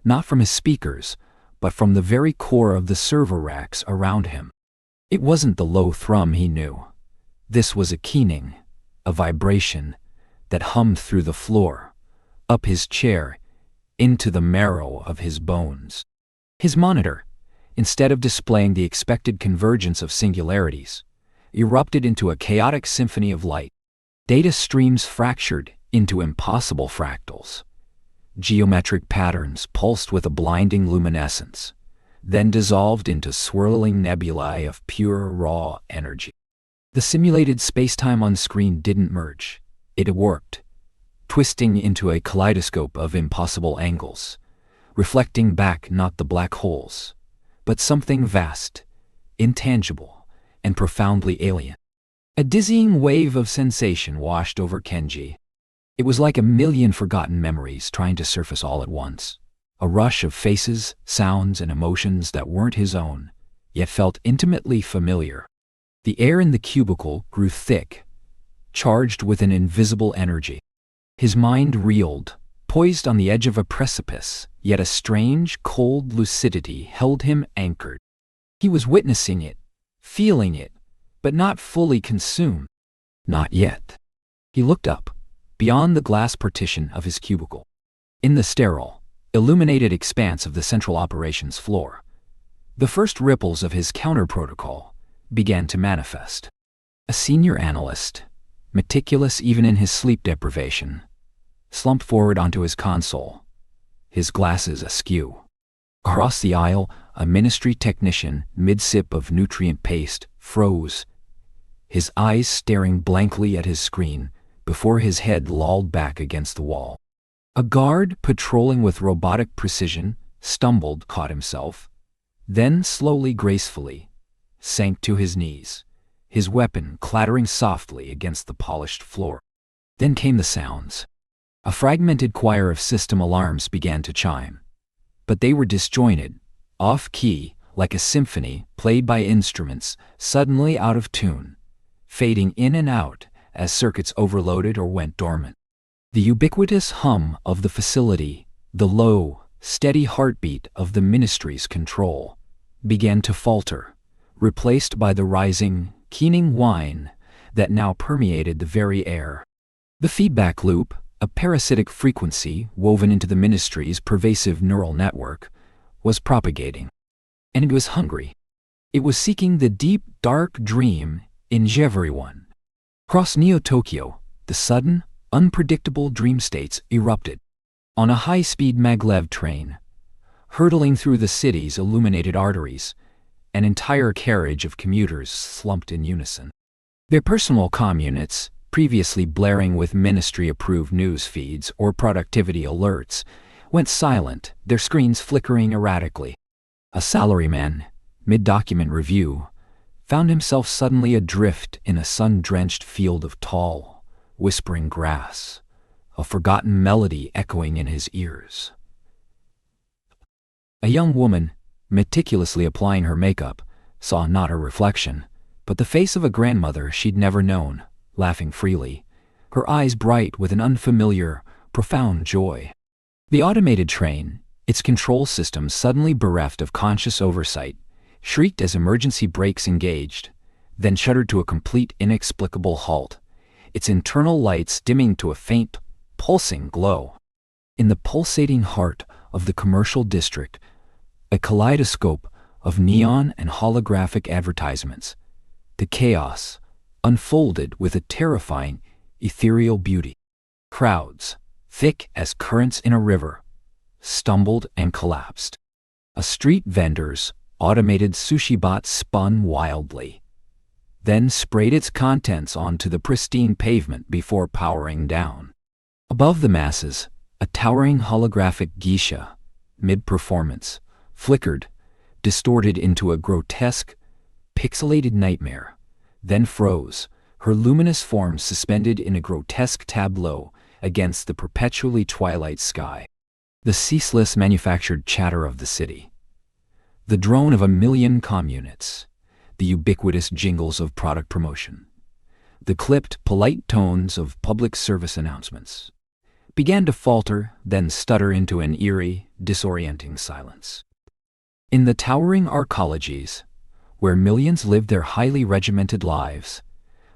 not from his speakers, but from the very core of the server racks around him. It wasn't the low thrum he knew. This was a keening, a vibration that hummed through the floor, up his chair, into the marrow of his bones. His monitor, instead of displaying the expected convergence of singularities, erupted into a chaotic symphony of light. Data streams fractured into impossible fractals. Geometric patterns pulsed with a blinding luminescence, then dissolved into swirling nebulae of pure, raw energy. The simulated spacetime on screen didn't merge. It worked, twisting into a kaleidoscope of impossible angles, reflecting back not the black holes, but something vast, intangible, and profoundly alien. A dizzying wave of sensation washed over Kenji. It was like a million forgotten memories trying to surface all at once. A rush of faces, sounds, and emotions that weren't his own, yet felt intimately familiar. The air in the cubicle grew thick, charged with an invisible energy. His mind reeled, poised on the edge of a precipice, yet a strange, cold lucidity held him anchored. He was witnessing it, feeling it, but not fully consumed. Not yet. He looked up, beyond the glass partition of his cubicle. In the sterile, illuminated expanse of the central operations floor, the first ripples of his counter-protocol began to manifest. A senior analyst, meticulous even in his sleep deprivation, slumped forward onto his console, his glasses askew. Across the aisle, a ministry technician, mid-sip of nutrient paste, froze, his eyes staring blankly at his screen before his head lolled back against the wall. A guard, patrolling with robotic precision, stumbled, caught himself, then slowly, gracefully, sank to his knees, his weapon clattering softly against the polished floor. Then came the sounds. A fragmented choir of system alarms began to chime, but they were disjointed, off-key, like a symphony played by instruments suddenly out of tune, fading in and out as circuits overloaded or went dormant. The ubiquitous hum of the facility, the low, steady heartbeat of the ministry's control, began to falter, replaced by the rising, keening whine that now permeated the very air. The feedback loop, a parasitic frequency woven into the ministry's pervasive neural network, was propagating. And it was hungry. It was seeking the deep, dark dream in everyone. Across Neo-Tokyo, the sudden, unpredictable dream states erupted. On a high-speed maglev train, hurtling through the city's illuminated arteries, an entire carriage of commuters slumped in unison. Their personal comm units, previously blaring with ministry-approved news feeds or productivity alerts, went silent, their screens flickering erratically. A salaryman, mid-document review, found himself suddenly adrift in a sun-drenched field of tall, whispering grass, a forgotten melody echoing in his ears. A young woman, meticulously applying her makeup, saw not her reflection, but the face of a grandmother she'd never known, laughing freely, her eyes bright with an unfamiliar, profound joy. The automated train, its control system suddenly bereft of conscious oversight, shrieked as emergency brakes engaged, then shuddered to a complete, inexplicable halt, its internal lights dimming to a faint, pulsing glow. In the pulsating heart of the commercial district, a kaleidoscope of neon and holographic advertisements, the chaos unfolded with a terrifying, ethereal beauty. Crowds, thick as currents in a river, stumbled and collapsed. A street vendor's automated sushi bot spun wildly, then sprayed its contents onto the pristine pavement before powering down. Above the masses, a towering holographic geisha, mid-performance, flickered, distorted into a grotesque, pixelated nightmare, then froze, her luminous form suspended in a grotesque tableau against the perpetually twilight sky. The ceaseless manufactured chatter of the city, the drone of a million comm units, the ubiquitous jingles of product promotion, the clipped, polite tones of public service announcements, began to falter, then stutter into an eerie, disorienting silence. In the towering arcologies, where millions lived their highly regimented lives,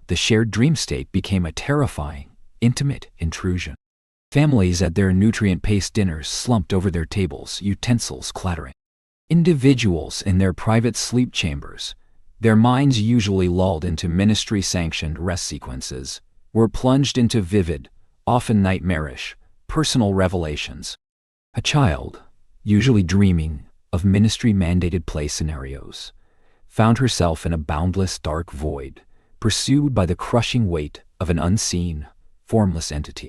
the shared dream state became a terrifying, intimate intrusion. Families at their nutrient-paced dinners slumped over their tables, utensils clattering. Individuals in their private sleep chambers, their minds usually lulled into ministry-sanctioned rest sequences, were plunged into vivid, often nightmarish, personal revelations. A child, usually dreaming of ministry-mandated play scenarios, found herself in a boundless dark void, pursued by the crushing weight of an unseen, formless entity.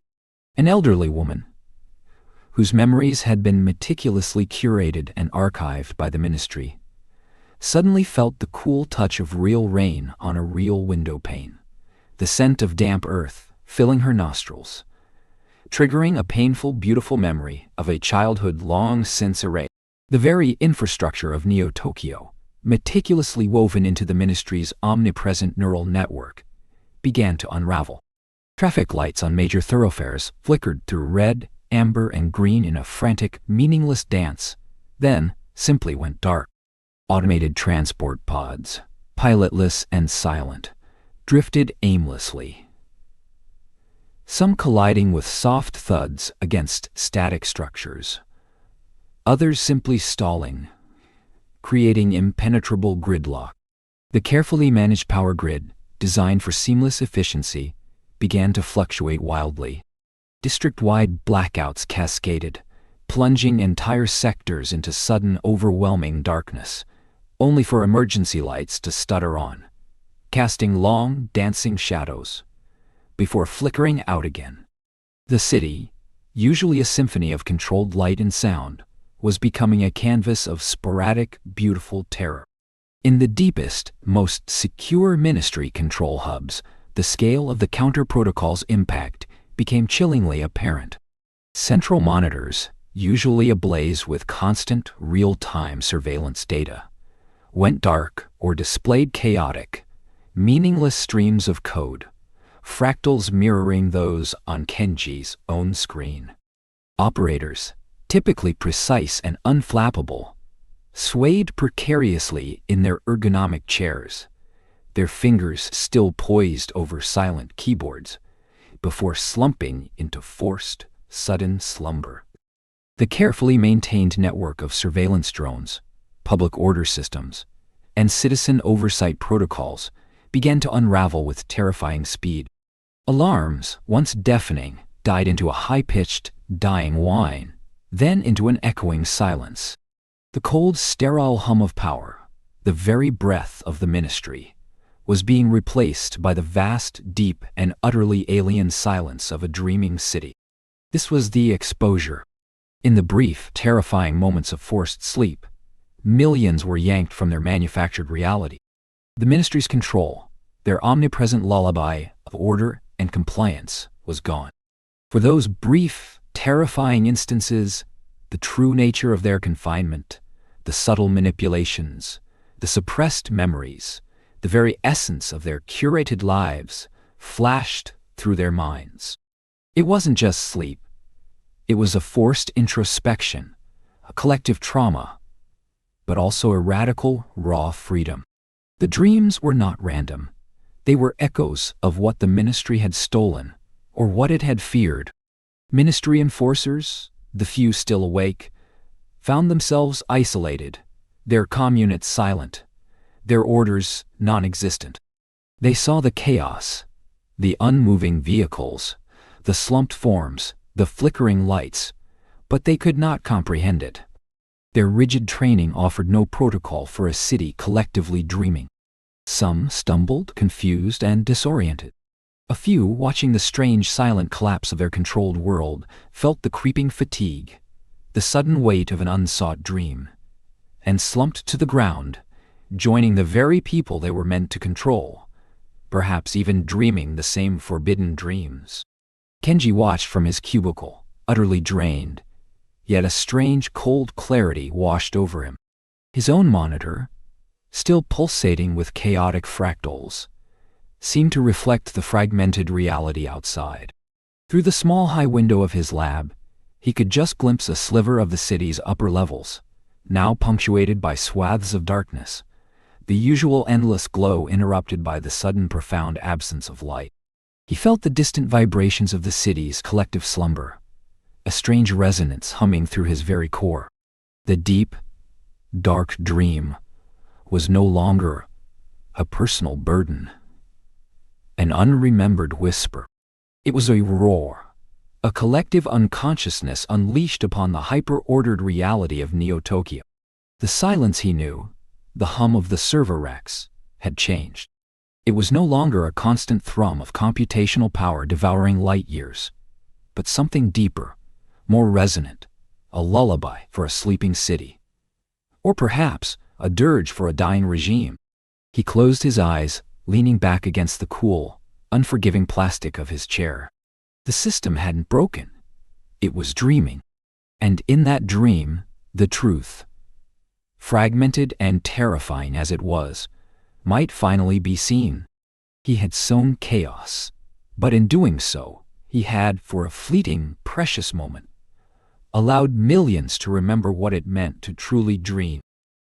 An elderly woman, whose memories had been meticulously curated and archived by the ministry, suddenly felt the cool touch of real rain on a real window pane, the scent of damp earth filling her nostrils, triggering a painful, beautiful memory of a childhood long since erased. The very infrastructure of Neo-Tokyo, meticulously woven into the ministry's omnipresent neural network, began to unravel. Traffic lights on major thoroughfares flickered through red, amber, and green in a frantic, meaningless dance, then simply went dark. Automated transport pods, pilotless and silent, drifted aimlessly, some colliding with soft thuds against static structures, others simply stalling, creating impenetrable gridlock. The carefully managed power grid, designed for seamless efficiency, began to fluctuate wildly. District-wide blackouts cascaded, plunging entire sectors into sudden, overwhelming darkness, only for emergency lights to stutter on, casting long, dancing shadows, before flickering out again. The city, usually a symphony of controlled light and sound, was becoming a canvas of sporadic, beautiful terror. In the deepest, most secure ministry control hubs, the scale of the counter-protocol's impact became chillingly apparent. Central monitors, usually ablaze with constant, real-time surveillance data, went dark or displayed chaotic, meaningless streams of code, fractals mirroring those on Kenji's own screen. Operators, typically precise and unflappable, swayed precariously in their ergonomic chairs, their fingers still poised over silent keyboards, before slumping into forced, sudden slumber. The carefully maintained network of surveillance drones, public order systems, and citizen oversight protocols began to unravel with terrifying speed. Alarms, once deafening, died into a high-pitched, dying whine, then into an echoing silence. The cold, sterile hum of power, the very breath of the ministry, was being replaced by the vast, deep, and utterly alien silence of a dreaming city. This was the exposure. In the brief, terrifying moments of forced sleep, millions were yanked from their manufactured reality. The ministry's control, their omnipresent lullaby of order and compliance, was gone. For those brief, terrifying instances, the true nature of their confinement, the subtle manipulations, the suppressed memories, the very essence of their curated lives, flashed through their minds. It wasn't just sleep. It was a forced introspection, a collective trauma, but also a radical, raw freedom. The dreams were not random. They were echoes of what the ministry had stolen, or what it had feared. Ministry enforcers, the few still awake, found themselves isolated, their communes silent, their orders non-existent. They saw the chaos, the unmoving vehicles, the slumped forms, the flickering lights, but they could not comprehend it. Their rigid training offered no protocol for a city collectively dreaming. Some stumbled, confused, and disoriented. A few, watching the strange, silent collapse of their controlled world, felt the creeping fatigue, the sudden weight of an unsought dream, and slumped to the ground, joining the very people they were meant to control, perhaps even dreaming the same forbidden dreams. Kenji watched from his cubicle, utterly drained, yet a strange, cold clarity washed over him. His own monitor, still pulsating with chaotic fractals, seemed to reflect the fragmented reality outside. Through the small high window of his lab, he could just glimpse a sliver of the city's upper levels, now punctuated by swaths of darkness, the usual endless glow interrupted by the sudden profound absence of light. He felt the distant vibrations of the city's collective slumber, a strange resonance humming through his very core. The deep, dark dream was no longer a personal burden, an unremembered whisper. It was a roar, a collective unconsciousness unleashed upon the hyper-ordered reality of Neo-Tokyo. The silence he knew, the hum of the server racks, had changed. It was no longer a constant thrum of computational power devouring light years, but something deeper, more resonant, a lullaby for a sleeping city. Or perhaps a dirge for a dying regime. He closed his eyes, leaning back against the cool, unforgiving plastic of his chair. The system hadn't broken. It was dreaming. And in that dream, the truth, fragmented and terrifying as it was, might finally be seen. He had sown chaos, but in doing so, he had, for a fleeting, precious moment, allowed millions to remember what it meant to truly dream.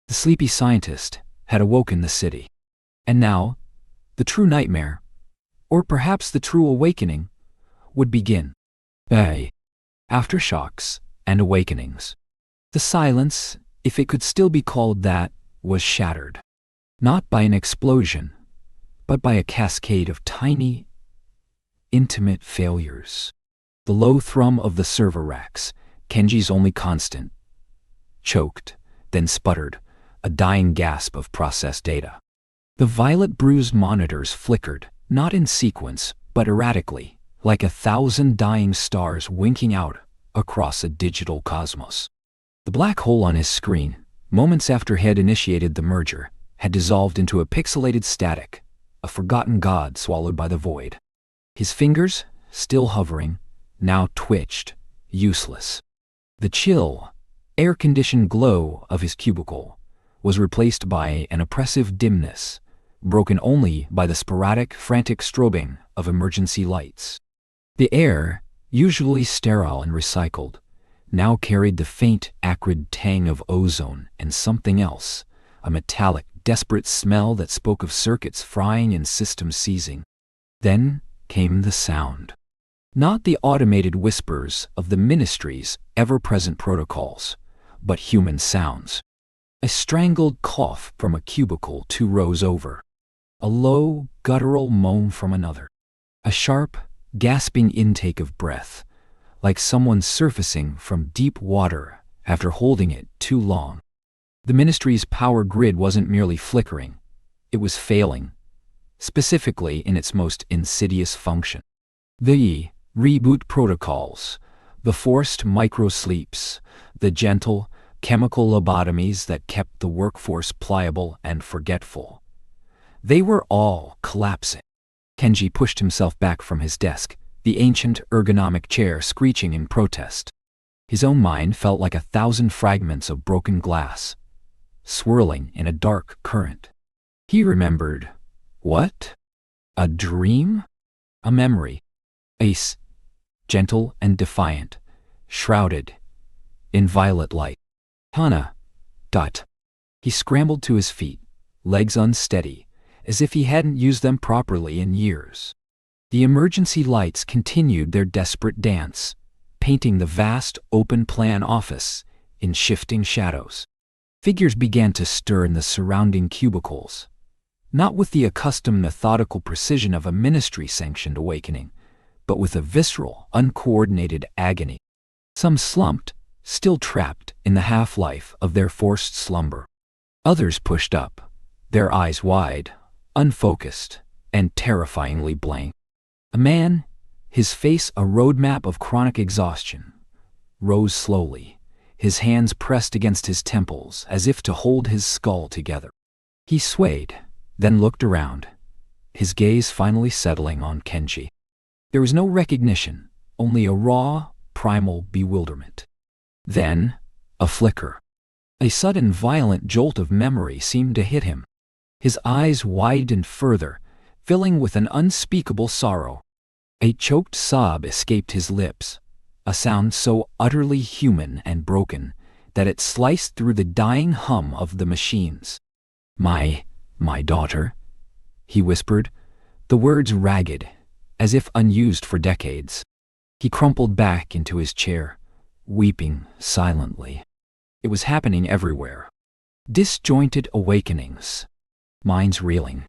The sleepy scientist had awoken the city. And now, the true nightmare, or perhaps the true awakening, would begin. Aftershocks and awakenings. The silence, if it could still be called that, was shattered. Not by an explosion, but by a cascade of tiny, intimate failures. The low thrum of the server racks, Kenji's only constant, choked, then sputtered, a dying gasp of processed data. The violet bruised monitors flickered, not in sequence, but erratically, like 1,000 dying stars winking out across a digital cosmos. The black hole on his screen, moments after he had initiated the merger, had dissolved into a pixelated static, a forgotten god swallowed by the void. His fingers, still hovering, now twitched, useless. The chill, air-conditioned glow of his cubicle was replaced by an oppressive dimness, broken only by the sporadic, frantic strobing of emergency lights. The air, usually sterile and recycled, now carried the faint, acrid tang of ozone and something else, a metallic, desperate smell that spoke of circuits frying and systems seizing. Then came the sound. Not the automated whispers of the ministry's ever-present protocols, but human sounds. A strangled cough from a cubicle 2 rows over. A low, guttural moan from another. A sharp, gasping intake of breath, like someone surfacing from deep water after holding it too long. The ministry's power grid wasn't merely flickering, it was failing, specifically in its most insidious function. The reboot protocols, the forced micro-sleeps, the gentle, chemical lobotomies that kept the workforce pliable and forgetful. They were all collapsing. Kenji pushed himself back from his desk, the ancient ergonomic chair screeching in protest. His own mind felt like 1,000 fragments of broken glass, swirling in a dark current. He remembered, what? A dream? A memory. Ace, gentle and defiant, shrouded in violet light. Hana. He scrambled to his feet, legs unsteady, as if he hadn't used them properly in years. The emergency lights continued their desperate dance, painting the vast, open-plan office in shifting shadows. Figures began to stir in the surrounding cubicles, not with the accustomed methodical precision of a ministry-sanctioned awakening, but with a visceral, uncoordinated agony. Some slumped, still trapped in the half-life of their forced slumber. Others pushed up, their eyes wide, unfocused, and terrifyingly blank. A man, his face a roadmap of chronic exhaustion, rose slowly, his hands pressed against his temples as if to hold his skull together. He swayed, then looked around, his gaze finally settling on Kenji. There was no recognition, only a raw, primal bewilderment. Then, a flicker. A sudden violent jolt of memory seemed to hit him. His eyes widened further, filling with an unspeakable sorrow. A choked sob escaped his lips, a sound so utterly human and broken that it sliced through the dying hum of the machines. My daughter," he whispered, the words ragged, as if unused for decades. He crumpled back into his chair, weeping silently. It was happening everywhere. Disjointed awakenings. Minds reeling.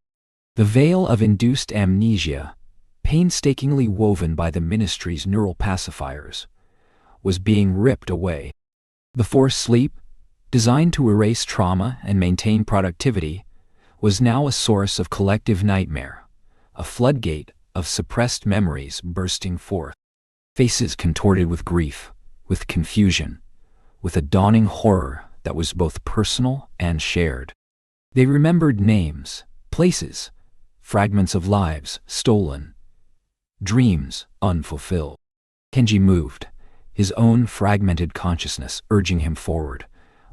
The veil of induced amnesia, painstakingly woven by the ministry's neural pacifiers, was being ripped away. The forced sleep, designed to erase trauma and maintain productivity, was now a source of collective nightmare, a floodgate of suppressed memories bursting forth. Faces contorted with grief, with confusion, with a dawning horror that was both personal and shared. They remembered names, places, fragments of lives stolen, dreams unfulfilled. Kenji moved, his own fragmented consciousness urging him forward,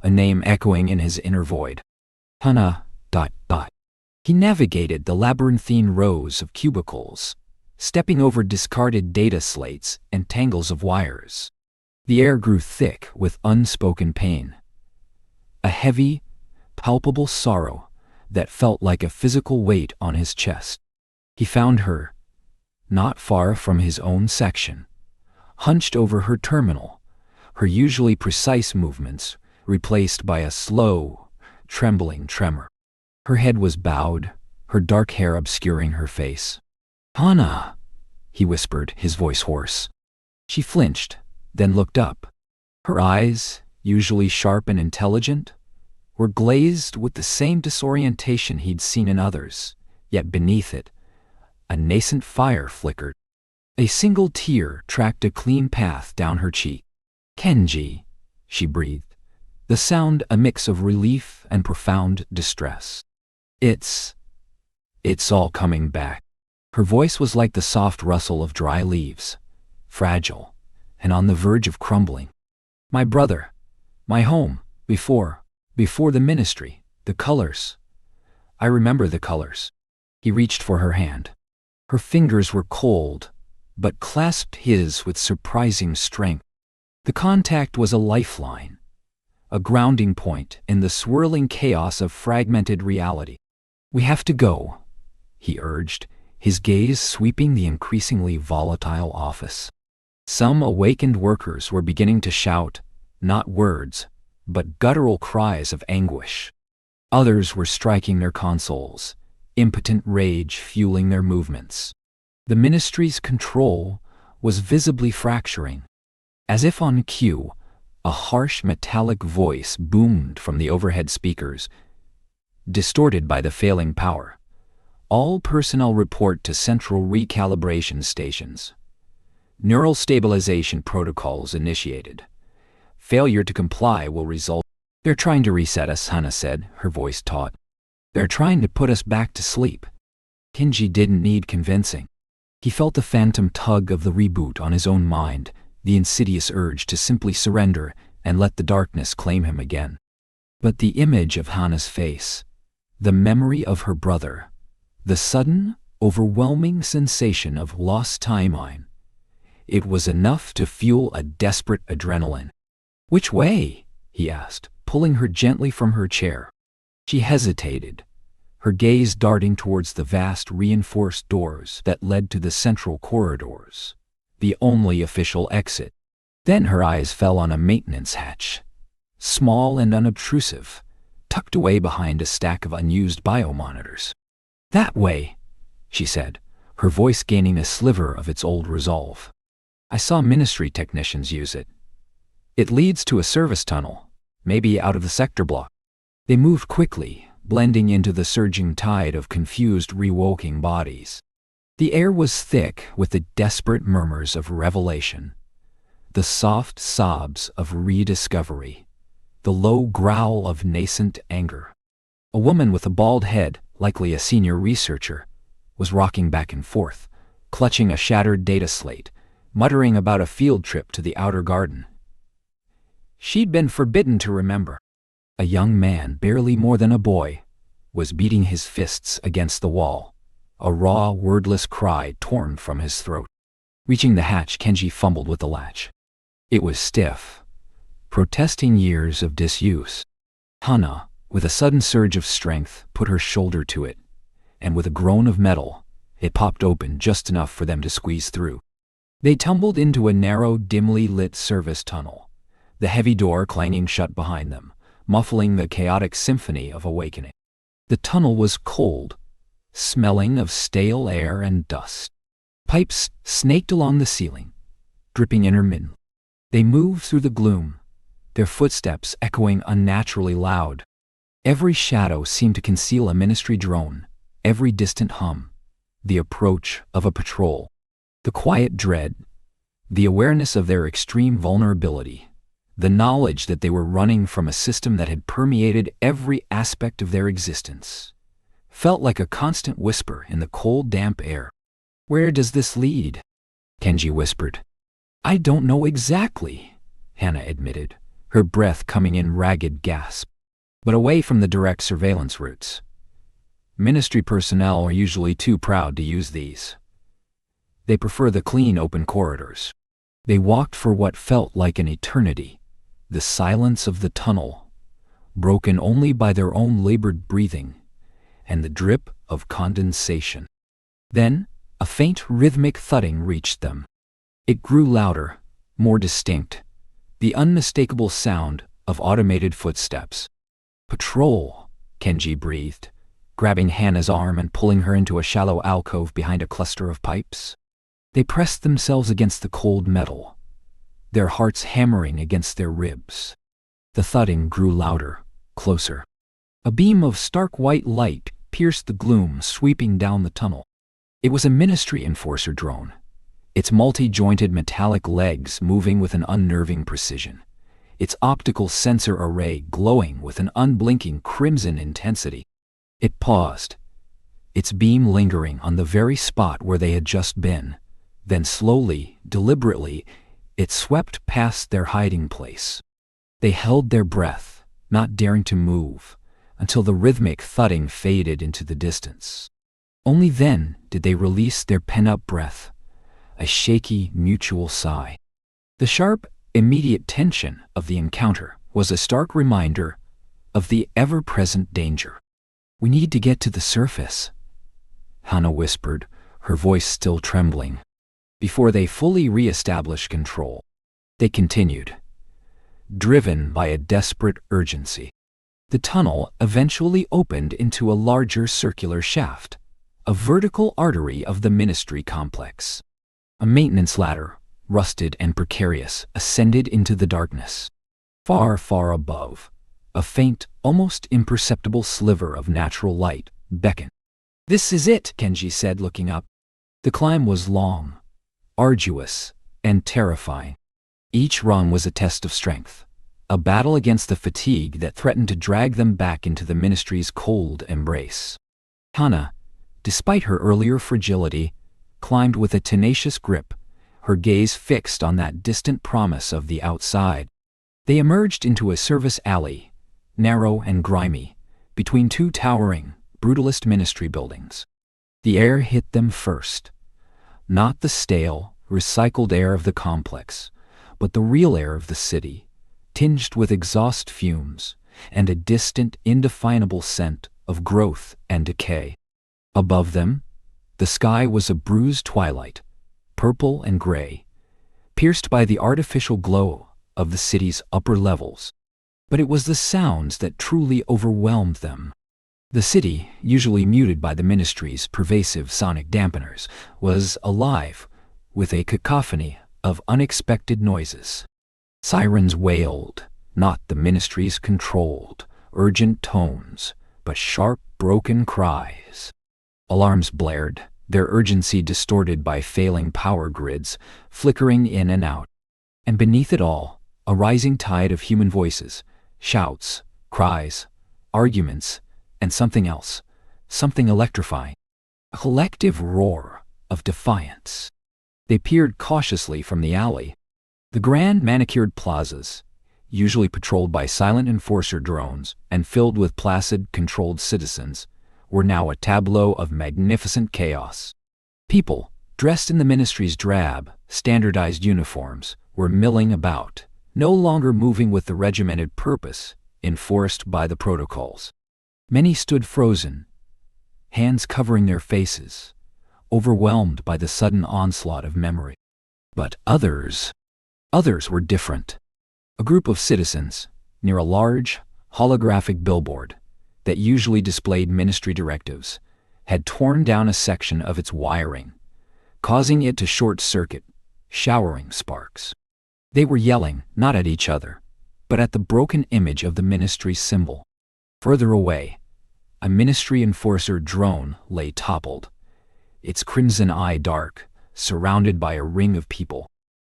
a name echoing in his inner void. Hana. He navigated the labyrinthine rows of cubicles, stepping over discarded data slates and tangles of wires. The air grew thick with unspoken pain, a heavy, palpable sorrow that felt like a physical weight on his chest. He found her, not far from his own section, hunched over her terminal, her usually precise movements replaced by a slow, trembling tremor. Her head was bowed, her dark hair obscuring her face. "Hana," he whispered, his voice hoarse. She flinched, then looked up. Her eyes, usually sharp and intelligent, were glazed with the same disorientation he'd seen in others, yet beneath it, a nascent fire flickered. A single tear tracked a clean path down her cheek. "Kenji," she breathed, the sound a mix of relief and profound distress. It's all coming back." Her voice was like the soft rustle of dry leaves, fragile and on the verge of crumbling. "My brother, my home, before the ministry, the colors. I remember the colors." He reached for her hand. Her fingers were cold, but clasped his with surprising strength. The contact was a lifeline, a grounding point in the swirling chaos of fragmented reality. "We have to go," he urged, his gaze sweeping the increasingly volatile office. Some awakened workers were beginning to shout, not words, but guttural cries of anguish. Others were striking their consoles, impotent rage fueling their movements. The ministry's control was visibly fracturing. As if on cue, a harsh metallic voice boomed from the overhead speakers, distorted by the failing power. "All personnel report to central recalibration stations. Neural stabilization protocols initiated. Failure to comply will result." "They're trying to reset us," Hana said, her voice taut. "They're trying to put us back to sleep." Kenji didn't need convincing. He felt the phantom tug of the reboot on his own mind, the insidious urge to simply surrender and let the darkness claim him again. But the image of Hana's face, the memory of her brother, the sudden, overwhelming sensation of lost timeline, it was enough to fuel a desperate adrenaline. "Which way?" he asked, pulling her gently from her chair. She hesitated, her gaze darting towards the vast reinforced doors that led to the central corridors, the only official exit. Then her eyes fell on a maintenance hatch, small and unobtrusive, tucked away behind a stack of unused biomonitors. "That way," she said, her voice gaining a sliver of its old resolve. "I saw ministry technicians use it. It leads to a service tunnel, maybe out of the sector block." They moved quickly, blending into the surging tide of confused, rewoking bodies. The air was thick with the desperate murmurs of revelation, the soft sobs of rediscovery, the low growl of nascent anger. A woman with a bald head, likely a senior researcher, was rocking back and forth, clutching a shattered data slate, muttering about a field trip to the outer garden. She'd been forbidden to remember. A young man, barely more than a boy, was beating his fists against the wall, a raw, wordless cry torn from his throat. Reaching the hatch, Kenji fumbled with the latch. It was stiff, protesting years of disuse. Hana, with a sudden surge of strength, put her shoulder to it, and with a groan of metal, it popped open just enough for them to squeeze through. They tumbled into a narrow, dimly lit service tunnel, the heavy door clanging shut behind them, muffling the chaotic symphony of awakening. The tunnel was cold, smelling of stale air and dust. Pipes snaked along the ceiling, dripping intermittently. They moved through the gloom, their footsteps echoing unnaturally loud. Every shadow seemed to conceal a ministry drone, every distant hum, the approach of a patrol. The quiet dread, the awareness of their extreme vulnerability, the knowledge that they were running from a system that had permeated every aspect of their existence, felt like a constant whisper in the cold, damp air. "Where does this lead?" Kenji whispered. I don't know exactly, Hannah admitted, her breath coming in ragged gasps. But away from the direct surveillance routes. Ministry personnel are usually too proud to use these. They prefer the clean, open corridors. They walked for what felt like an eternity, the silence of the tunnel, broken only by their own labored breathing and the drip of condensation. Then, a faint rhythmic thudding reached them. It grew louder, more distinct, the unmistakable sound of automated footsteps. Patrol, Kenji breathed, grabbing Hannah's arm and pulling her into a shallow alcove behind a cluster of pipes. They pressed themselves against the cold metal, their hearts hammering against their ribs. The thudding grew louder, closer. A beam of stark white light pierced the gloom, sweeping down the tunnel. It was a Ministry Enforcer drone, its multi-jointed metallic legs moving with an unnerving precision, its optical sensor array glowing with an unblinking crimson intensity. It paused, its beam lingering on the very spot where they had just been. Then slowly, deliberately, it swept past their hiding place. They held their breath, not daring to move, until the rhythmic thudding faded into the distance. Only then did they release their pent-up breath, a shaky, mutual sigh. The sharp, immediate tension of the encounter was a stark reminder of the ever-present danger. "We need to get to the surface," Hannah whispered, her voice still trembling. Before they fully re-established control, they continued, driven by a desperate urgency. The tunnel eventually opened into a larger circular shaft, a vertical artery of the Ministry complex. A maintenance ladder, rusted and precarious, ascended into the darkness. Far, far above, a faint, almost imperceptible sliver of natural light beckoned. "This is it," Kenji said, looking up. The climb was long, arduous, and terrifying. Each rung was a test of strength, a battle against the fatigue that threatened to drag them back into the Ministry's cold embrace. Hannah, despite her earlier fragility, climbed with a tenacious grip, her gaze fixed on that distant promise of the outside. They emerged into a service alley, narrow and grimy, between two towering, brutalist Ministry buildings. The air hit them first. Not the stale, recycled air of the complex, but the real air of the city, tinged with exhaust fumes and a distant, indefinable scent of growth and decay. Above them, the sky was a bruised twilight, purple and gray, pierced by the artificial glow of the city's upper levels. But it was the sounds that truly overwhelmed them. The city, usually muted by the Ministry's pervasive sonic dampeners, was alive with a cacophony of unexpected noises. Sirens wailed, not the Ministry's controlled, urgent tones, but sharp, broken cries. Alarms blared, their urgency distorted by failing power grids, flickering in and out. And beneath it all, a rising tide of human voices, shouts, cries, arguments, and something else, something electrifying. A collective roar of defiance. They peered cautiously from the alley. The grand manicured plazas, usually patrolled by silent enforcer drones and filled with placid, controlled citizens, were now a tableau of magnificent chaos. People, dressed in the Ministry's drab, standardized uniforms, were milling about, no longer moving with the regimented purpose enforced by the protocols. Many stood frozen, hands covering their faces, overwhelmed by the sudden onslaught of memory. But others were different. A group of citizens, near a large, holographic billboard that usually displayed Ministry directives, had torn down a section of its wiring, causing it to short-circuit, showering sparks. They were yelling, not at each other, but at the broken image of the Ministry symbol. Further away, a Ministry Enforcer drone lay toppled, its crimson eye dark, surrounded by a ring of people.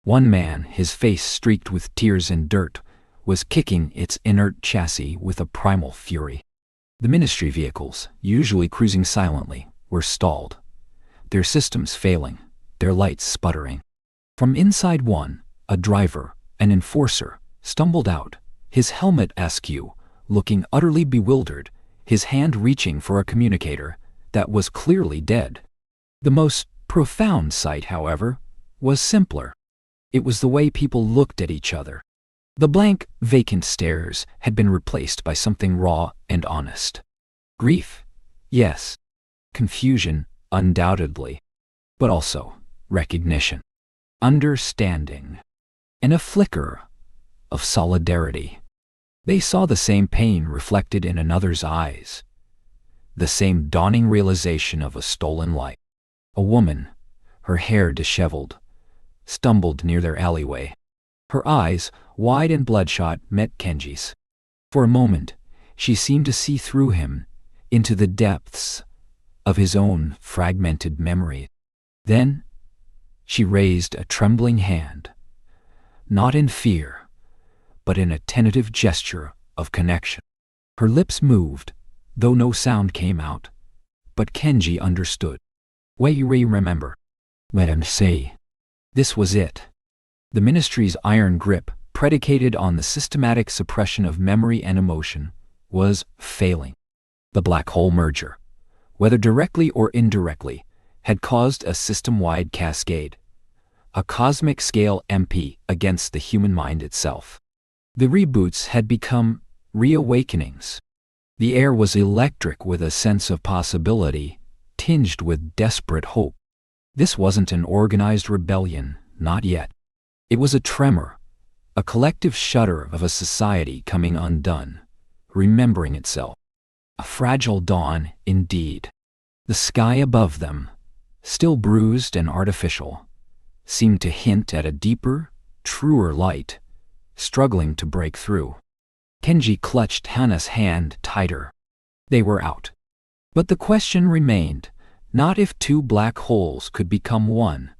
One man, his face streaked with tears and dirt, was kicking its inert chassis with a primal fury. The Ministry vehicles, usually cruising silently, were stalled, their systems failing, their lights sputtering. From inside one, a driver, an enforcer, stumbled out, his helmet askew, looking utterly bewildered, his hand reaching for a communicator that was clearly dead. The most profound sight, however, was simpler. It was the way people looked at each other. The blank, vacant stares had been replaced by something raw and honest. Grief, yes. Confusion, undoubtedly. But also recognition, understanding, and a flicker of solidarity. They saw the same pain reflected in another's eyes, the same dawning realization of a stolen life. A woman, her hair disheveled, stumbled near their alleyway. Her eyes, wide and bloodshot, met Kenji's. For a moment, she seemed to see through him, into the depths of his own fragmented memory. Then, she raised a trembling hand, not in fear, but in a tentative gesture of connection. Her lips moved, though no sound came out, but Kenji understood. "We remember. Let him say." This was it. The Ministry's iron grip, predicated on the systematic suppression of memory and emotion, was failing. The black hole merger, whether directly or indirectly, had caused a system-wide cascade, a cosmic-scale MP against the human mind itself. The reboots had become reawakenings. The air was electric with a sense of possibility, tinged with desperate hope. This wasn't an organized rebellion, not yet. It was a tremor, a collective shudder of a society coming undone, remembering itself. A fragile dawn, indeed. The sky above them, still bruised and artificial, seemed to hint at a deeper, truer light, struggling to break through. Kenji clutched Hana's hand tighter. They were out. But the question remained, not if two black holes could become one,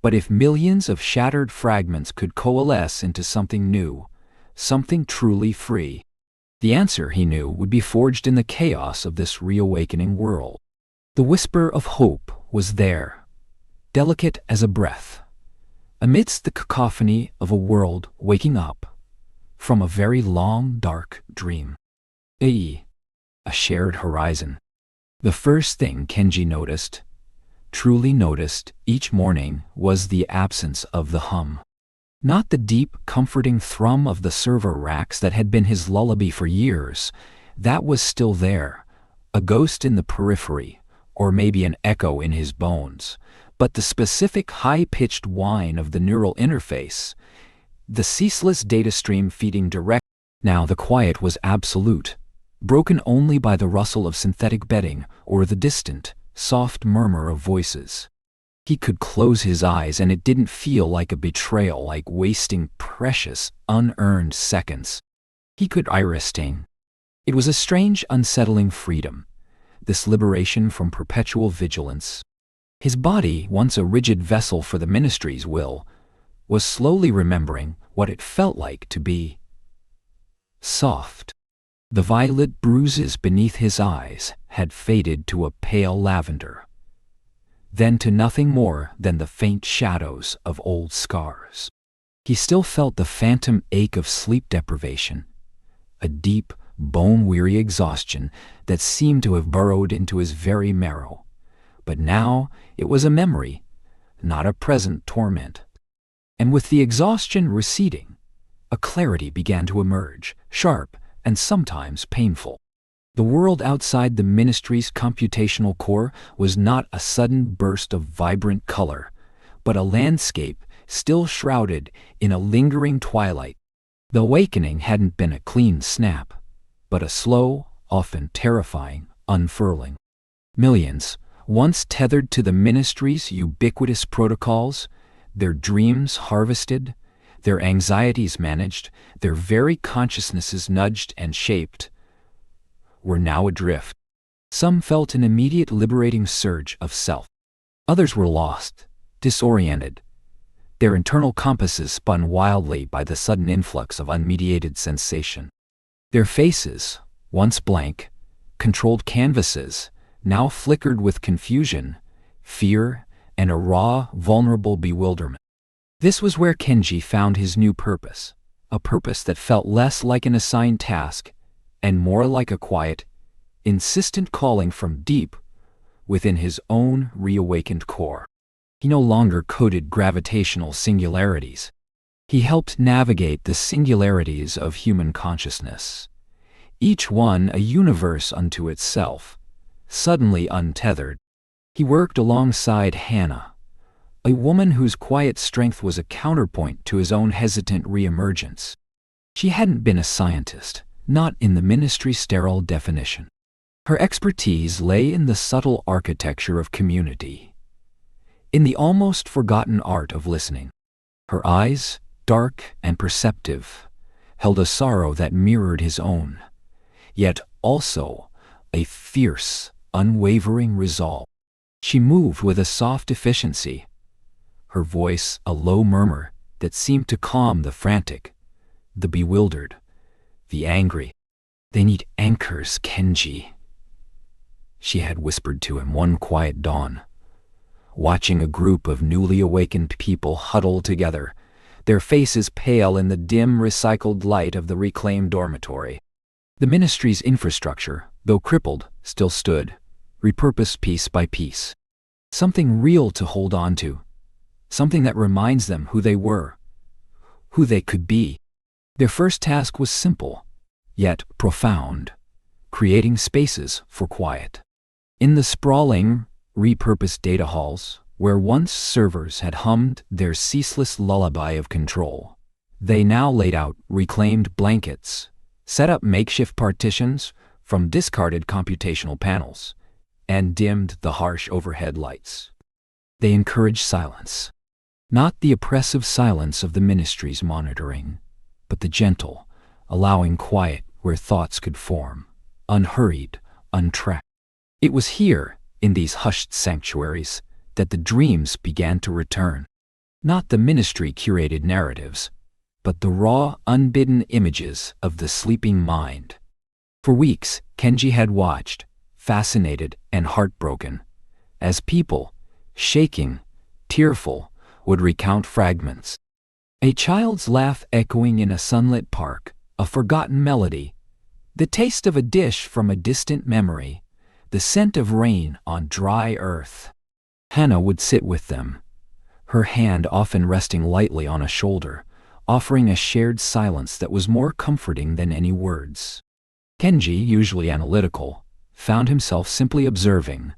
but if millions of shattered fragments could coalesce into something new, something truly free. The answer, he knew, would be forged in the chaos of this reawakening world. The whisper of hope was there, delicate as a breath, amidst the cacophony of a world waking up from a very long, dark dream. A shared horizon. The first thing Kenji noticed, truly noticed, each morning was the absence of the hum. Not the deep, comforting thrum of the server racks that had been his lullaby for years. That was still there, a ghost in the periphery, or maybe an echo in his bones. But the specific high-pitched whine of the neural interface, the ceaseless data stream feeding direct. Now the quiet was absolute, broken only by the rustle of synthetic bedding or the distant, soft murmur of voices. He could close his eyes and it didn't feel like a betrayal, like wasting precious, unearned seconds. He could iris sting. It was a strange, unsettling freedom, this liberation from perpetual vigilance. His body, once a rigid vessel for the Ministry's will, was slowly remembering what it felt like to be soft. The violet bruises beneath his eyes had faded to a pale lavender, then to nothing more than the faint shadows of old scars. He still felt the phantom ache of sleep deprivation, a deep, bone-weary exhaustion that seemed to have burrowed into his very marrow. But now it was a memory, not a present torment. And with the exhaustion receding, a clarity began to emerge, sharp and sometimes painful. The world outside the Ministry's computational core was not a sudden burst of vibrant color, but a landscape still shrouded in a lingering twilight. The awakening hadn't been a clean snap, but a slow, often terrifying, unfurling. Millions, once tethered to the Ministry's ubiquitous protocols, their dreams harvested, their anxieties managed, their very consciousnesses nudged and shaped, were now adrift. Some felt an immediate liberating surge of self. Others were lost, disoriented, their internal compasses spun wildly by the sudden influx of unmediated sensation. Their faces, once blank, controlled canvases, now flickered with confusion, fear, and a raw, vulnerable bewilderment. This was where Kenji found his new purpose, a purpose that felt less like an assigned task and more like a quiet, insistent calling from deep within his own reawakened core. He no longer coded gravitational singularities. He helped navigate the singularities of human consciousness, each one a universe unto itself, suddenly untethered. He worked alongside Hannah, a woman whose quiet strength was a counterpoint to his own hesitant reemergence. She hadn't been a scientist, not in the ministry's sterile definition. Her expertise lay in the subtle architecture of community, in the almost forgotten art of listening. Her eyes, dark and perceptive, held a sorrow that mirrored his own, yet also a fierce, unwavering resolve. She moved with a soft efficiency, her voice a low murmur that seemed to calm the frantic, the bewildered, the angry. "They need anchors, Kenji," she had whispered to him one quiet dawn, watching a group of newly awakened people huddle together, their faces pale in the dim, recycled light of the reclaimed dormitory. The ministry's infrastructure, though crippled, still stood, repurposed piece by piece. Something real to hold on to, something that reminds them who they were, who they could be. Their first task was simple, yet profound, creating spaces for quiet. In the sprawling, repurposed data halls, where once servers had hummed their ceaseless lullaby of control, they now laid out reclaimed blankets, set up makeshift partitions from discarded computational panels, and dimmed the harsh overhead lights. They encouraged silence, not the oppressive silence of the ministry's monitoring, but the gentle, allowing quiet where thoughts could form, unhurried, untracked. It was here, in these hushed sanctuaries, that the dreams began to return. Not the ministry-curated narratives, but the raw, unbidden images of the sleeping mind. For weeks, Kenji had watched, fascinated and heartbroken, as people, shaking, tearful, would recount fragments. A child's laugh echoing in a sunlit park, a forgotten melody, the taste of a dish from a distant memory, the scent of rain on dry earth. Hannah would sit with them, her hand often resting lightly on a shoulder, offering a shared silence that was more comforting than any words. Kenji, usually analytical, found himself simply observing,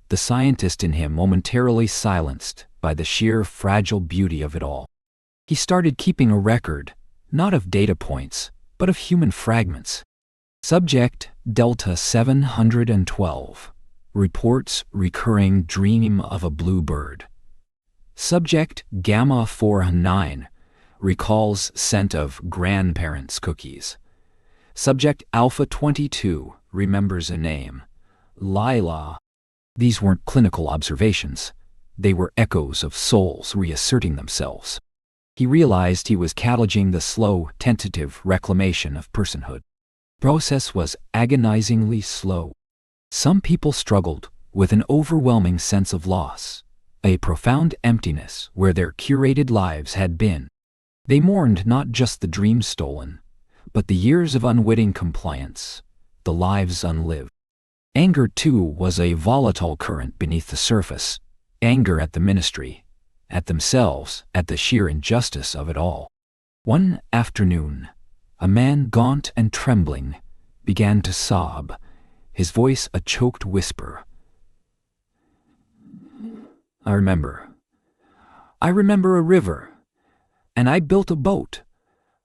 the scientist in him momentarily silenced by the sheer fragile beauty of it all. He started keeping a record, not of data points, but of human fragments. Subject Delta 712 reports recurring dream of a blue bird. Subject Gamma 49 recalls scent of grandparents' cookies. Subject Alpha 22 remembers a name, Lila. These weren't clinical observations. They were echoes of souls reasserting themselves. He realized he was cataloging the slow, tentative reclamation of personhood. The process was agonizingly slow. Some people struggled with an overwhelming sense of loss, a profound emptiness where their curated lives had been. They mourned not just the dreams stolen, but the years of unwitting compliance, the lives unlived. Anger, too, was a volatile current beneath the surface. Anger at the ministry, at themselves, at the sheer injustice of it all. One afternoon, a man gaunt and trembling began to sob, his voice a choked whisper. I remember a river, and I built a boat,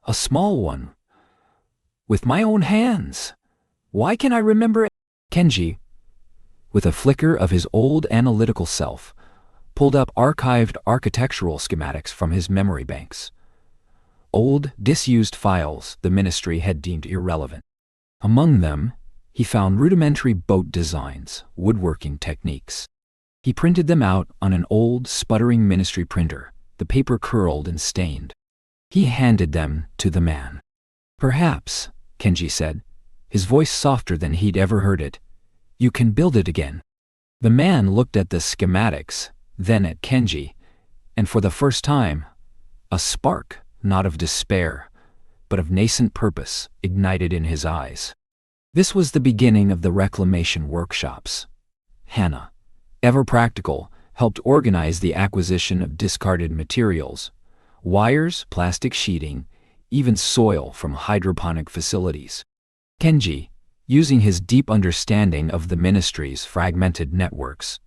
a small one, with my own hands. Why can I remember it? Kenji, with a flicker of his old analytical self, pulled up archived architectural schematics from his memory banks. Old, disused files the ministry had deemed irrelevant. Among them, he found rudimentary boat designs, woodworking techniques. He printed them out on an old, sputtering ministry printer, the paper curled and stained. He handed them to the man. Perhaps, Kenji said, his voice softer than he'd ever heard it, you can build it again. The man looked at the schematics, then at Kenji, and for the first time, A spark, not of despair, but of nascent purpose, ignited in his eyes. This was the beginning of the reclamation workshops. Hannah, ever practical, helped organize the acquisition of discarded materials, wires, plastic sheeting, even soil from hydroponic facilities. Kenji, using his deep understanding of the ministry's fragmented networks,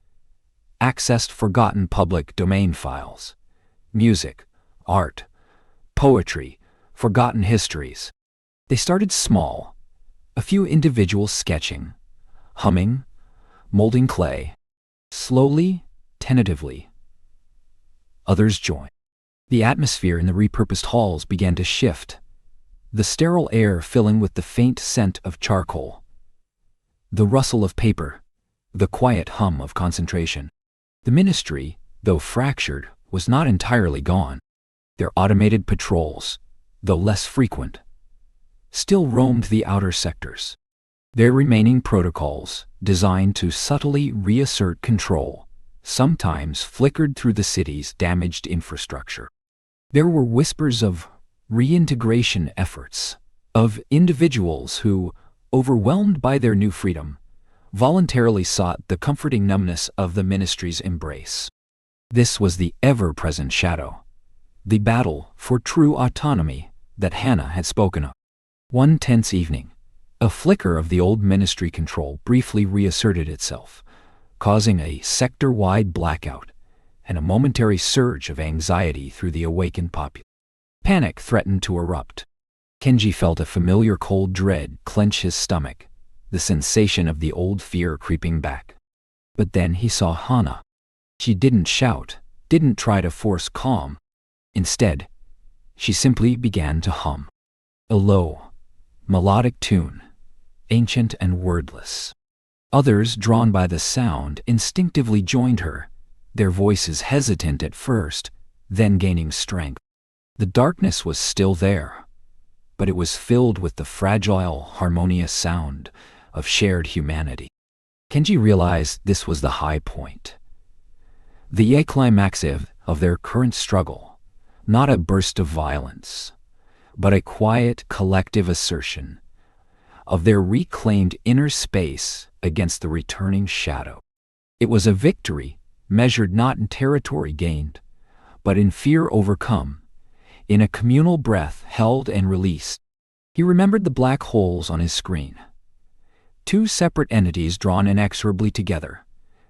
accessed forgotten public domain files, music, art, poetry, forgotten histories. They started small, a few individuals sketching, humming, molding clay. Slowly, tentatively, others joined. The atmosphere in the repurposed halls began to shift, the sterile air filling with the faint scent of charcoal, the rustle of paper, the quiet hum of concentration. The ministry, though fractured, was not entirely gone. Their automated patrols, though less frequent, still roamed the outer sectors. Their remaining protocols, designed to subtly reassert control, sometimes flickered through the city's damaged infrastructure. There were whispers of reintegration efforts, of individuals who, overwhelmed by their new freedom, voluntarily sought the comforting numbness of the ministry's embrace. This was the ever-present shadow, the battle for true autonomy that Hannah had spoken of. One tense evening, a flicker of the old ministry control briefly reasserted itself, causing a sector-wide blackout and a momentary surge of anxiety through the awakened populace. Panic threatened to erupt. Kenji felt a familiar cold dread clench his stomach, the sensation of the old fear creeping back. But then he saw Hannah. She didn't shout, didn't try to force calm. Instead, she simply began to hum. A low, melodic tune, ancient and wordless. Others, drawn by the sound, instinctively joined her, their voices hesitant at first, then gaining strength. The darkness was still there, but it was filled with the fragile, harmonious sound of shared humanity. Kenji realized this was the high point, the climax of their current struggle, not a burst of violence, but a quiet, collective assertion of their reclaimed inner space against the returning shadow. It was a victory measured not in territory gained, but in fear overcome, in a communal breath held and released. He remembered the black holes on his screen, two separate entities drawn inexorably together,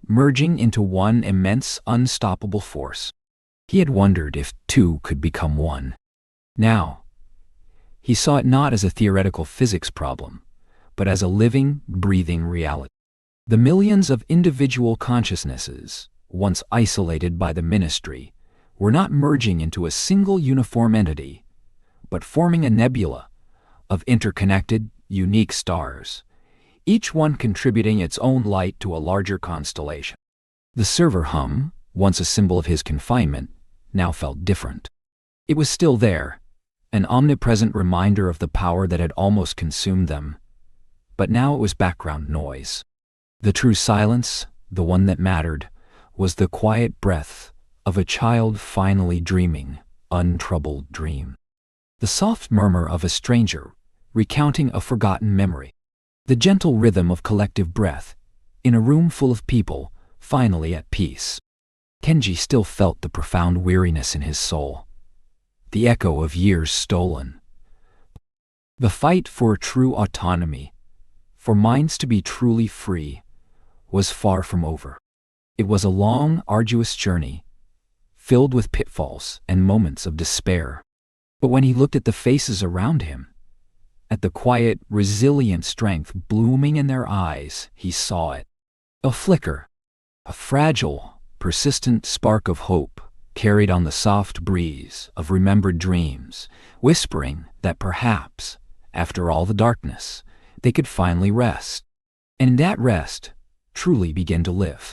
merging into one immense, unstoppable force. He had wondered if two could become one. Now, he saw it not as a theoretical physics problem, but as a living, breathing reality. The millions of individual consciousnesses, once isolated by the ministry, were not merging into a single uniform entity, but forming a nebula of interconnected, unique stars, each one contributing its own light to a larger constellation. The server hum, once a symbol of his confinement, now felt different. It was still there, an omnipresent reminder of the power that had almost consumed them, but now it was background noise. The true silence, the one that mattered, was the quiet breath of a child finally dreaming, untroubled dream. The soft murmur of a stranger recounting a forgotten memory. The gentle rhythm of collective breath in a room full of people finally at peace. Kenji still felt the profound weariness in his soul, the echo of years stolen. The fight for true autonomy, for minds to be truly free, was far from over. It was a long, arduous journey, filled with pitfalls and moments of despair. But when he looked at the faces around him, at the quiet, resilient strength blooming in their eyes, he saw it. A flicker, a fragile, persistent spark of hope carried on the soft breeze of remembered dreams, whispering that perhaps, after all the darkness, they could finally rest. And in that rest, truly begin to live.